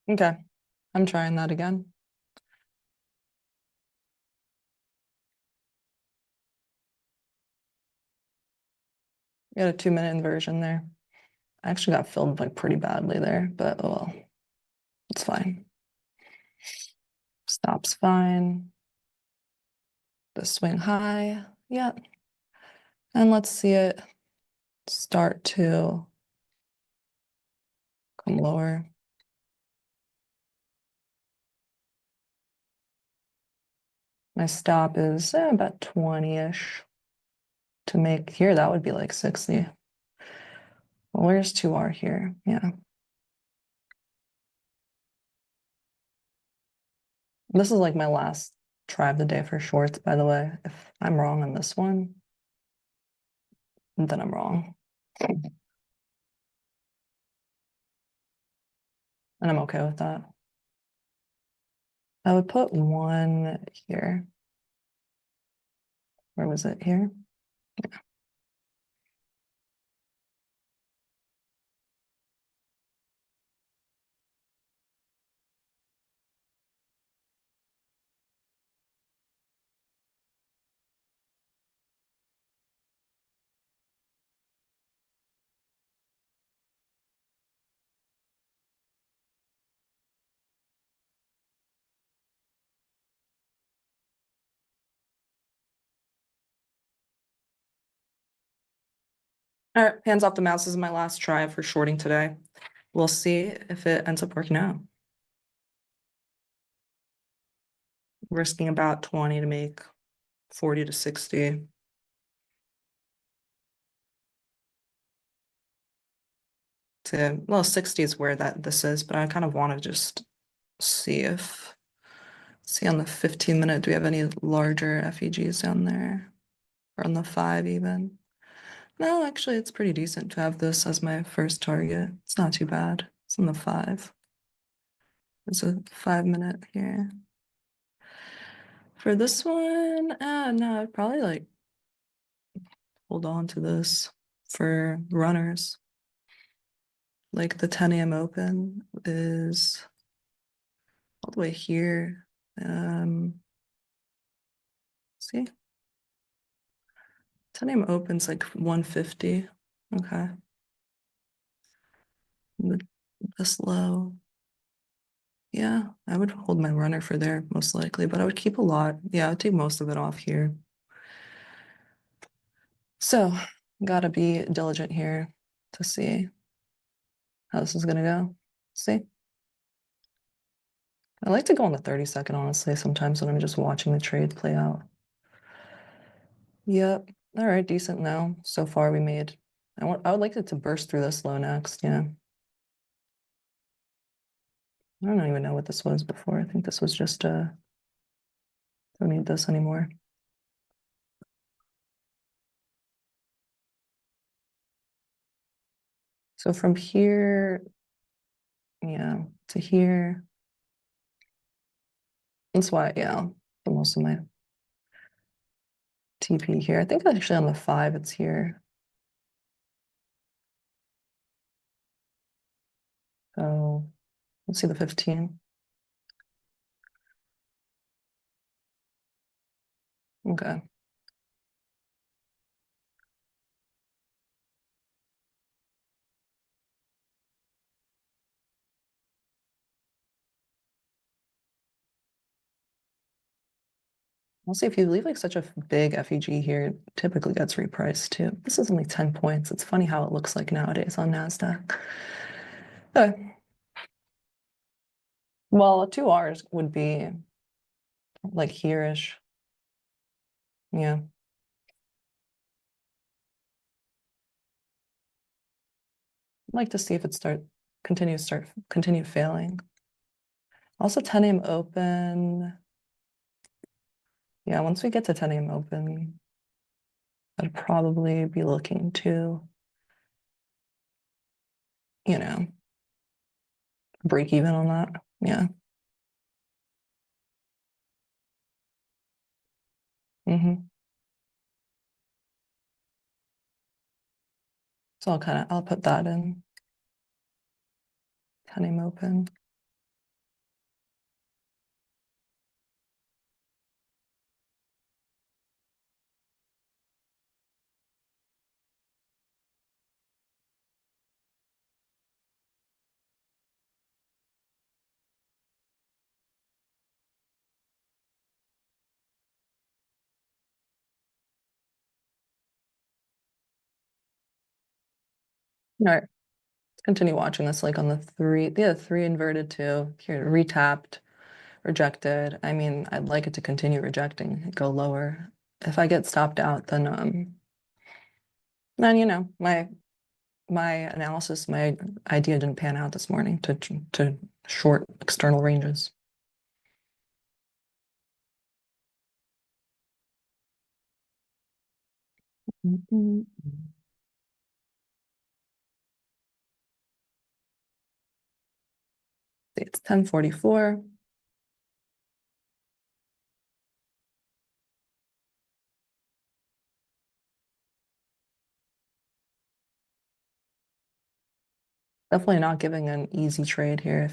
Okay, I'm trying that again. Got a 2-minute inversion there. I actually got filled like pretty badly there, but oh well, it's fine. Stop's fine. The swing high, yeah. And let's see it start to come lower. My stop is about 20-ish to make here. That would be like 60. Well, where's 2R here? Yeah. This is like my last try of the day for shorts, by the way. If I'm wrong on this one, then I'm wrong. And I'm okay with that. I would put one here. Where was it here? Yeah. All right, hands off the mouse. This is my last try for shorting today. We'll see if it ends up working out. Risking about 20 to make 40 to 60. Well, 60 is where this is, but I kind of want to just see on the 15-minute, do we have any larger FEGs down there? Or on the 5 even? No, actually, it's pretty decent to have this as my first target. It's not too bad. It's on the 5. There's a 5-minute here. For this one, no, I'd probably like hold on to this for runners. Like the 10 a.m. open is all the way here. See? 10 a.m. opens like 150. Okay. This low. Yeah, I would hold my runner for there most likely, but I would keep a lot. Yeah, I would take most of it off here. So, gotta be diligent here to see how this is gonna go. See? I like to go on the 30-second, honestly, sometimes when I'm just watching the trade play out. Yep. All right, decent now. So far we made. I would like it to burst through this low next, yeah. I don't even know what this was before. I think this was just don't need this anymore. So from here, yeah, to here. That's why, yeah, for most of my TP here. I think actually on the 5 it's here. So let's see the 15. Okay. I'll see if you leave like such a big FEG here, it typically gets repriced too. This is only 10 points. It's funny how it looks like nowadays on NASDAQ. Okay. Well, 2 Rs would be like here-ish. Yeah. I'd like to see if it continue failing. Also 10 a.m. open. Yeah, once we get to 10 a.m. open, I'd probably be looking to, you know, break even on that. Yeah. So I'll put that in 10 a.m. open. All right, let's continue watching this like on the 3. Yeah, 3 inverted too. Here, retapped, rejected. I mean, I'd like it to continue rejecting, go lower. If I get stopped out, then you know, my analysis, my idea didn't pan out this morning to short external ranges. It's 10:44. Definitely not giving an easy trade here.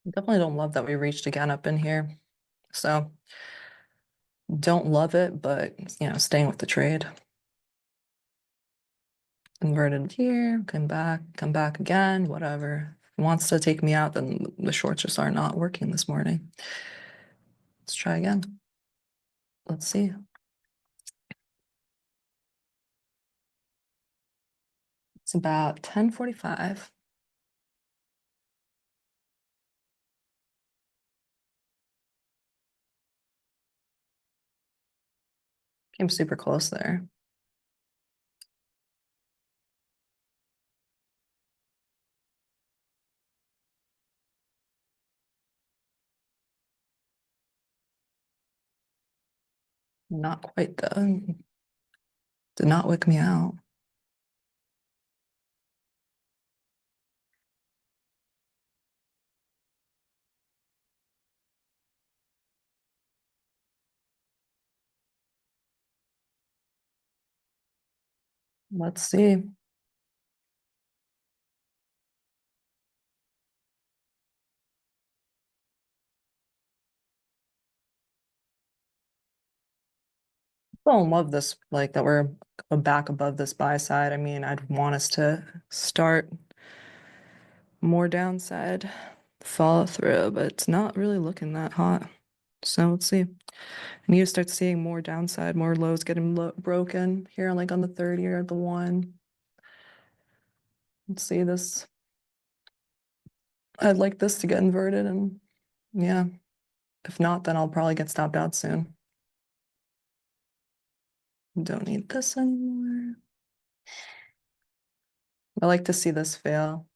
Definitely don't love that we reached again up in here. So don't love it, but staying with the trade. Inverted here, come back again, whatever. If it wants to take me out, then the shorts just are not working this morning. Let's try again. Let's see. It's about 10:45. Came super close there. Not quite though. Did not wick me out. Let's see. Don't love this, like that we're back above this buy side. I mean, I'd want us to start more downside follow through, but it's not really looking that hot. So let's see. I need to start seeing more downside, more lows getting broken here, like on the 30 or the 1. Let's see this. I'd like this to get inverted, and yeah, if not, then I'll probably get stopped out soon. Don't need this anymore. I like to see this fail.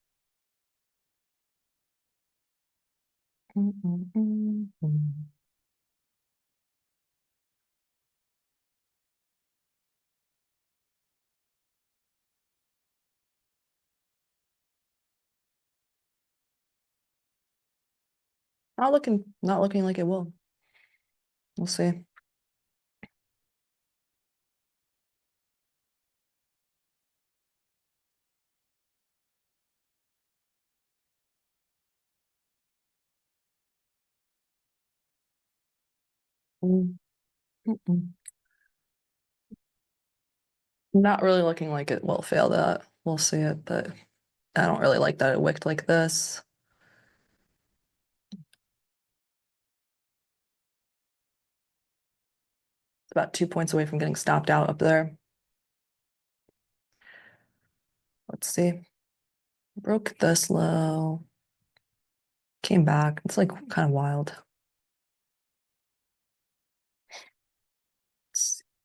Not looking like it will. We'll see. Not really looking like it will fail that. We'll see it, but I don't really like that it wicked like this. It's about 2 points away from getting stopped out up there. Let's see. Broke this low. Came back. It's like kind of wild.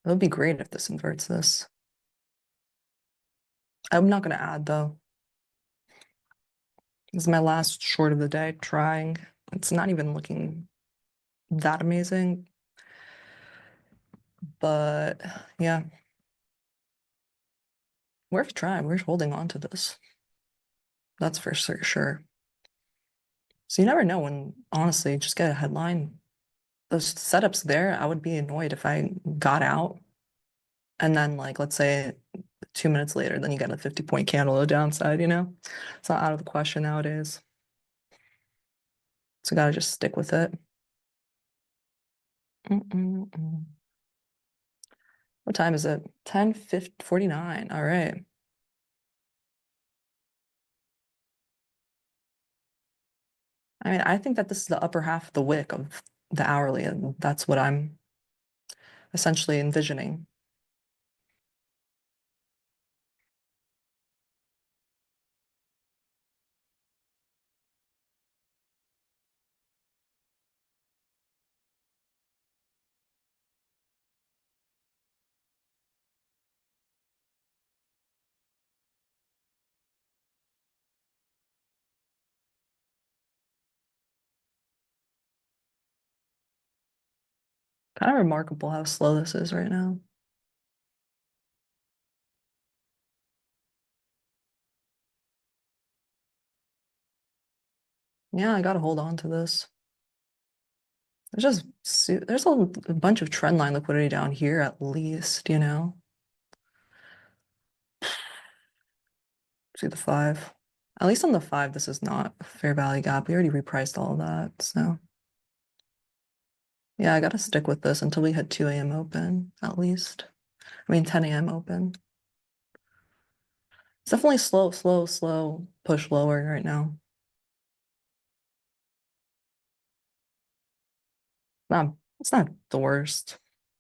It would be great if this inverts this. I'm not going to add though. This is my last short of the day trying. It's not even looking that amazing. But yeah. Worth trying. We're holding on to this. That's for sure. So you never know when, honestly, just get a headline. Those setups there, I would be annoyed if I got out and then, like, let's say 2 minutes later, then you get a 50-point candle to the downside, It's not out of the question nowadays. So gotta just stick with it. What time is it? 10:49. All right. I mean, I think that this is the upper half of the wick of the hourly, and that's what I'm essentially envisioning. Kind of remarkable how slow this is right now. Yeah, I gotta hold on to this. There's a bunch of trend line liquidity down here at least, See the 5. At least on the 5, this is not a fair value gap. We already repriced all of that, so. Yeah, I gotta stick with this until we hit 2 a.m. open, at least. I mean, 10 a.m. open. It's definitely slow push lower right now. It's not the worst.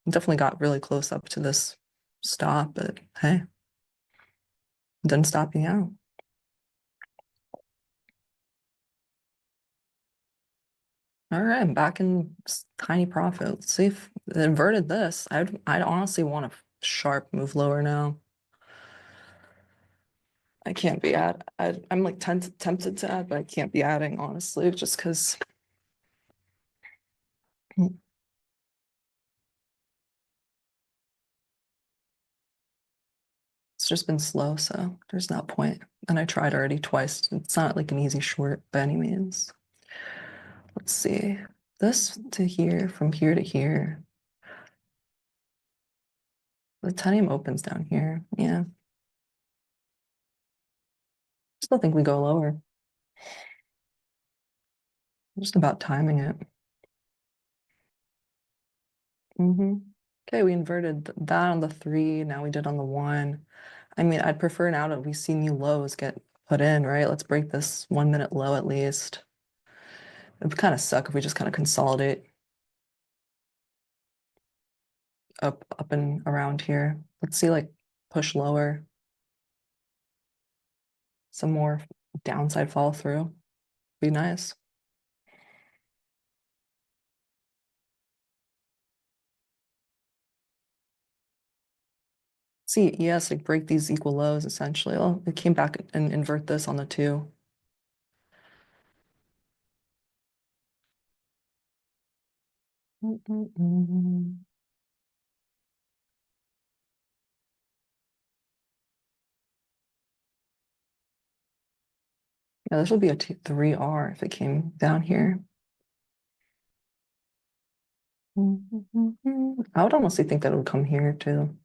Definitely got really close up to this stop, but hey, it didn't stop me out. All right, I'm back in tiny profit. Let's see if it inverted this. I'd honestly want a sharp move lower now. I can't be I'm like tempted to add, but I can't be adding honestly, just because. It's just been slow, so there's no point. And I tried already twice. It's not like an easy short by any means. Let's see. This to here, from here to here. The titanium opens down here. Yeah. Still think we go lower. Just about timing it. Okay, we inverted that on the 3. Now we did on the 1. I mean, I'd prefer now that we see new lows get put in, right? Let's break this 1 minute low at least. It would kind of suck if we just kind of consolidate up and around here. Let's see, like, push lower. Some more downside follow through. Be nice. See, yes, like break these equal lows essentially. Oh, it came back and invert this on the 2. Yeah, this would be a 3R if it came down here. I would honestly think that it would come here too.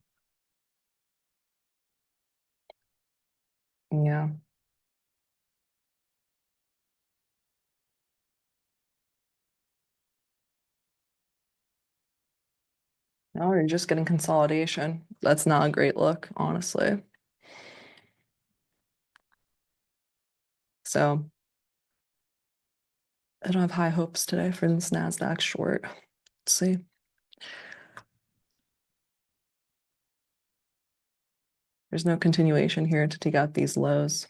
Yeah. No, you're just getting consolidation. That's not a great look, honestly. So I don't have high hopes today for this NASDAQ short. Let's see. There's no continuation here to take out these lows.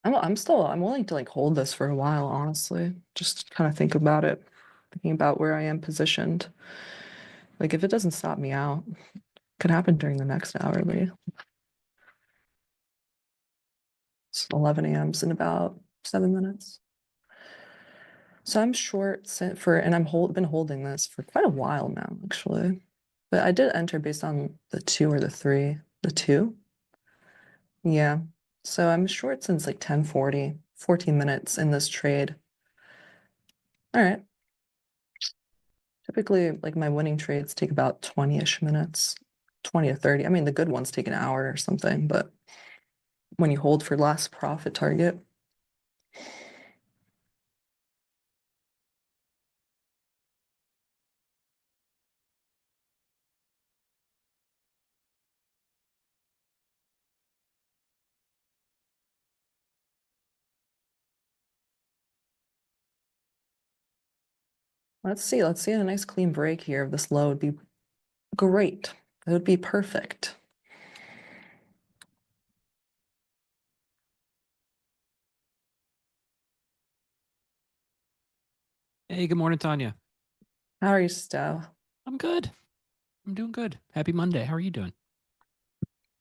I'm willing to like hold this for a while, honestly. Just kind of think about it, thinking about where I am positioned. Like if it doesn't stop me out, could happen during the next hourly. It's 11 a.m. in about 7 minutes. So I'm short and been holding this for quite a while now, actually. But I did enter based on the 2 or the 3. The 2? Yeah. So I'm short since like 10:40, 14 minutes in this trade. All right. Typically, like my winning trades take about 20-ish minutes, 20 to 30. I mean, the good ones take an hour or something, but when you hold for last profit target. Let's see a nice clean break here of this low would be great. It would be perfect. Hey, good morning, Tanya. How are you, Stowe? I'm good. I'm doing good. Happy Monday. How are you doing?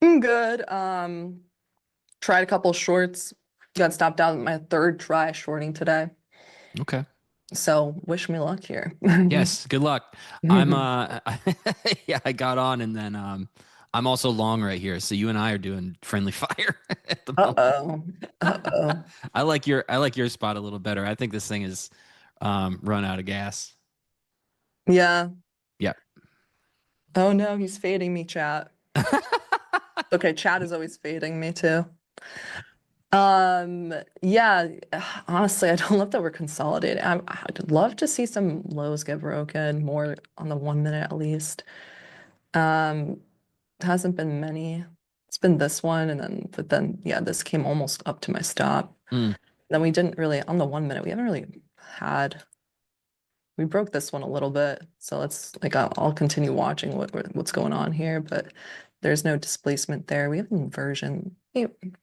I'm good. Tried a couple shorts. Got stopped out my 3rd try shorting today. Okay. So wish me luck here. Yes, good luck. I'm yeah, I got on and then I'm also long right here, so you and I are doing friendly fire at the moment. Uh-oh. Uh-oh. I like your spot a little better. I think this thing is run out of gas. Yeah. Yeah. Oh no, he's fading me, chat. Okay, chat is always fading me too. Yeah, honestly, I don't love that we're consolidating. I'd love to see some lows get broken more on the 1 minute at least. Hasn't been many. It's been this one, and then but then yeah, this came almost up to my stop. Mm. Then we didn't really on the 1 minute. We haven't really had. We broke this one a little bit, so let's like I'll continue watching what's going on here, but there's no displacement there. We have an inversion.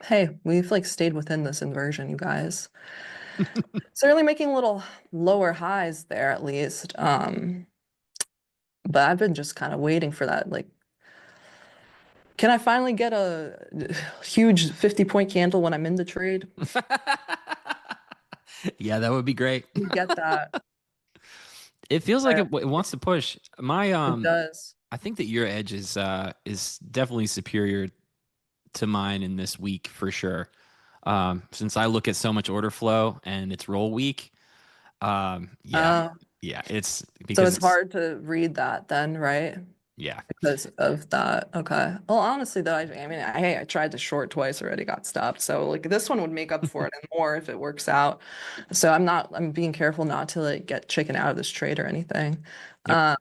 Hey, we've like stayed within this inversion, you guys. Certainly making little lower highs there at least. But I've been just kind of waiting for that. Like, can I finally get a huge 50-point candle when I'm in the trade? Yeah, that would be great. You get that. It feels like it wants to push. It does. I think that your edge is definitely superior to mine in this week for sure. Since I look at so much order flow and it's roll week, yeah, it's because so it's hard to read that then, right? Yeah, Because of that. Okay. Well, honestly, though, I mean, I tried to short twice already, got stopped. So like this one would make up for it and more if it works out. So I'm being careful not to like get chicken out of this trade or anything. Yep.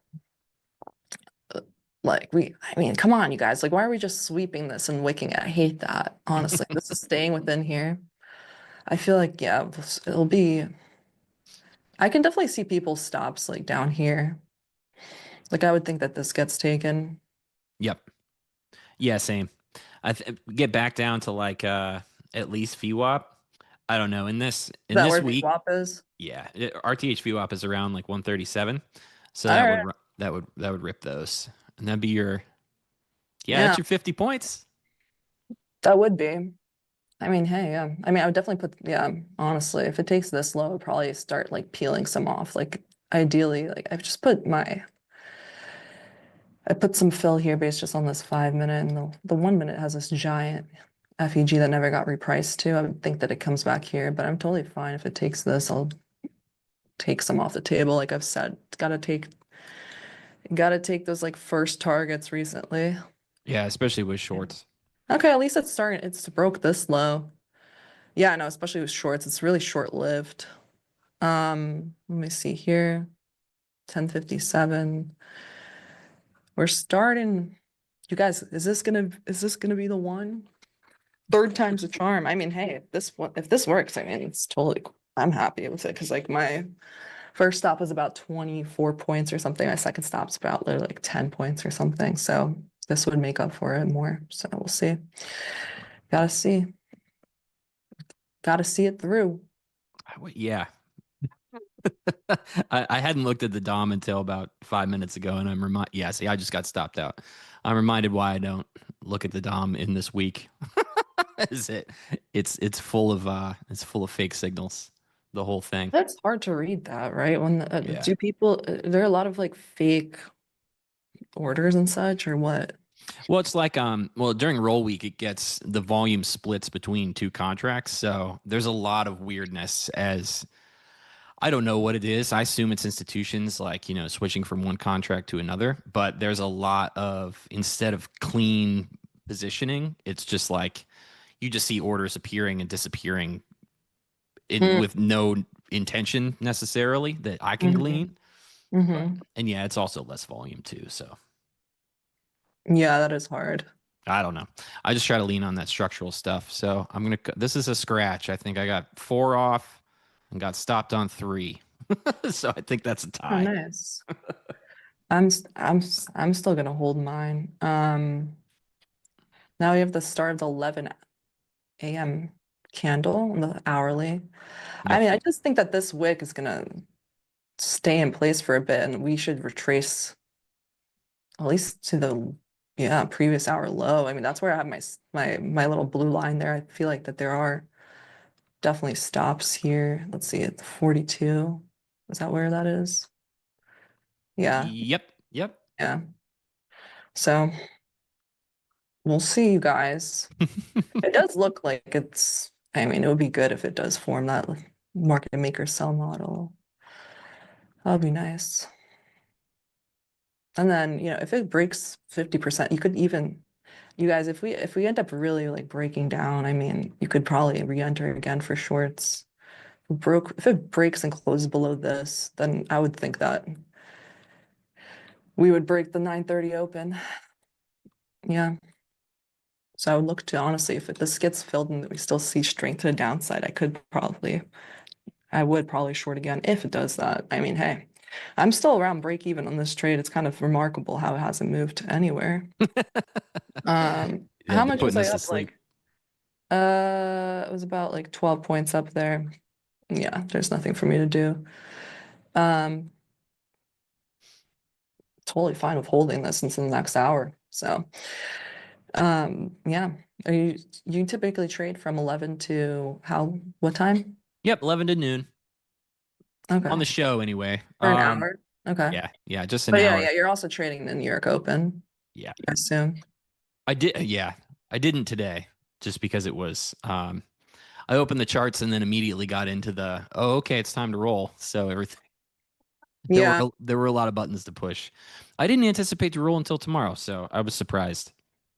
I mean, come on, you guys. Like, why are we just sweeping this and wicking it? I hate that. Honestly, this is staying within here. I feel like, yeah, it'll be. I can definitely see people's stops like down here. Like, I would think that this gets taken. Yep. Yeah, same. Get back down to like at least VWAP. I don't know. In this where week, VWAP is? yeah, RTH VWAP is around like 137. So that would rip those, and that'd be your that's your 50 points. That would be. I mean, hey, yeah. I mean, I would definitely honestly, if it takes this low, I'd probably start like peeling some off. Like ideally, like I put some fill here based just on this 5 minute, and the 1 minute has this giant FEG that never got repriced too. I would think that it comes back here, but I'm totally fine if it takes this. I'll take some off the table. Like I've said, gotta take those like first targets recently. Yeah, especially with shorts. Okay, at least it's broke this low. Yeah, no, especially with shorts, it's really short-lived. Let me see here. 1057. We're starting. You guys, is this gonna be the one? Third time's a charm. I mean, hey, if this works, I mean, it's totally I'm happy with it because like my first stop was about 24 points or something. My second stop's about literally like 10 points or something. So this would make up for it more. So we'll see. Gotta see. Gotta see it through. Yeah. I hadn't looked at the DOM until about 5 minutes ago, and see, I just got stopped out. I'm reminded why I don't look at the DOM in this week. It's full of fake signals, the whole thing. That's hard to read that, right? When do people there are a lot of like fake orders and such, or what? Well, it's like during roll week it gets the volume splits between two contracts, so there's a lot of weirdness. As I don't know what it is. I assume it's institutions like, switching from one contract to another, but there's a lot of, instead of clean positioning, it's just like you just see orders appearing and disappearing with no intention necessarily that I can glean. And yeah, it's also less volume too. So yeah, that is hard. I don't know. I just try to lean on that structural stuff. So this is a scratch. I think I got 4 off and got stopped on 3. So I think that's a tie. Oh, nice. I'm still gonna hold mine. Now we have the start of the 11 a.m. candle, the hourly. Yep. I mean, I just think that this wick is gonna stay in place for a bit, and we should retrace at least to the previous hour low. I mean, that's where I have my little blue line there. I feel like that there are definitely stops here. Let's see, at 42. Is that where that is? Yeah. Yep. Yeah. So we'll see, you guys. It does look like it's, I mean, it would be good if it does form that market maker sell model. That would be nice. And then, you know, if it breaks 50%, you could even, you guys, if we end up really like breaking down, I mean, you could probably re-enter again for shorts. If it breaks and closes below this, then I would think that we would break the 930 open. Yeah. So I would look to, honestly, if this gets filled and we still see strength to the downside, I would probably short again if it does that. I mean, hey, I'm still around break even on this trade. It's kind of remarkable how it hasn't moved anywhere. Yeah, How they're much was putting I us to up? sleep. Like, it was about like 12 points up there. Yeah, there's nothing for me to do. Totally fine with holding this into the next hour. So, yeah. You typically trade from 11 to what time? Yep, 11 to noon Okay. on the show anyway. For an hour. Okay. Yeah, just an But hour. yeah, you're also trading the New York Open, Yeah, I assume. I did. Yeah, I didn't today just because it was. I opened the charts and then immediately got into the. Oh, okay, it's time to roll. So everything. Yeah. There were a lot of buttons to push. I didn't anticipate to roll until tomorrow, so I was surprised.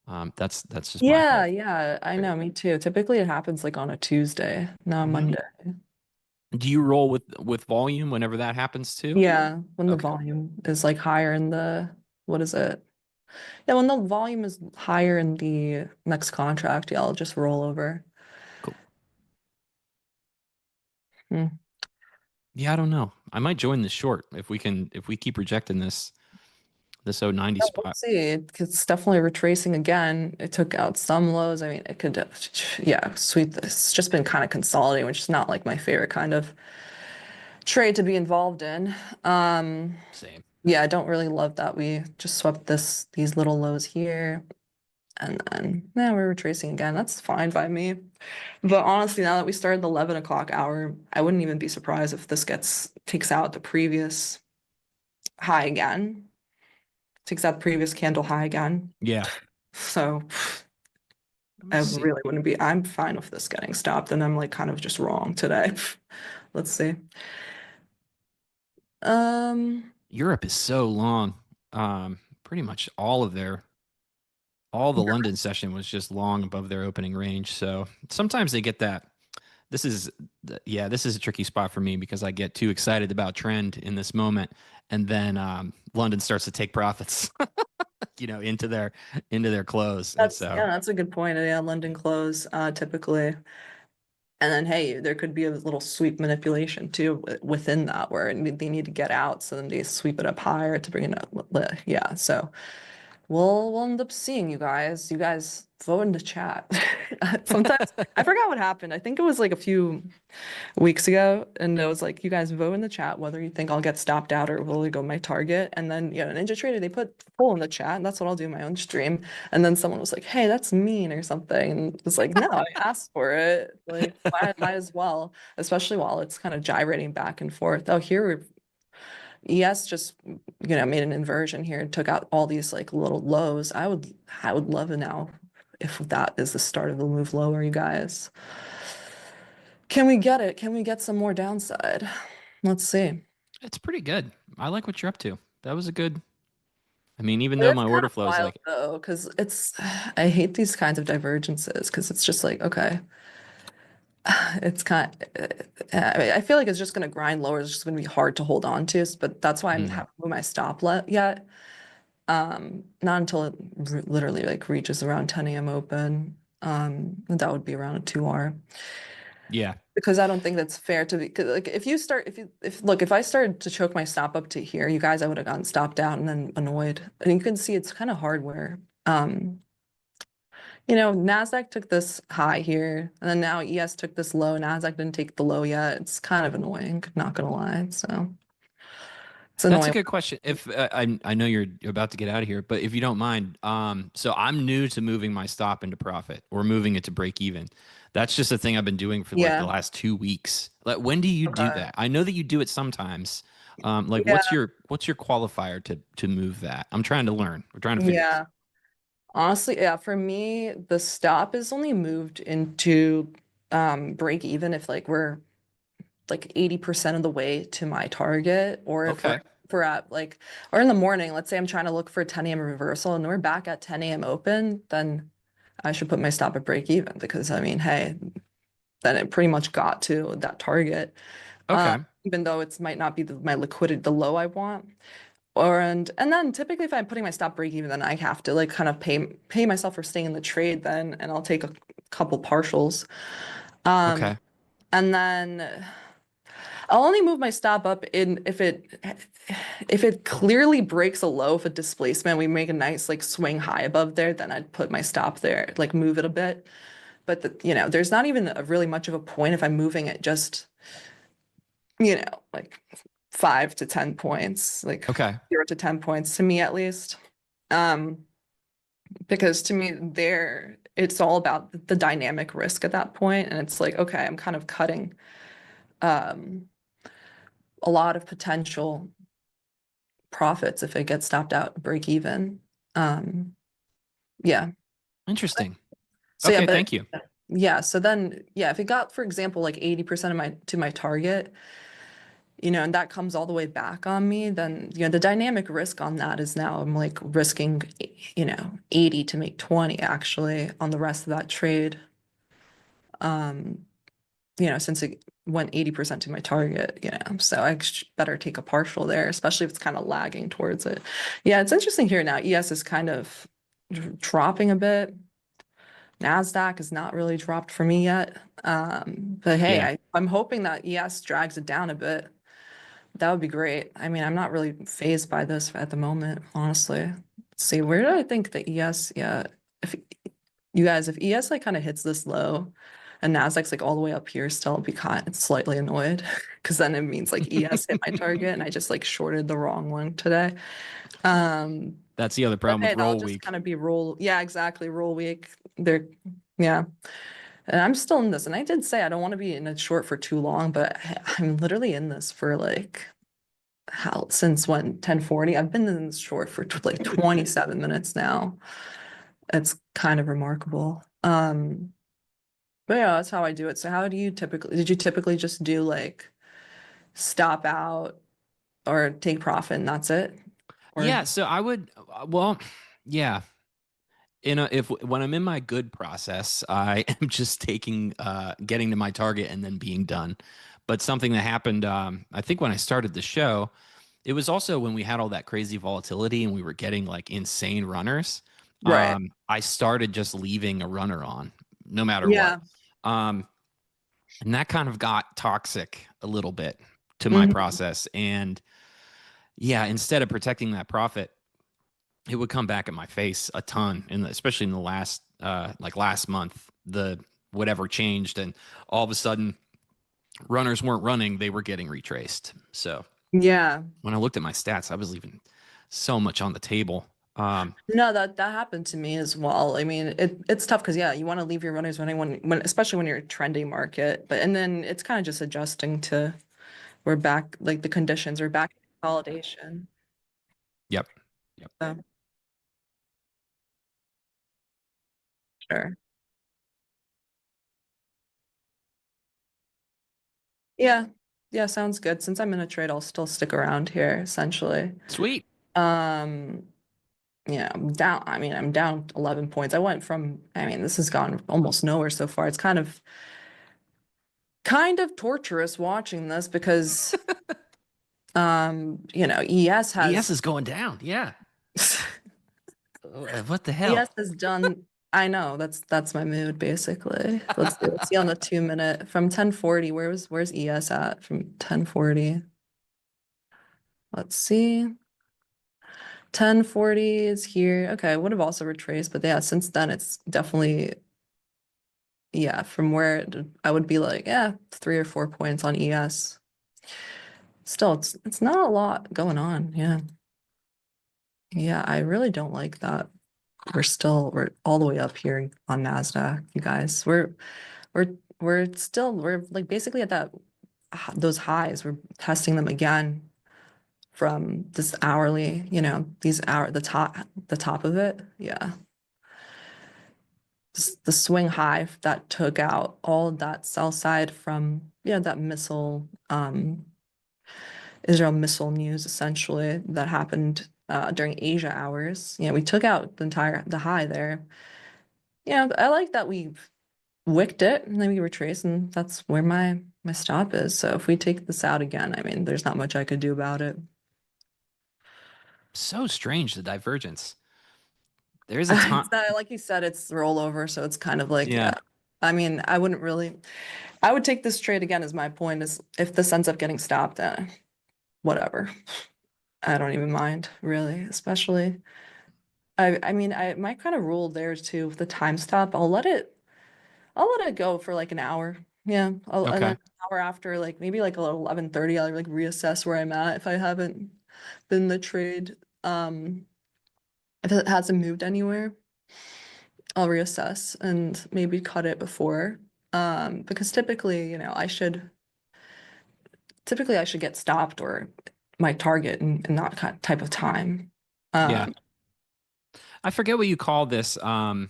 That's just my fault. Yeah, I know, me too. Typically it happens like on a Tuesday, not a Mhm. Monday. Do you roll with volume whenever that happens too? Yeah, when the Okay. volume is like higher in what is it? Yeah, when the volume is higher in the next contract, yeah, I'll just roll over. Cool. Hmm. Yeah, I don't know. I might join this short if we keep rejecting this 090 Yeah, we'll spot. see. It's definitely retracing again. It took out some lows. I mean, it could, yeah, sweep this. It's just been kind of consolidating, which is not like my favorite kind of trade to be involved in. Same. Yeah, I don't really love that we just swept these little lows here. And then now we're retracing again. That's fine by me. But honestly, now that we started the 11 o'clock hour, I wouldn't even be surprised if this takes out the previous high again. Takes out the previous candle high again. Yeah. So Let me I see. really wouldn't be, I'm fine with this getting stopped, and I'm like kind of just wrong today. Let's see. Europe is so long. Pretty much all the London session was just long above their opening range. So sometimes they get that. This is a tricky spot for me because I get too excited about trend in this moment, and then London starts to take profits, into their close, and so That's a good point. Yeah, London close, typically. And then, hey, there could be a little sweep manipulation too within that where they need to get out. So then they sweep it up higher to bring it up. Yeah. So we'll end up seeing you guys. You guys vote in the chat. Sometimes I forgot what happened. I think it was like a few weeks ago, and it was like, you guys vote in the chat whether you think I'll get stopped out or will it go my target. And then, NinjaTrader, they put poll in the chat, and that's what I'll do in my own stream. And then someone was like, hey, that's mean or something. And it's like, no, I asked for it. Like, might as well, especially while it's kind of gyrating back and forth. Oh, here ES just, made an inversion here and took out all these like little lows. I would love it now if that is the start of the move lower, you guys. Can we get it? Can we get some more downside? Let's see. it's pretty good. I like what you're up to. That was a good. I mean, even But though it's my kind order of flow is wild like, though, because I hate these kinds of divergences because it's just like, okay, it's kind I feel like it's just going to grind lower. It's just going to be hard to hold on to, but that's why I'm haven't moved my stop yet. Not until it literally like reaches around 10 a.m. open. And that would be around a 2R. yeah, Because I don't think that's fair to be, 'cause, like if I started to choke my stop up to here, you guys, I would have gotten stopped out and then annoyed. And you can see it's kind of hardware. NASDAQ took this high here, and then now ES took this low. NASDAQ didn't take the low yet. It's kind of annoying, not gonna lie. So it's that's a annoying. good question. If I know you're about to get out of here, but if you don't mind, so I'm new to moving my stop into profit or moving it to break even. That's just a thing I've been doing for like the Yeah. last 2 weeks. Like, when do you do Okay. that? I know that you do it sometimes. Like, Yeah. what's your qualifier to move that? I'm trying to learn. We're trying to figure this. Yeah. Honestly, yeah, for me, the stop is only moved into break even if like we're like 80% of the way to my target, or Okay. if we're at like, or in the morning, let's say I'm trying to look for a 10 a.m. reversal and we're back at 10 a.m. open, then I should put my stop at break even because I mean, hey, then it pretty much got to that target. Okay. Even though it's might not be my liquidity, the low I want. Or and then typically if I'm putting my stop break even, then I have to like kind of pay myself for staying in the trade then, and I'll take a couple partials. Okay. And then I'll only move my stop up in if it clearly breaks a low, if a displacement, we make a nice like swing high above there, then I'd put my stop there, like move it a bit. But there's not even really much of a point if I'm moving it just, like 5 to 10 points, like Okay. 0 to 10 points to me at least. Because to me there it's all about the dynamic risk at that point, and it's like, okay, I'm kind of cutting um a lot of potential profits if it gets stopped out break even. Yeah. Interesting. So yeah, Okay, but thank you. yeah, so then yeah, if it got, for example, like 80% of my target, and that comes all the way back on me, then the dynamic risk on that is now I'm like risking 80 to make 20 actually on the rest of that trade. Since it went 80% to my target, so I better take a partial there, especially if it's kind of lagging towards it. Yeah, it's interesting here now. ES is kind of dropping a bit. NASDAQ has not really dropped for me yet. But hey, Yeah. I'm hoping that ES drags it down a bit. That would be great. I mean, I'm not really phased by this at the moment, honestly. Let's see, where do I think the ES, yeah, if you guys, if ES like kind of hits this low and NASDAQ's like all the way up here, still, I'll be kind of slightly annoyed because then it means like ES hit my target and I just like shorted the wrong one today. That's the other But problem hey, with that'll roll just week. kind of be roll. Yeah, exactly. Roll week. They're, yeah. And I'm still in this. And I did say I don't want to be in a short for too long, but I'm literally in this for like since when? 10:40? I've been in this short for like 27 minutes now. It's kind of remarkable. But yeah, that's how I do it. So how do you did you typically just do like stop out or take profit and that's it? Or Yeah, so I would well, yeah. If when I'm in my good process, I am just getting to my target and then being done. But something that happened, I think when I started the show, it was also when we had all that crazy volatility and we were getting like insane runners. right. I started just leaving a runner on no matter what. Yeah. Um, and that kind of got toxic a little bit to my Mhm. process. And yeah, instead of protecting that profit, it would come back at my face a ton, and especially in the last month, the whatever changed, and all of a sudden, runners weren't running; they were getting retraced. So Yeah. when I looked at my stats, I was leaving so much on the table. No, that happened to me as well. I mean, it's tough because yeah, you want to leave your runners running when especially when you're a trendy market, but and then it's kind of just adjusting to we're back, like the conditions are back in consolidation. Yep. Yep. So sure. Yeah. Yeah, sounds good. Since I'm in a trade, I'll still stick around here essentially. Sweet. Um, yeah, I'm down 11 points. I mean, this has gone almost nowhere so far. It's kind of torturous watching this because ES ES has is going down. Yeah. What the hell? ES has done. I know that's my mood basically. Let's see on the 2 minute from 10:40. Where's ES at from 10:40? Let's see. 10:40 is here. Okay, I would have also retraced, but yeah, since then it's definitely, yeah, from where I would be like, yeah, 3 or 4 points on ES. Still, it's not a lot going on. Yeah. Yeah, I really don't like that. We're all the way up here on NASDAQ, you guys. We're like basically at those highs. We're testing them again from this hourly, the top of it. Yeah. the swing high that took out all of that sell side from, that missile, Israel missile news essentially that happened during Asia hours. We took out the high there. I like that we wicked it and then we retraced, and that's where my stop is. So if we take this out again, I mean, there's not much I could do about it. So strange, the divergence. There's a ton. Like you said, it's rollover, so it's kind of like, Yeah. I mean, I would take this trade again, is my point, is if this ends up getting stopped, whatever. I don't even mind, really, especially. I mean, I might kind of rule there too with the time stop. I'll let it go for like an hour. Yeah. And then Okay. an hour after, like maybe like 11:30, I'll like reassess where I'm at if I haven't been in the trade. If it hasn't moved anywhere, I'll reassess and maybe cut it before. Because typically, I should get stopped or my target in that type of time. Yeah. I forget what you call this. So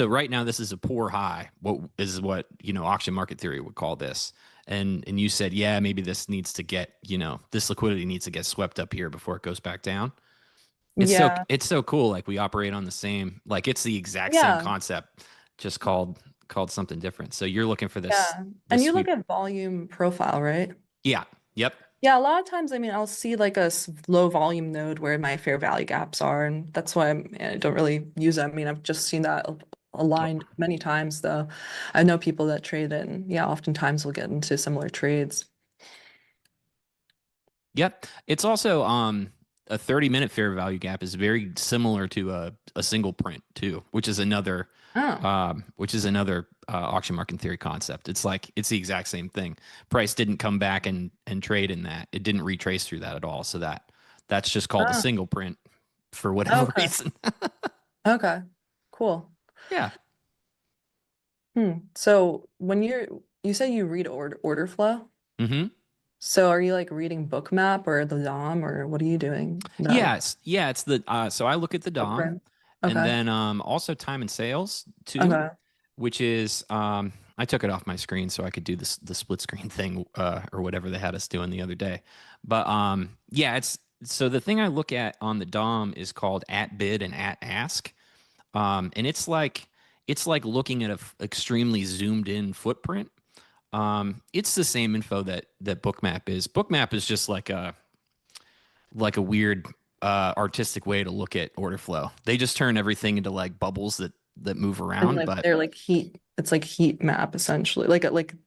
right now this is a poor high. What is what, auction market theory would call this. And you said, yeah, maybe this needs to get, this liquidity needs to get swept up here before it goes back down. It's so cool. Like we operate on the same, like it's the exact same concept, just called something different. So you're looking for this. Yeah. And you look at volume profile, right? Yeah. Yep. Yeah, a lot of times, I mean, I'll see like a low volume node where my fair value gaps are, and that's why I don't really use it. I mean, I've just seen that aligned many times, though. I know people that trade it, and oftentimes we'll get into similar trades. Yep. It's also a 30-minute fair value gap is very similar to a single print too, which is another auction market theory concept. It's the exact same thing. Price didn't come back and trade in that. It didn't retrace through that at all. So that's just called a single print for whatever reason. Okay, cool. Yeah. So when you say you read order flow? Mm-hmm. So are you like reading Bookmap or the DOM, or what are you doing? It's the so I look at the DOM. Okay. And then also time and sales too, which is I took it off my screen so I could do the split screen thing or whatever they had us doing the other day. But it's so the thing I look at on the DOM is called at bid and at ask. And it's like looking at a extremely zoomed in footprint. It's the same info that Bookmap is. Bookmap is just like a weird artistic way to look at order flow. They just turn everything into like bubbles that move around, but they're like heat. It's like heat map essentially. Like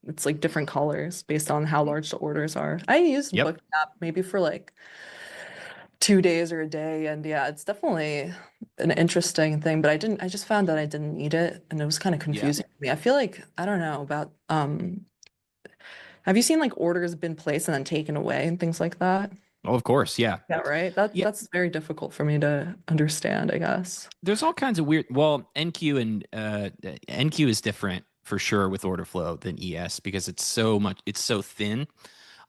it's like different colors based on how large the orders are. I used Bookmap maybe for like 2 days or a day, and it's definitely an interesting thing. But I just found that I didn't need it, and it was kind of confusing to me. I feel like I don't know about. Have you seen like orders been placed and then taken away and things like that? Oh, of course, yeah. Yeah, right. That's very difficult for me to understand, I guess. There's all kinds of weird. Well, NQ and NQ is different for sure with order flow than ES because it's so thin.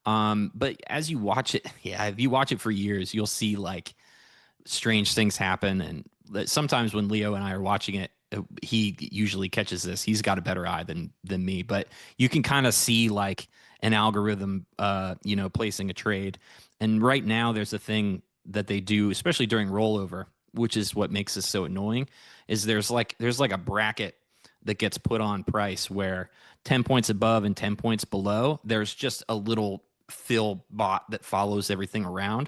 But as you watch it, if you watch it for years, you'll see like strange things happen. And sometimes when Leo and I are watching it, he usually catches this. He's got a better eye than me, but you can kind of see like an algorithm, placing a trade. And right now there's a thing that they do, especially during rollover, which is what makes this so annoying, is there's like a bracket that gets put on price where 10 points above and 10 points below, there's just a little fill bot that follows everything around.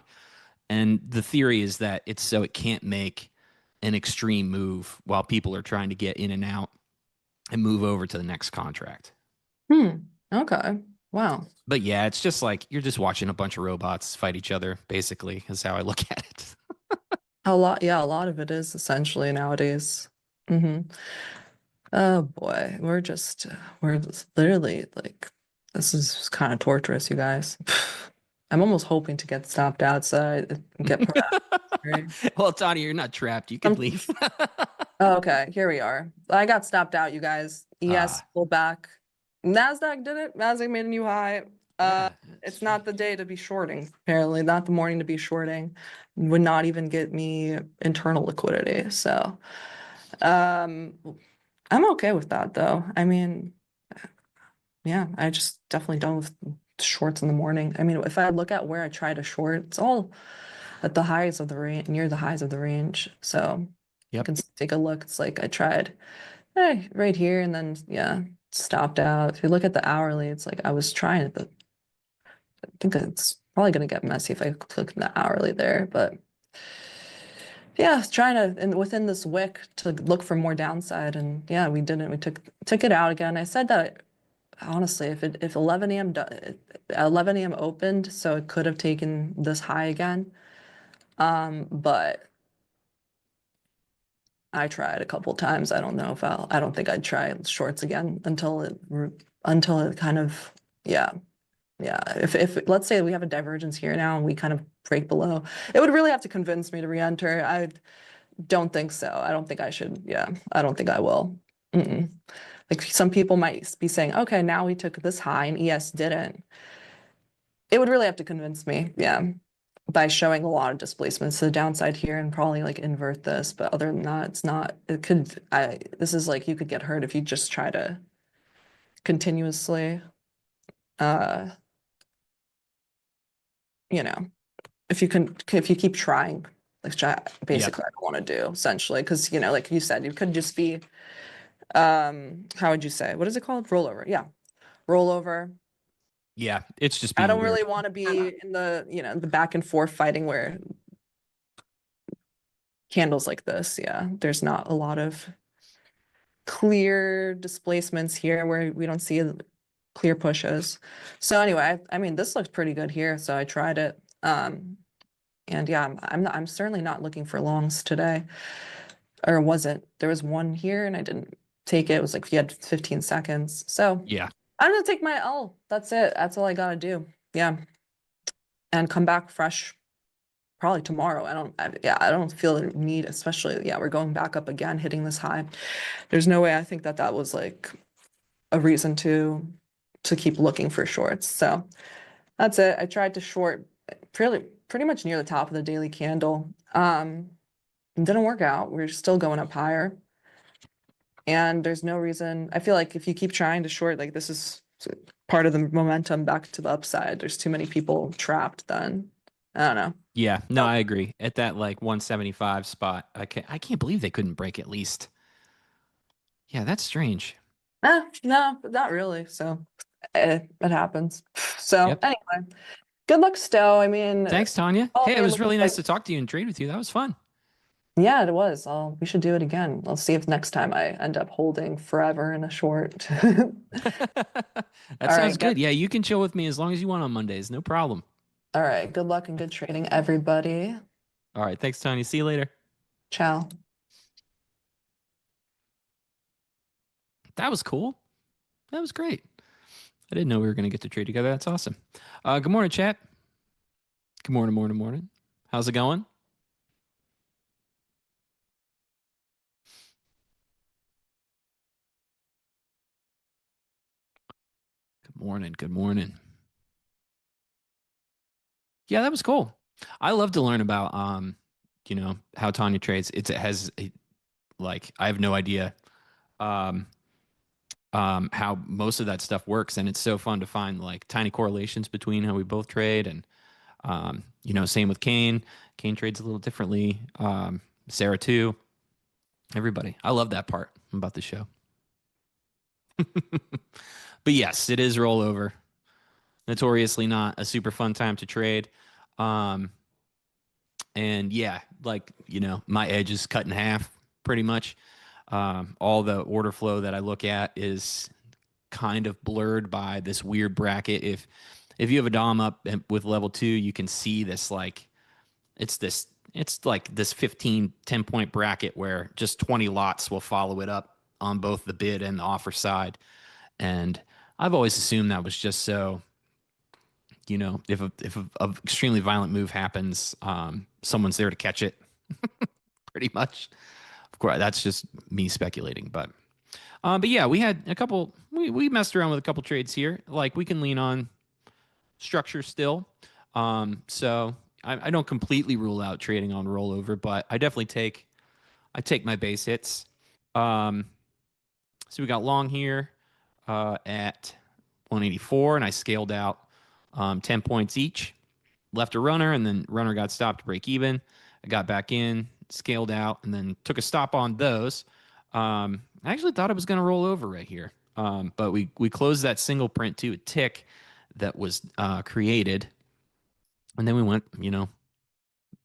And the theory is that it's so it can't make an extreme move while people are trying to get in and out and move over to the next contract. Okay. Wow. But yeah, it's just like you're just watching a bunch of robots fight each other, basically, is how I look at it. A lot of it is essentially nowadays. Oh boy, we're just literally like, this is kind of torturous, you guys. I'm almost hoping to get stopped outside and get put out. Well, Tanya, you're not trapped. You can leave. Oh, okay, here we are. I got stopped out, you guys. ES pulled back. NASDAQ did it. NASDAQ made a new high. It's not the day to be shorting, apparently. Not the morning to be shorting. Would not even get me internal liquidity. So Um, I'm okay with that though. I mean, yeah, I just definitely done with shorts in the morning. I mean, if I look at where I try to short, it's all at the highs of the range, near the highs of the range. So you Yep. can take a look. It's like I tried right here and then yeah, stopped out. If you look at the hourly, it's like I was trying it, but I think it's probably gonna get messy if I click the hourly there. But yeah, trying to and within this wick to look for more downside, and yeah, we didn't. We took it out again. I said that honestly, if 11 a.m. 11 a.m. opened, so it could have taken this high again. But I tried a couple times. I don't know if I don't think I'd try shorts again until it kind of, yeah. Yeah. If let's say we have a divergence here now and we kind of break below, it would really have to convince me to re-enter. I don't think so. I don't think I should. Yeah. I don't think I will. Mm-mm. Like some people might be saying, okay, now we took this high and ES didn't. It would really have to convince me. Yeah. By showing a lot of displacements to the downside here and probably like invert this. But other than that, it's not, it could, this is like you could get hurt if you just try to continuously, uh, you know, if you keep trying, like basically I don't want to do essentially, because, you know, like you said, you could just be, how would you say, what is it called? Rollover. Yeah. Rollover. Yeah, it's just I being don't weird. really want to be in the, you know, the back and forth fighting where candles like this. Yeah. There's not a lot of clear displacements here where we don't see clear pushes. So anyway, I mean, this looks pretty good here. So I tried it. And yeah, I'm certainly not looking for longs today, or wasn't. There was one here and I didn't take it. It was like you had 15 seconds. So Yeah. I'm gonna take my L. That's it. That's all I gotta do. Yeah. And come back fresh probably tomorrow. I don't feel the need, especially, yeah, we're going back up again, hitting this high. There's no way I think that was like a reason to keep looking for shorts. So that's it. I tried to short pretty much near the top of the daily candle. It didn't work out. We're still going up higher. And there's no reason. I feel like if you keep trying to short, like this is part of the momentum back to the upside. There's too many people trapped then. I don't know. Yeah, no, I agree. At that like 175 spot, I can't believe they couldn't break at least. Yeah, that's strange. No, not really. So it happens. So Yep. anyway, good luck, Stowe. I mean, Thanks, Tanya. all Hey, it day was looks really nice like to talk to you and trade with you. That was fun. yeah, it was. We should do it again. I'll see if next time I end up holding forever in a short. That All sounds right, good. Yeah, you can chill with me as long as you want on Mondays. No problem. all right. Good luck and good trading, everybody. All right. Thanks, Tanya. See you later. Ciao. That was cool. That was great. I didn't know we were going to get to trade together. That's awesome. Good morning, chat. Good morning, morning. How's it going? Good morning. Yeah, that was cool. I love to learn about how Tanya trades. Like I have no idea um how most of that stuff works, and it's so fun to find like tiny correlations between how we both trade. And same with Kane. Kane trades a little differently. Sarah too. Everybody. I love that part about the show. But yes, it is rollover. Notoriously not a super fun time to trade. And yeah, like, my edge is cut in half pretty much. All the order flow that I look at is kind of blurred by this weird bracket. If you have a DOM up with level 2, you can see this it's like this 10 point bracket where just 20 lots will follow it up on both the bid and the offer side. And I've always assumed that was just so, if a extremely violent move happens, someone's there to catch it. Pretty much. Of course, that's just me speculating, but yeah, we had a couple. We messed around with a couple trades here. Like we can lean on structure still. So I don't completely rule out trading on rollover, but I definitely take my base hits. So we got long here at 184, and I scaled out 10 points each. Left a runner, and then runner got stopped to break even. I got back in, scaled out, and then took a stop on those. I actually thought it was going to roll over right here, but we closed that single print to a tick that was created, and then we went,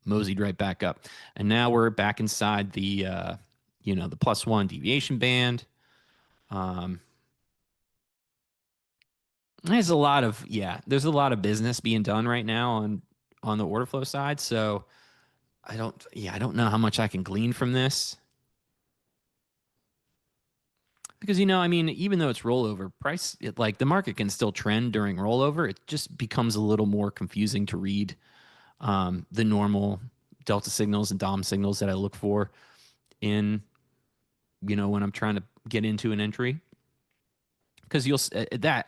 moseyed right back up, and now we're back inside the the +1 deviation band. There's a lot of business being done right now on the order flow side. So I don't know how much I can glean from this. Because even though it's rollover price, the market can still trend during rollover. It just becomes a little more confusing to read the normal delta signals and dom signals that I look for in when I'm trying to get into an entry. Because that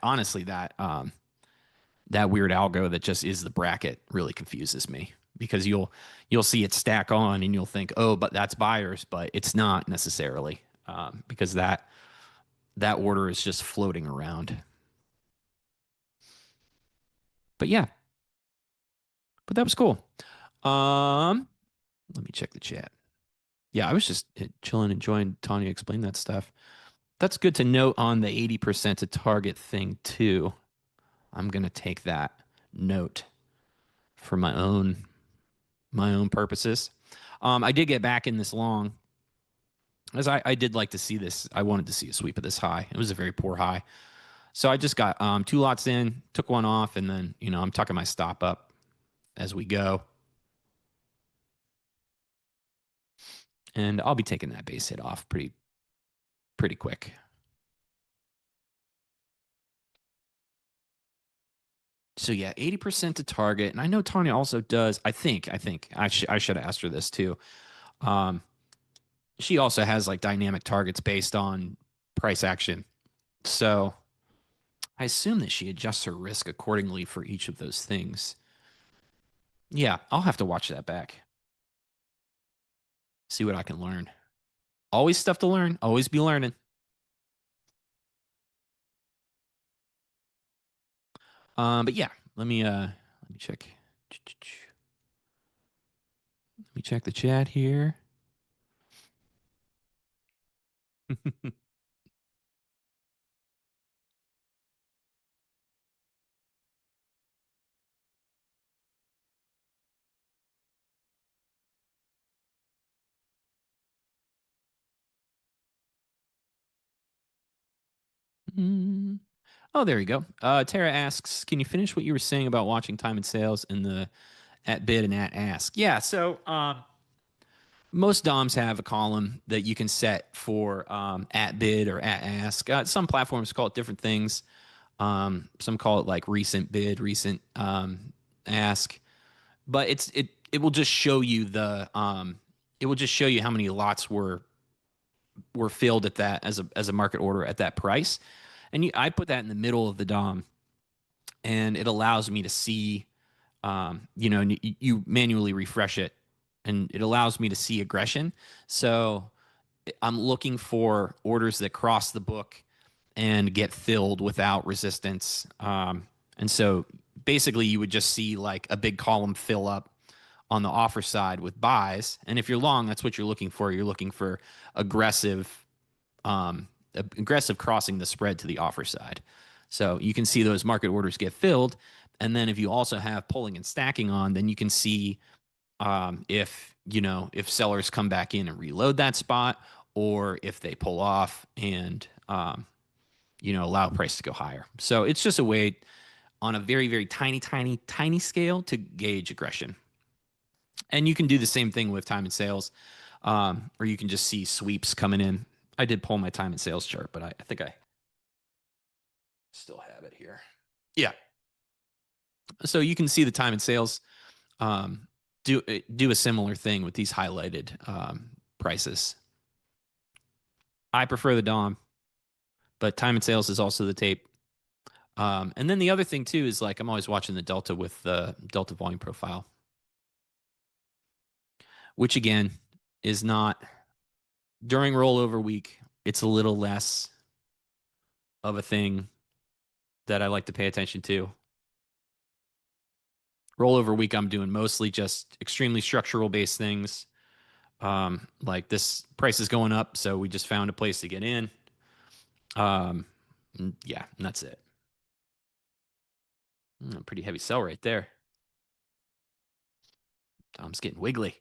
weird algo that just is the bracket really confuses me, because you'll see it stack on and you'll think, oh, but that's buyers, but it's not necessarily, because that order is just floating around. But yeah, but that was cool. Let me check the chat. Yeah, I was just chilling, enjoying Tanya explain that stuff. That's good to note on the 80% to target thing too. I'm gonna take that note for my own purposes. I did get back in this long, as I did like to see this. I wanted to see a sweep of this high. It was a very poor high. So I just got 2 lots in, took one off, and then, I'm tucking my stop up as we go. And I'll be taking that base hit off pretty quick. So yeah, 80% to target. And I know Tanya also does. I think I should have asked her this too. She also has dynamic targets based on price action. So I assume that she adjusts her risk accordingly for each of those things. Yeah, I'll have to watch that back. See what I can learn. Always stuff to learn. Always be learning. But yeah, let me check. Let me check the chat here. Oh, there you go. Tara asks, can you finish what you were saying about watching time and sales in the at bid and at ask? Yeah, so most DOMs have a column that you can set for at bid or at ask. Some platforms call it different things. Some call it recent bid, recent ask. But it will just show you how many lots were filled at that as a market order at that price. And I put that in the middle of the DOM, and it allows me to see, you manually refresh it, and it allows me to see aggression. So I'm looking for orders that cross the book and get filled without resistance. And so basically you would just see a big column fill up on the offer side with buys. And if you're long, that's what you're looking for. You're looking for aggressive crossing the spread to the offer side. So you can see those market orders get filled. And then if you also have pulling and stacking on, then you can see if sellers come back in and reload that spot, or if they pull off and allow price to go higher. So it's just a way on a very, very tiny scale to gauge aggression. And you can do the same thing with time and sales, or you can just see sweeps coming in. I did pull my time and sales chart, but I think I still have it here. Yeah. So you can see the time and sales do a similar thing with these highlighted prices. I prefer the DOM, but time and sales is also the tape. And then the other thing too is I'm always watching the delta with the delta volume profile, which again is not during rollover week, it's a little less of a thing that I like to pay attention to. Rollover week, I'm doing mostly just extremely structural based things. Like this price is going up, so we just found a place to get in. Yeah, and that's it. Pretty heavy sell right there. Tom's getting wiggly.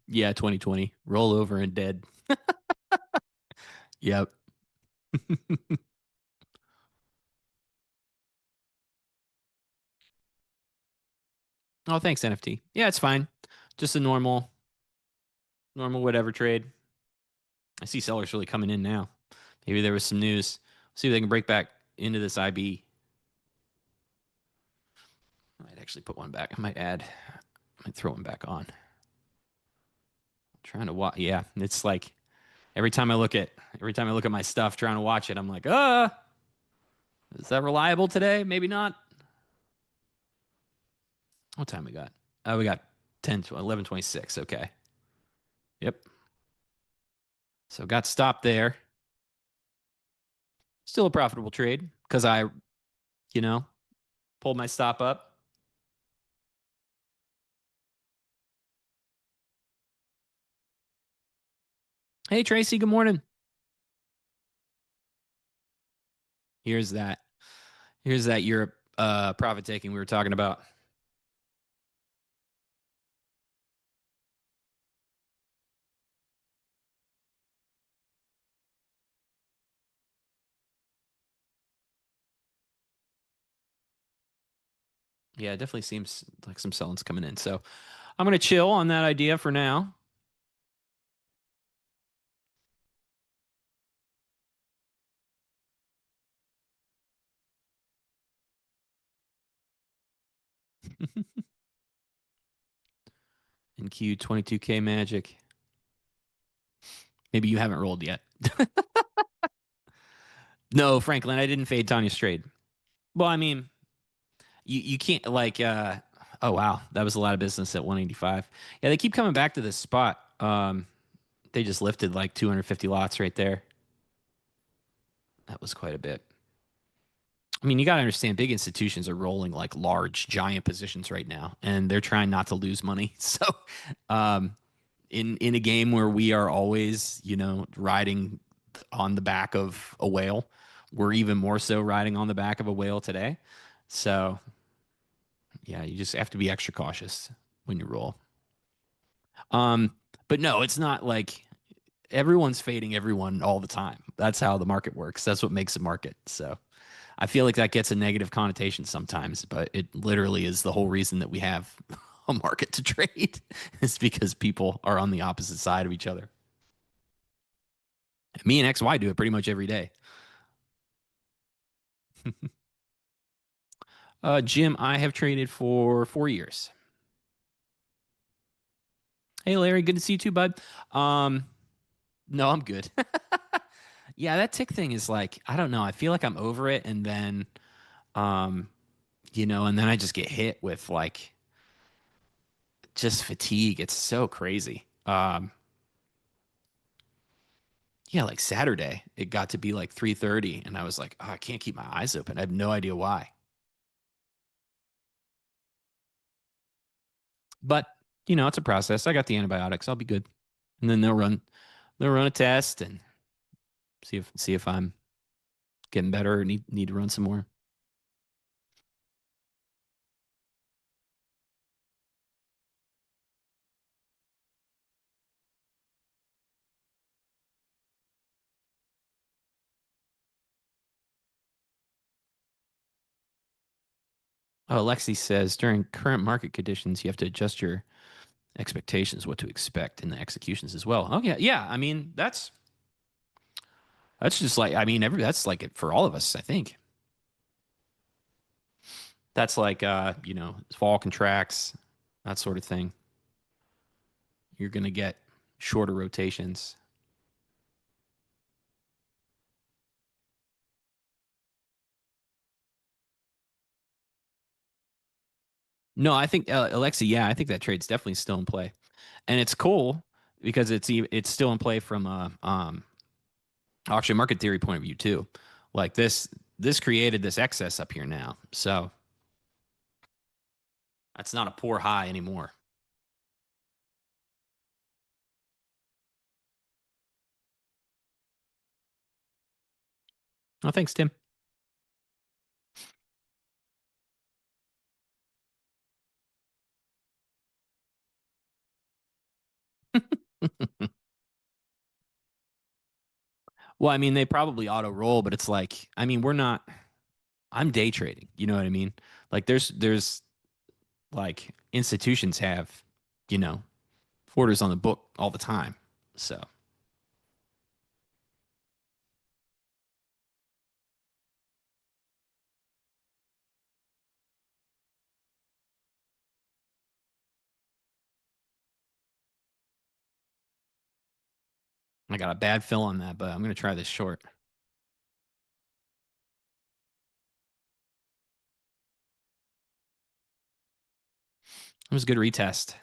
Yeah, 2020. Roll over and dead. Yep. Oh, thanks, NFT. Yeah, it's fine. Just a normal whatever trade. I see sellers really coming in now. Maybe there was some news. See if they can break back into this IB. I might actually put one back. I might throw one back on. I'm trying to watch. Yeah, it's like every time I look at my stuff, trying to watch it, I'm like, is that reliable today? Maybe not. What time we got? Oh, we got 11:26. Okay. Yep. So got stopped there. Still a profitable trade because I, pulled my stop up. Hey, Tracy, good morning. Here's that Europe profit taking we were talking about. Yeah, it definitely seems like some selling's coming in. So I'm going to chill on that idea for now. In Q 22K magic. Maybe you haven't rolled yet. No, Franklin, I didn't fade Tanya's trade. Well, I mean, you can't like oh wow, that was a lot of business at 185. Yeah, they keep coming back to this spot. They just lifted like 250 lots right there. That was quite a bit. I mean, you got to understand, big institutions are rolling like large, giant positions right now, and they're trying not to lose money. So, in a game where we are always, riding on the back of a whale, we're even more so riding on the back of a whale today. So, yeah, you just have to be extra cautious when you roll. But no, it's not like everyone's fading everyone all the time. That's how the market works. That's what makes a market. So. I feel like that gets a negative connotation sometimes, but it literally is the whole reason that we have a market to trade is because people are on the opposite side of each other. Me and XY do it pretty much every day. Jim, I have traded for 4 years. Hey, Larry, good to see you too, bud. No, I'm good. Yeah, that tick thing is like, I don't know. I feel like I'm over it. And then, and then I just get hit with like, just fatigue. It's so crazy. Yeah, like Saturday, it got to be like 3:30, and I was like, oh, I can't keep my eyes open. I have no idea why. But it's a process. I got the antibiotics. I'll be good. And then they'll run a test and see if I'm getting better or need to run some more. Oh, Lexi says during current market conditions, you have to adjust your expectations, what to expect in the executions as well. Oh yeah. I mean, that's just like that's like it for all of us. I think that's like fall contracts, that sort of thing. You're gonna get shorter rotations. No, I think Alexa. Yeah, I think that trade's definitely still in play, and it's cool because it's still in play from a auction market theory point of view too. Like this created this excess up here now, so that's not a poor high anymore. Oh, thanks, Tim. Well, I mean, they probably auto roll, but it's like, I mean, I'm day trading. You know what I mean? Like there's like institutions have, you know, orders on the book all the time. So I got a bad fill on that, but I'm going to try this short. It was a good retest.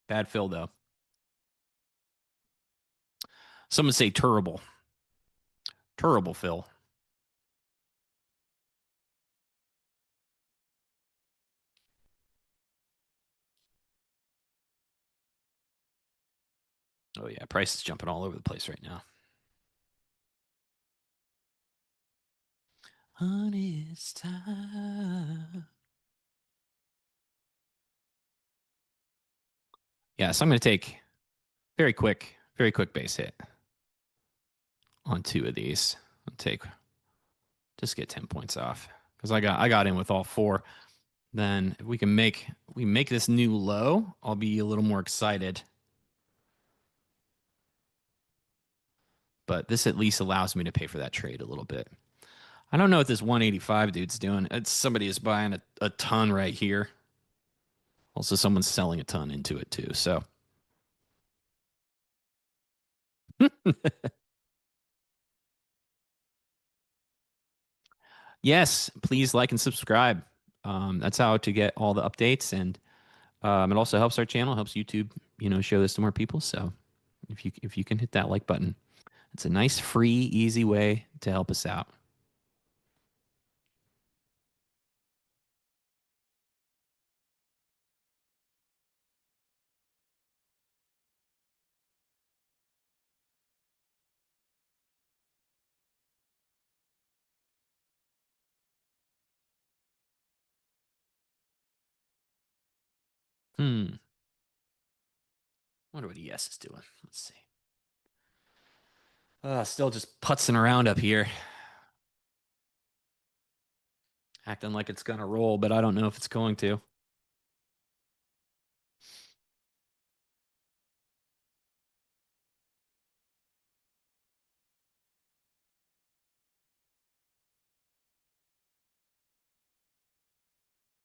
Bad fill though. Someone say terrible. Terrible fill. Oh yeah, price is jumping all over the place right now. Honey, it's time. Yeah, so I'm going to take very quick base hit on 2 of these. I'll take just get 10 points off because I got in with all 4. Then if we make this new low, I'll be a little more excited. But this at least allows me to pay for that trade a little bit. I don't know what this 185 dude's doing. Somebody is buying a ton right here. Also, someone's selling a ton into it too. So, yes, please like and subscribe. That's how to get all the updates, and it also helps our channel, helps YouTube, show this to more people. So, if you can hit that like button, it's a nice, free, easy way to help us out. Wonder what ES is doing. Let's see. Still just putzing around up here. Acting like it's going to roll, but I don't know if it's going to.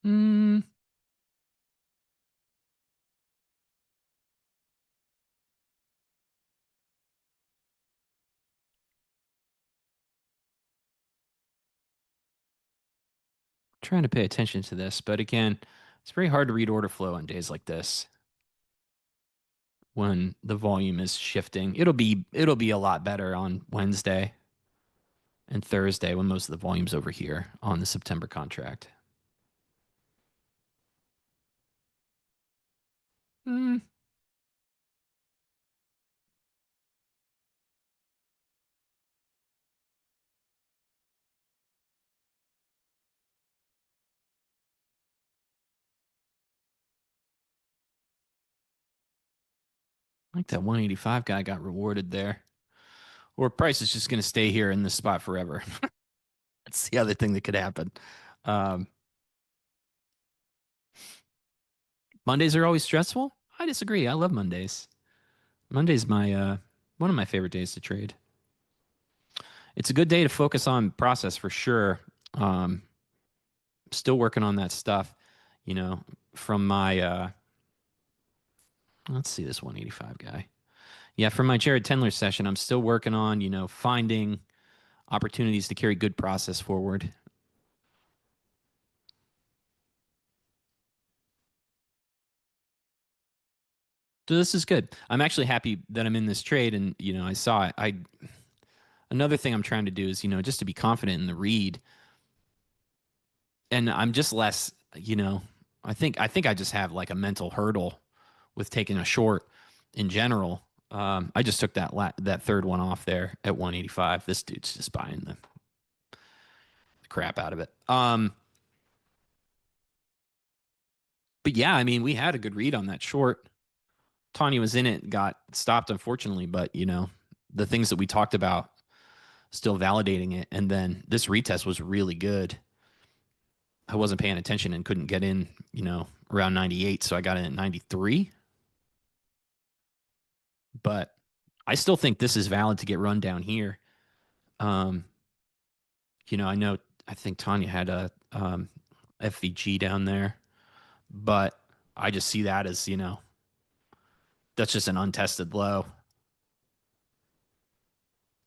Hmm. Trying to pay attention to this, but again, it's very hard to read order flow on days like this when the volume is shifting. It'll be a lot better on Wednesday and Thursday when most of the volume's over here on the September contract. I think that 185 guy got rewarded there. Or price is just going to stay here in this spot forever. That's the other thing that could happen. Mondays are always stressful. I disagree. I love Mondays. Monday's my one of my favorite days to trade. It's a good day to focus on process for sure. Still working on that stuff, from my Let's see this 185 guy. Yeah, for my Jared Tendler session, I'm still working on, finding opportunities to carry good process forward. So this is good. I'm actually happy that I'm in this trade, and I saw it. Another thing I'm trying to do is, just to be confident in the read, and I'm just less, I think I just have like a mental hurdle with taking a short in general. I just took that third one off there at 185. This dude's just buying the crap out of it. But yeah, I mean, we had a good read on that short. Tanya was in it, got stopped, unfortunately, but the things that we talked about, still validating it. And then this retest was really good. I wasn't paying attention and couldn't get in, around 98. So I got in at 93. But I still think this is valid to get run down here. I think Tanya had a FVG down there, but I just see that as, that's just an untested low.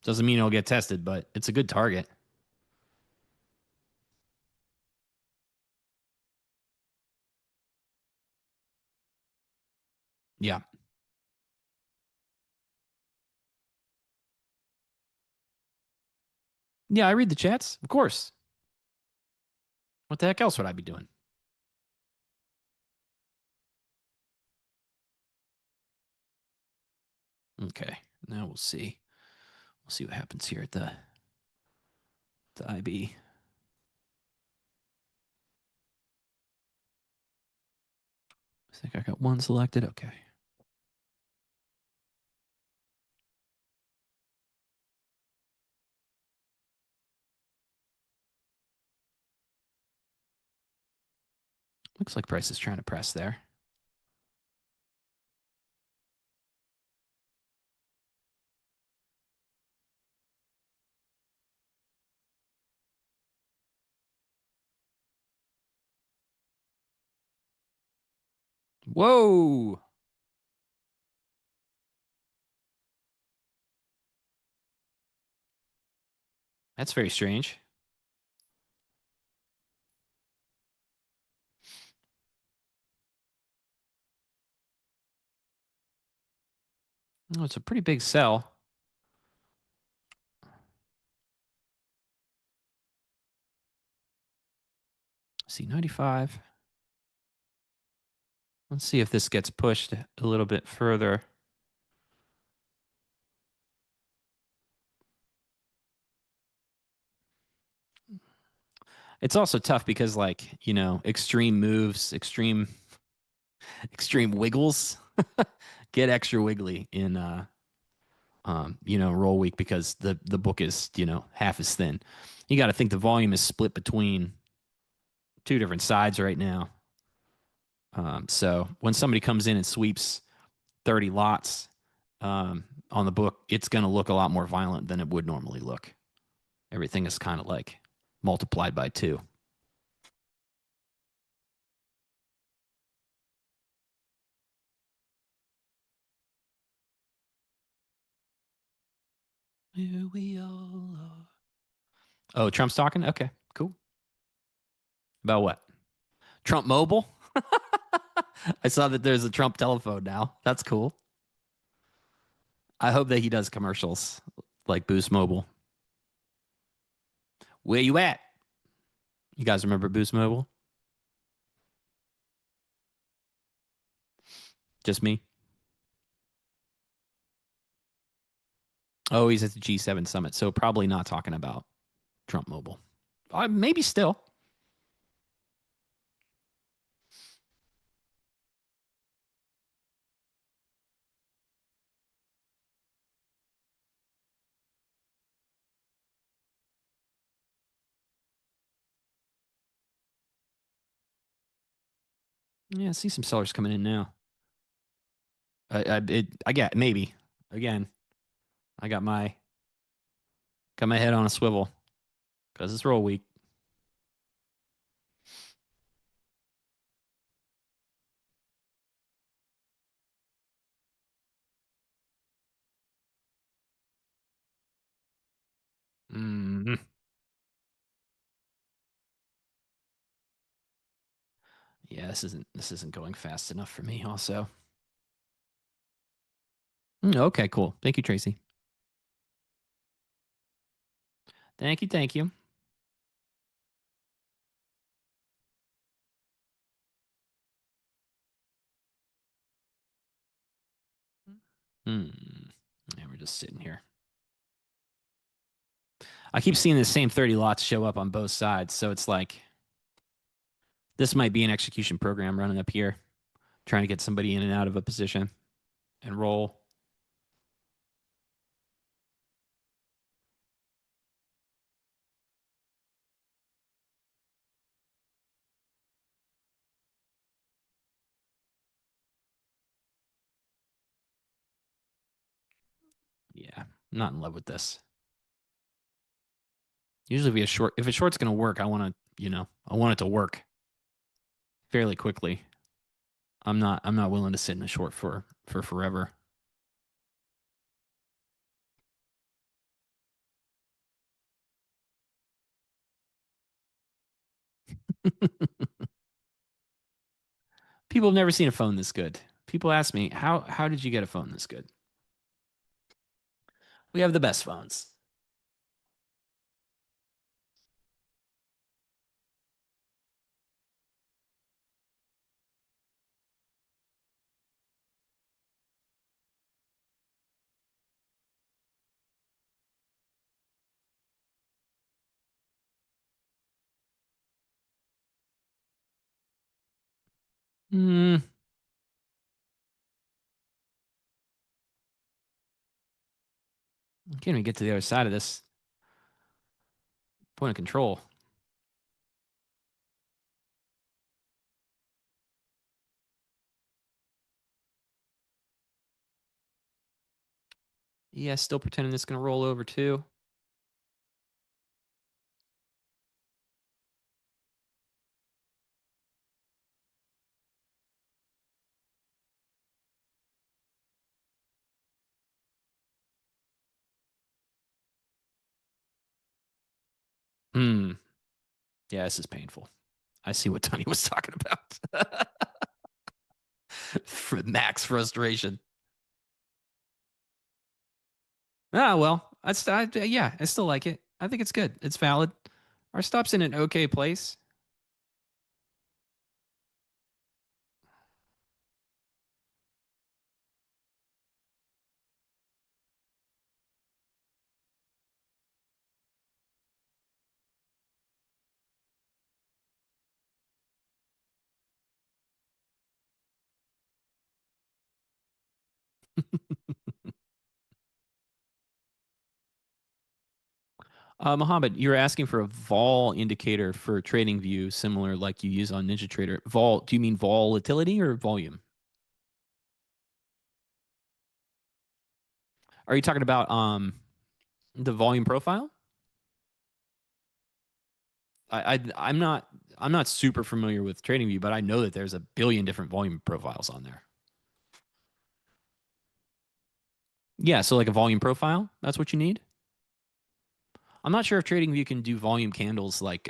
Doesn't mean it'll get tested, but it's a good target. Yeah. Yeah, I read the chats, of course. What the heck else would I be doing? Okay, now we'll see. We'll see what happens here at the IB. I think I got one selected. Okay. Looks like price is trying to press there. Whoa. That's very strange. Oh, it's a pretty big sell. See, 95. Let's see if this gets pushed a little bit further. It's also tough because, extreme moves, extreme wiggles get extra wiggly in roll week because the book is, half as thin. You got to think the volume is split between two different sides right now. So when somebody comes in and sweeps 30 lots on the book, it's going to look a lot more violent than it would normally look. Everything is kind of like multiplied by 2. Here we all are. Oh, Trump's talking? Okay, cool. About what? Trump Mobile? I saw that there's a Trump telephone now. That's cool. I hope that he does commercials like Boost Mobile. Where you at? You guys remember Boost Mobile? Just me? Oh, he's at the G7 summit, so probably not talking about Trump Mobile. Maybe still. Yeah, I see some sellers coming in now. I get maybe again. I got my head on a swivel because it's roll week. Mm. Yeah, this isn't going fast enough for me also. Okay, cool. Thank you, Tracy. Thank you, thank you. Yeah, we're just sitting here. I keep seeing the same 30 lots show up on both sides, so it's like this might be an execution program running up here, trying to get somebody in and out of a position and roll. Yeah, I'm not in love with this. Usually, if a short's going to work, I want it to work fairly quickly. I'm not willing to sit in a short for forever. People have never seen a phone this good. People ask me, how did you get a phone this good? We have the best phones. Hmm. Can't even get to the other side of this point of control. Yeah, still pretending it's going to roll over too. Hmm. Yeah, this is painful. I see what Tanya was talking about. For max frustration. Well, yeah, I still like it. I think it's good. It's valid. Our stop's in an okay place. Mohammed, you're asking for a vol indicator for trading view, similar like you use on NinjaTrader. Vol, do you mean volatility or volume? Are you talking about the volume profile? I'm not super familiar with TradingView, but I know that there's a billion different volume profiles on there. Yeah, so like a volume profile, that's what you need. I'm not sure if TradingView can do volume candles like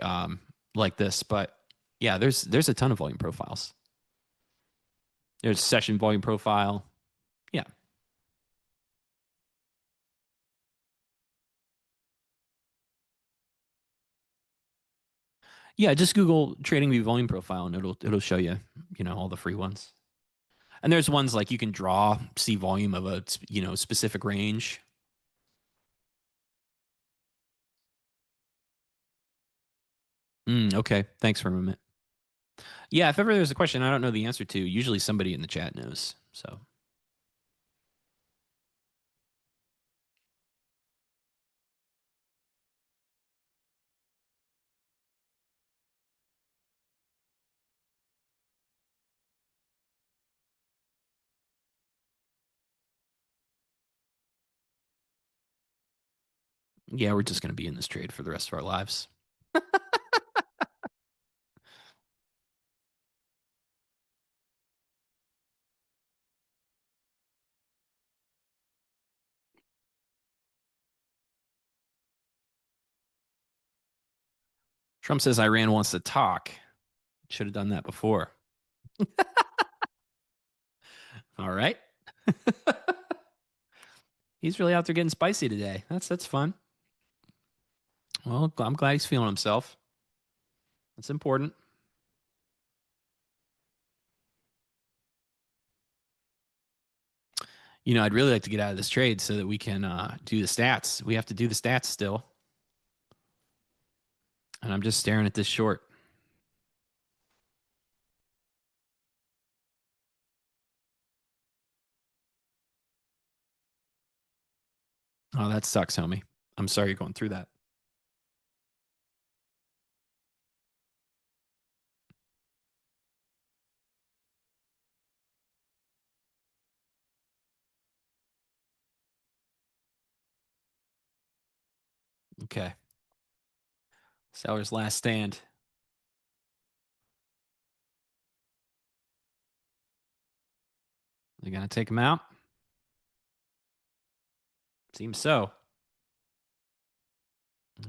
this, but yeah, there's a ton of volume profiles. There's session volume profile. Yeah. Yeah, just Google TradingView volume profile and it'll show you, all the free ones. And there's ones like you can see volume of a, specific range. Okay. Thanks for a moment. Yeah, if ever there's a question I don't know the answer to, usually somebody in the chat knows. So yeah, we're just gonna be in this trade for the rest of our lives. Trump says Iran wants to talk. Should have done that before. All right. He's really out there getting spicy today. That's fun. Well, I'm glad he's feeling himself. That's important. You know, I'd really like to get out of this trade so that we can do the stats. We have to do the stats still. And I'm just staring at this short. Oh, that sucks, homie. I'm sorry you're going through that. Okay. Seller's last stand. They're going to take him out? Seems so.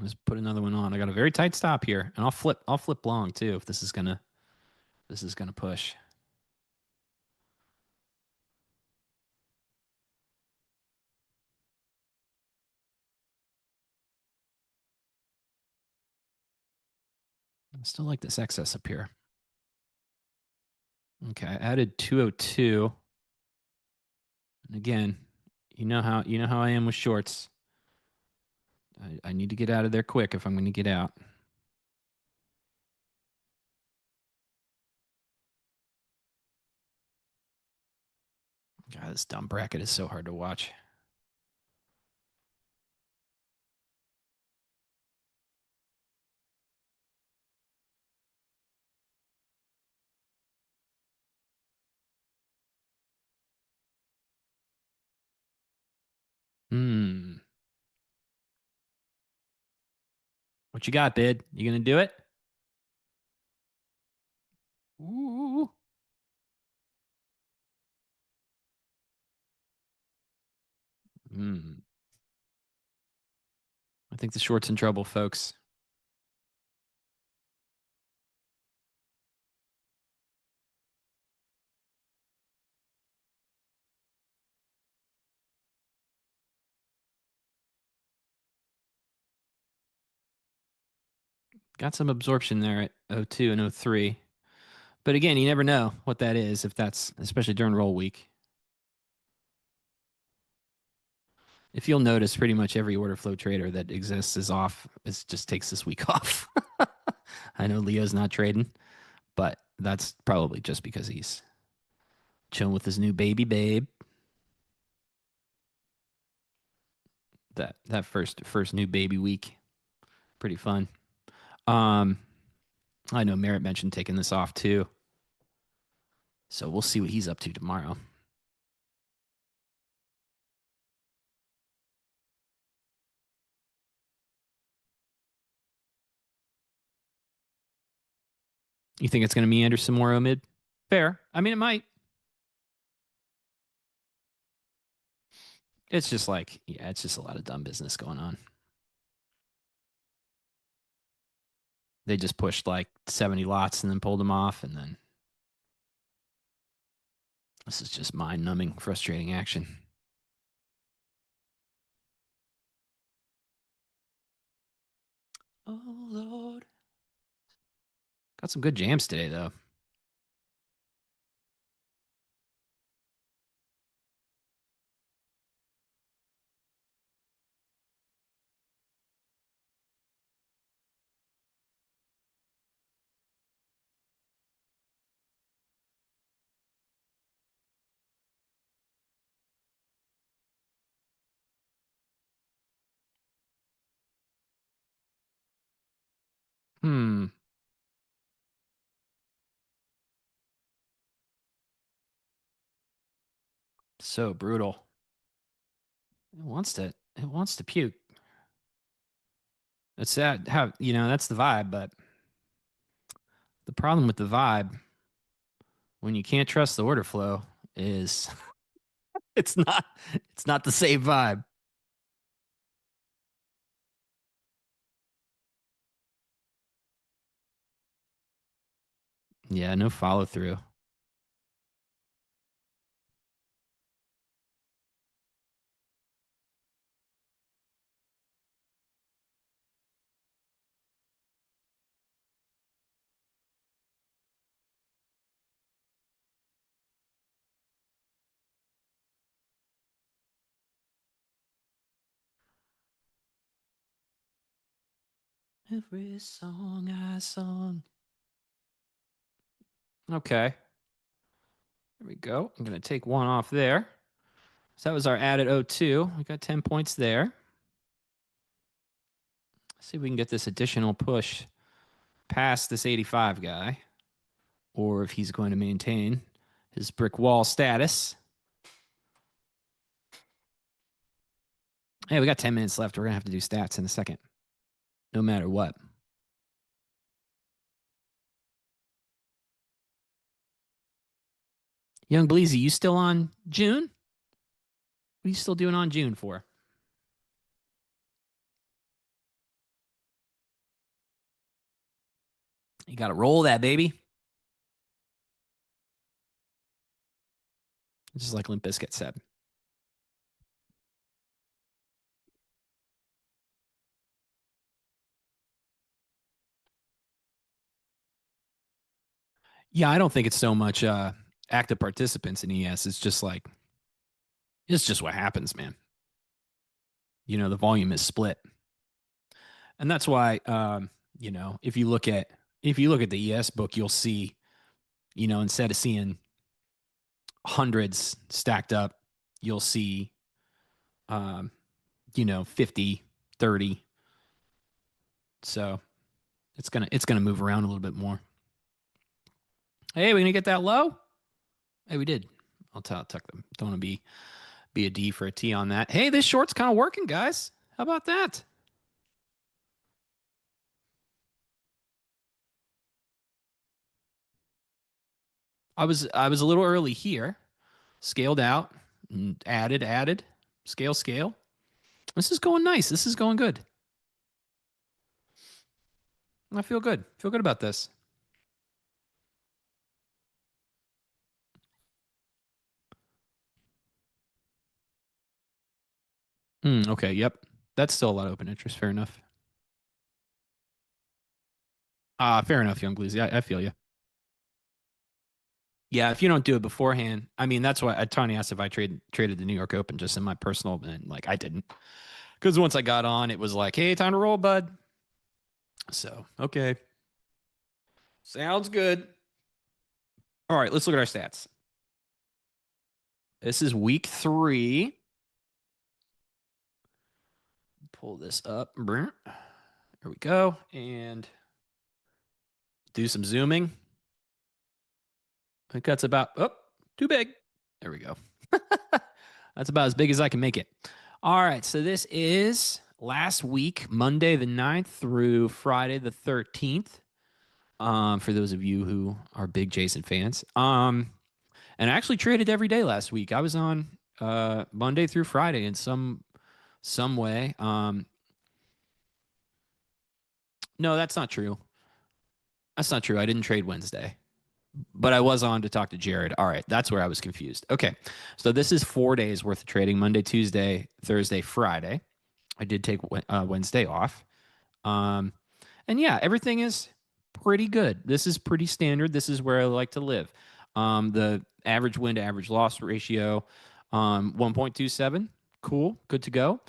Let's put another one on. I got a very tight stop here, and I'll flip long too if this is gonna push. I still like this excess up here. Okay, I added 202. And again, you know how I am with shorts. I need to get out of there quick if I'm going to get out. God, this dumb bracket is so hard to watch. What you got, bid? You going to do it? Ooh. I think the short's in trouble, folks. Got some absorption there at 02 and 03. But again, you never know what that is, if that's, especially during roll week. If you'll notice, pretty much every order flow trader that exists is off. It just takes this week off. I know Leo's not trading, but that's probably just because he's chilling with his new baby babe. That first new baby week, pretty fun. I know Merritt mentioned taking this off too, so we'll see what he's up to tomorrow. You think it's going to meander some more, Omid? Fair. I mean, it might. It's just like, yeah, it's just a lot of dumb business going on. They just pushed like 70 lots and then pulled them off, and then this is just mind-numbing, frustrating action. Oh, Lord. Got some good jams today, though. So brutal. It wants to puke. It's that how, that's the vibe, but the problem with the vibe when you can't trust the order flow is it's not the same vibe. Yeah, no follow through. Every song I sung. Okay. There we go. I'm going to take one off there. So that was our added 02. We got 10 points there. Let's see if we can get this additional push past this 85 guy, or if he's going to maintain his brick wall status. Hey, we got 10 minutes left. We're going to have to do stats in a second, no matter what. Young Bleezy, you still on June? What are you still doing on June for? You got to roll that, baby. Just like Limp Bizkit said. Yeah, I don't think it's so much active participants in ES. It's just what happens, man. You know, the volume is split. And that's why you know, if you look at the ES book, you'll see, you know, instead of seeing hundreds stacked up, you'll see you know, 50, 30. So it's gonna move around a little bit more. Hey, we gonna get that low? Hey, we did. I'll tuck them. Don't want to be a D for a T on that. Hey, this short's kind of working, guys. How about that? I was a little early here. Scaled out, added, scale. This is going nice. This is going good. I feel good. Feel good about this. Okay, yep. That's still a lot of open interest. Fair enough. Fair enough, young Gleazy. I feel you. Yeah, if you don't do it beforehand, I mean, that's why Tanya asked if I traded the New York Open just in my personal, and like I didn't, because once I got on, it was like, hey, time to roll, bud. So okay, sounds good. All right, let's look at our stats. This is week 3. Pull this up. There we go, and do some zooming. I think that's about too big. There we go. That's about as big as I can make it. All right, so this is last week, Monday the 9th through Friday the 13th. For those of you who are big Jason fans. And I actually traded every day last week. I was on Monday through Friday in some way. No, that's not true. That's not true. I didn't trade Wednesday, but I was on to talk to Jared. All right, that's where I was confused. Okay, so this is 4 days worth of trading: Monday, Tuesday, Thursday, Friday. I did take Wednesday off. And yeah, everything is pretty good. This is pretty standard. This is where I like to live. The average win to average loss ratio, 1.27. Cool. Good to go.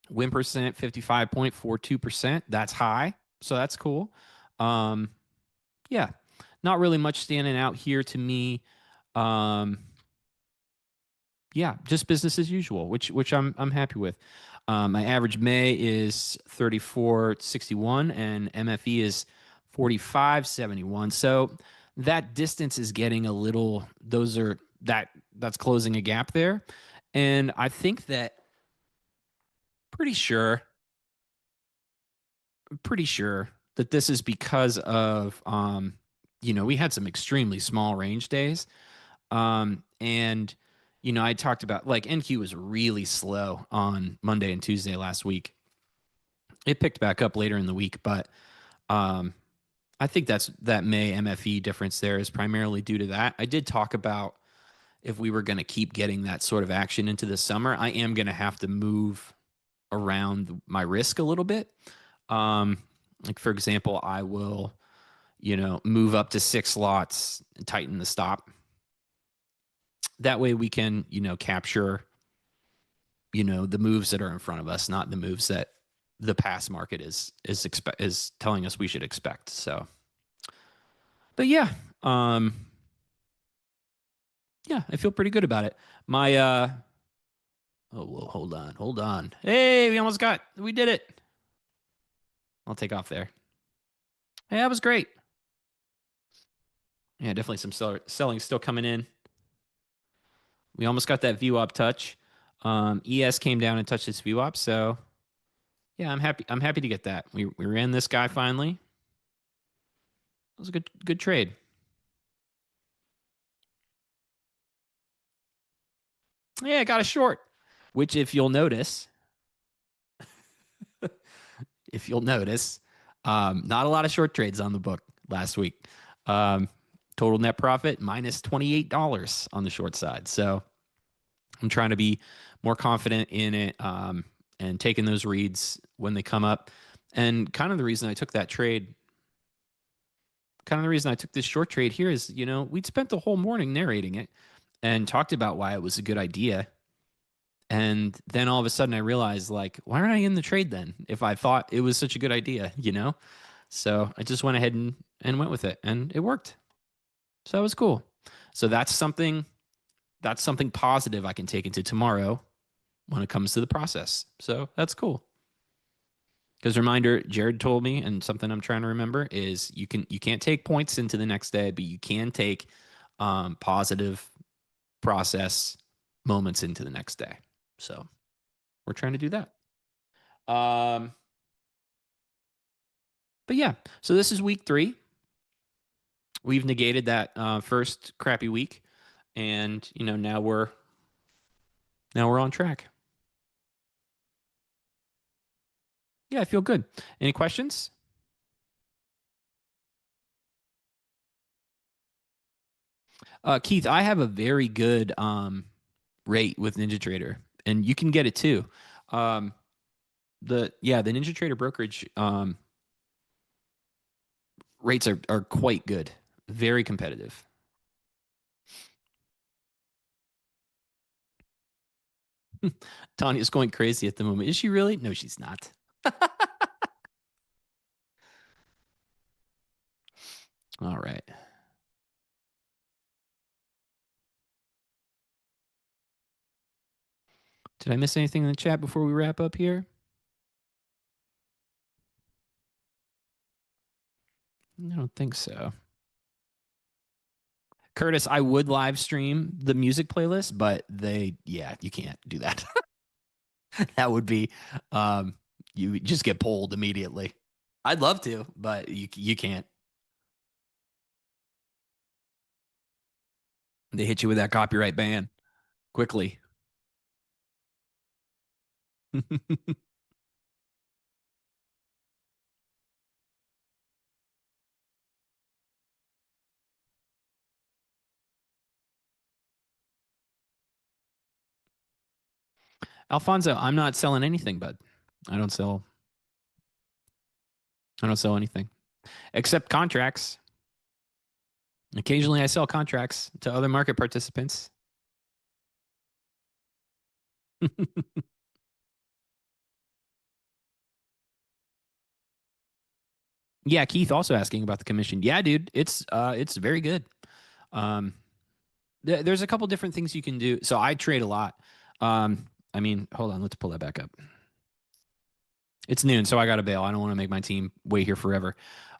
Win percent, 55.42%. That's high. So that's cool. Yeah, not really much standing out here to me. Yeah, just business as usual, which I'm happy with. My average May is 34.61 and MFE is 45.71. So that distance is getting a little. That's closing a gap there, and I think that pretty sure that this is because of you know, we had some extremely small range days, and you know, I talked about like NQ was really slow on Monday and Tuesday last week. It picked back up later in the week, but I think that May MFE difference there is primarily due to that. I did talk about if we were going to keep getting that sort of action into the summer, I am going to have to move around my risk a little bit. Like for example, I will, move up to 6 lots and tighten the stop. That way we can, capture, the moves that are in front of us, not the moves that the past market is telling us we should expect. So, but yeah, yeah, I feel pretty good about it. My, oh, whoa, hold on. Hey, we did it. I'll take off there. Hey, that was great. Yeah, definitely some selling still coming in. We almost got that VWAP touch. ES came down and touched its VWAP, so yeah, I'm happy. I'm happy to get that. We ran this guy finally. It was a good trade. Yeah, I got a short, which if you'll notice, not a lot of short trades on the book last week. Total net profit minus $28 on the short side. So I'm trying to be more confident in it and taking those reads when they come up. And kind of the reason I took that trade, kind of the reason I took this short trade here is, we'd spent the whole morning narrating it and talked about why it was a good idea. And then all of a sudden I realized, like, why aren't I in the trade then if I thought it was such a good idea, So I just went ahead and went with it, and it worked. So that was cool. So that's something positive I can take into tomorrow when it comes to the process. So that's cool. Because reminder, Jared told me, and something I'm trying to remember is you can't take points into the next day, but you can take positive process moments into the next day. So we're trying to do that. But yeah, so this is week 3. We've negated that first crappy week, and now we're on track. Yeah, I feel good. Any questions? Keith, I have a very good rate with NinjaTrader, and you can get it too. The NinjaTrader brokerage rates are quite good, very competitive. Tanya's going crazy at the moment. Is she really? No, she's not. All right. Did I miss anything in the chat before we wrap up here? I don't think so. Curtis, I would live stream the music playlist, but you can't do that. That would be, you just get pulled immediately. I'd love to, but you can't. They hit you with that copyright ban quickly. Alfonso, I'm not selling anything, bud. I don't sell anything except contracts. Occasionally I sell contracts to other market participants. Yeah, Keith also asking about the commission. Yeah, dude, it's very good. There's a couple different things you can do. So I trade a lot. Hold on, let's pull that back up. It's noon, so I got to bail. I don't want to make my team wait here forever.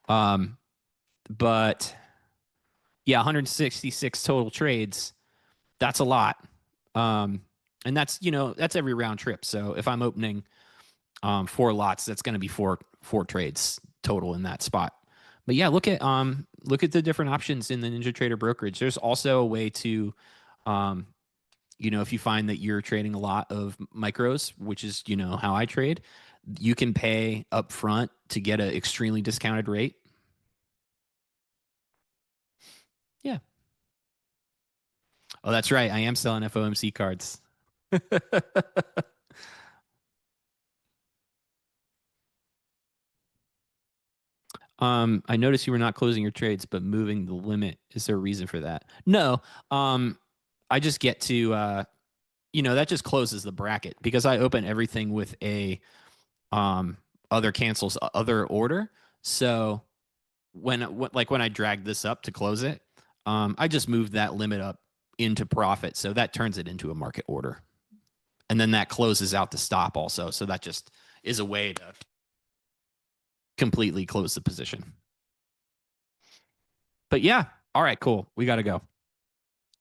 But yeah, 166 total trades. That's a lot. And that's every round trip. So if I'm opening 4 lots, that's going to be four trades total in that spot. But yeah, look at the different options in the NinjaTrader brokerage. There's also a way to, if you find that you're trading a lot of micros, which is how I trade, you can pay up front to get an extremely discounted rate. Oh, that's right. I am selling FOMC cards. I noticed you were not closing your trades, but moving the limit. Is there a reason for that? No. I just get to that just closes the bracket because I open everything with a other cancels other order. So when I drag this up to close it, I just moved that limit up into profit. So that turns it into a market order. And then that closes out the stop also. So that just is a way to completely close the position. But yeah, all right, cool. We got to go.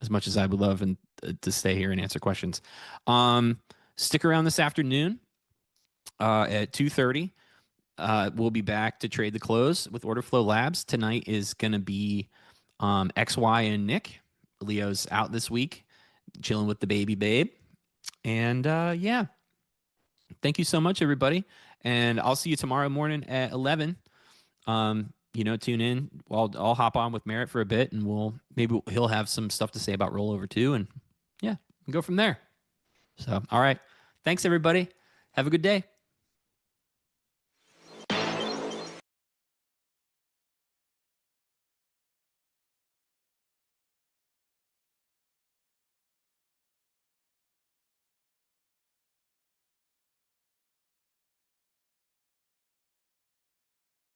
As much as I would love and to stay here and answer questions. Stick around this afternoon at 2:30. We'll be back to trade the close with Order Flow Labs. Tonight is going to be XY and Nick. Leo's out this week, chilling with the baby babe. And yeah, thank you so much, everybody. And I'll see you tomorrow morning at 11. Tune in. I'll hop on with Merritt for a bit, and he'll have some stuff to say about rollover too. And yeah, go from there. So, all right. Thanks, everybody. Have a good day.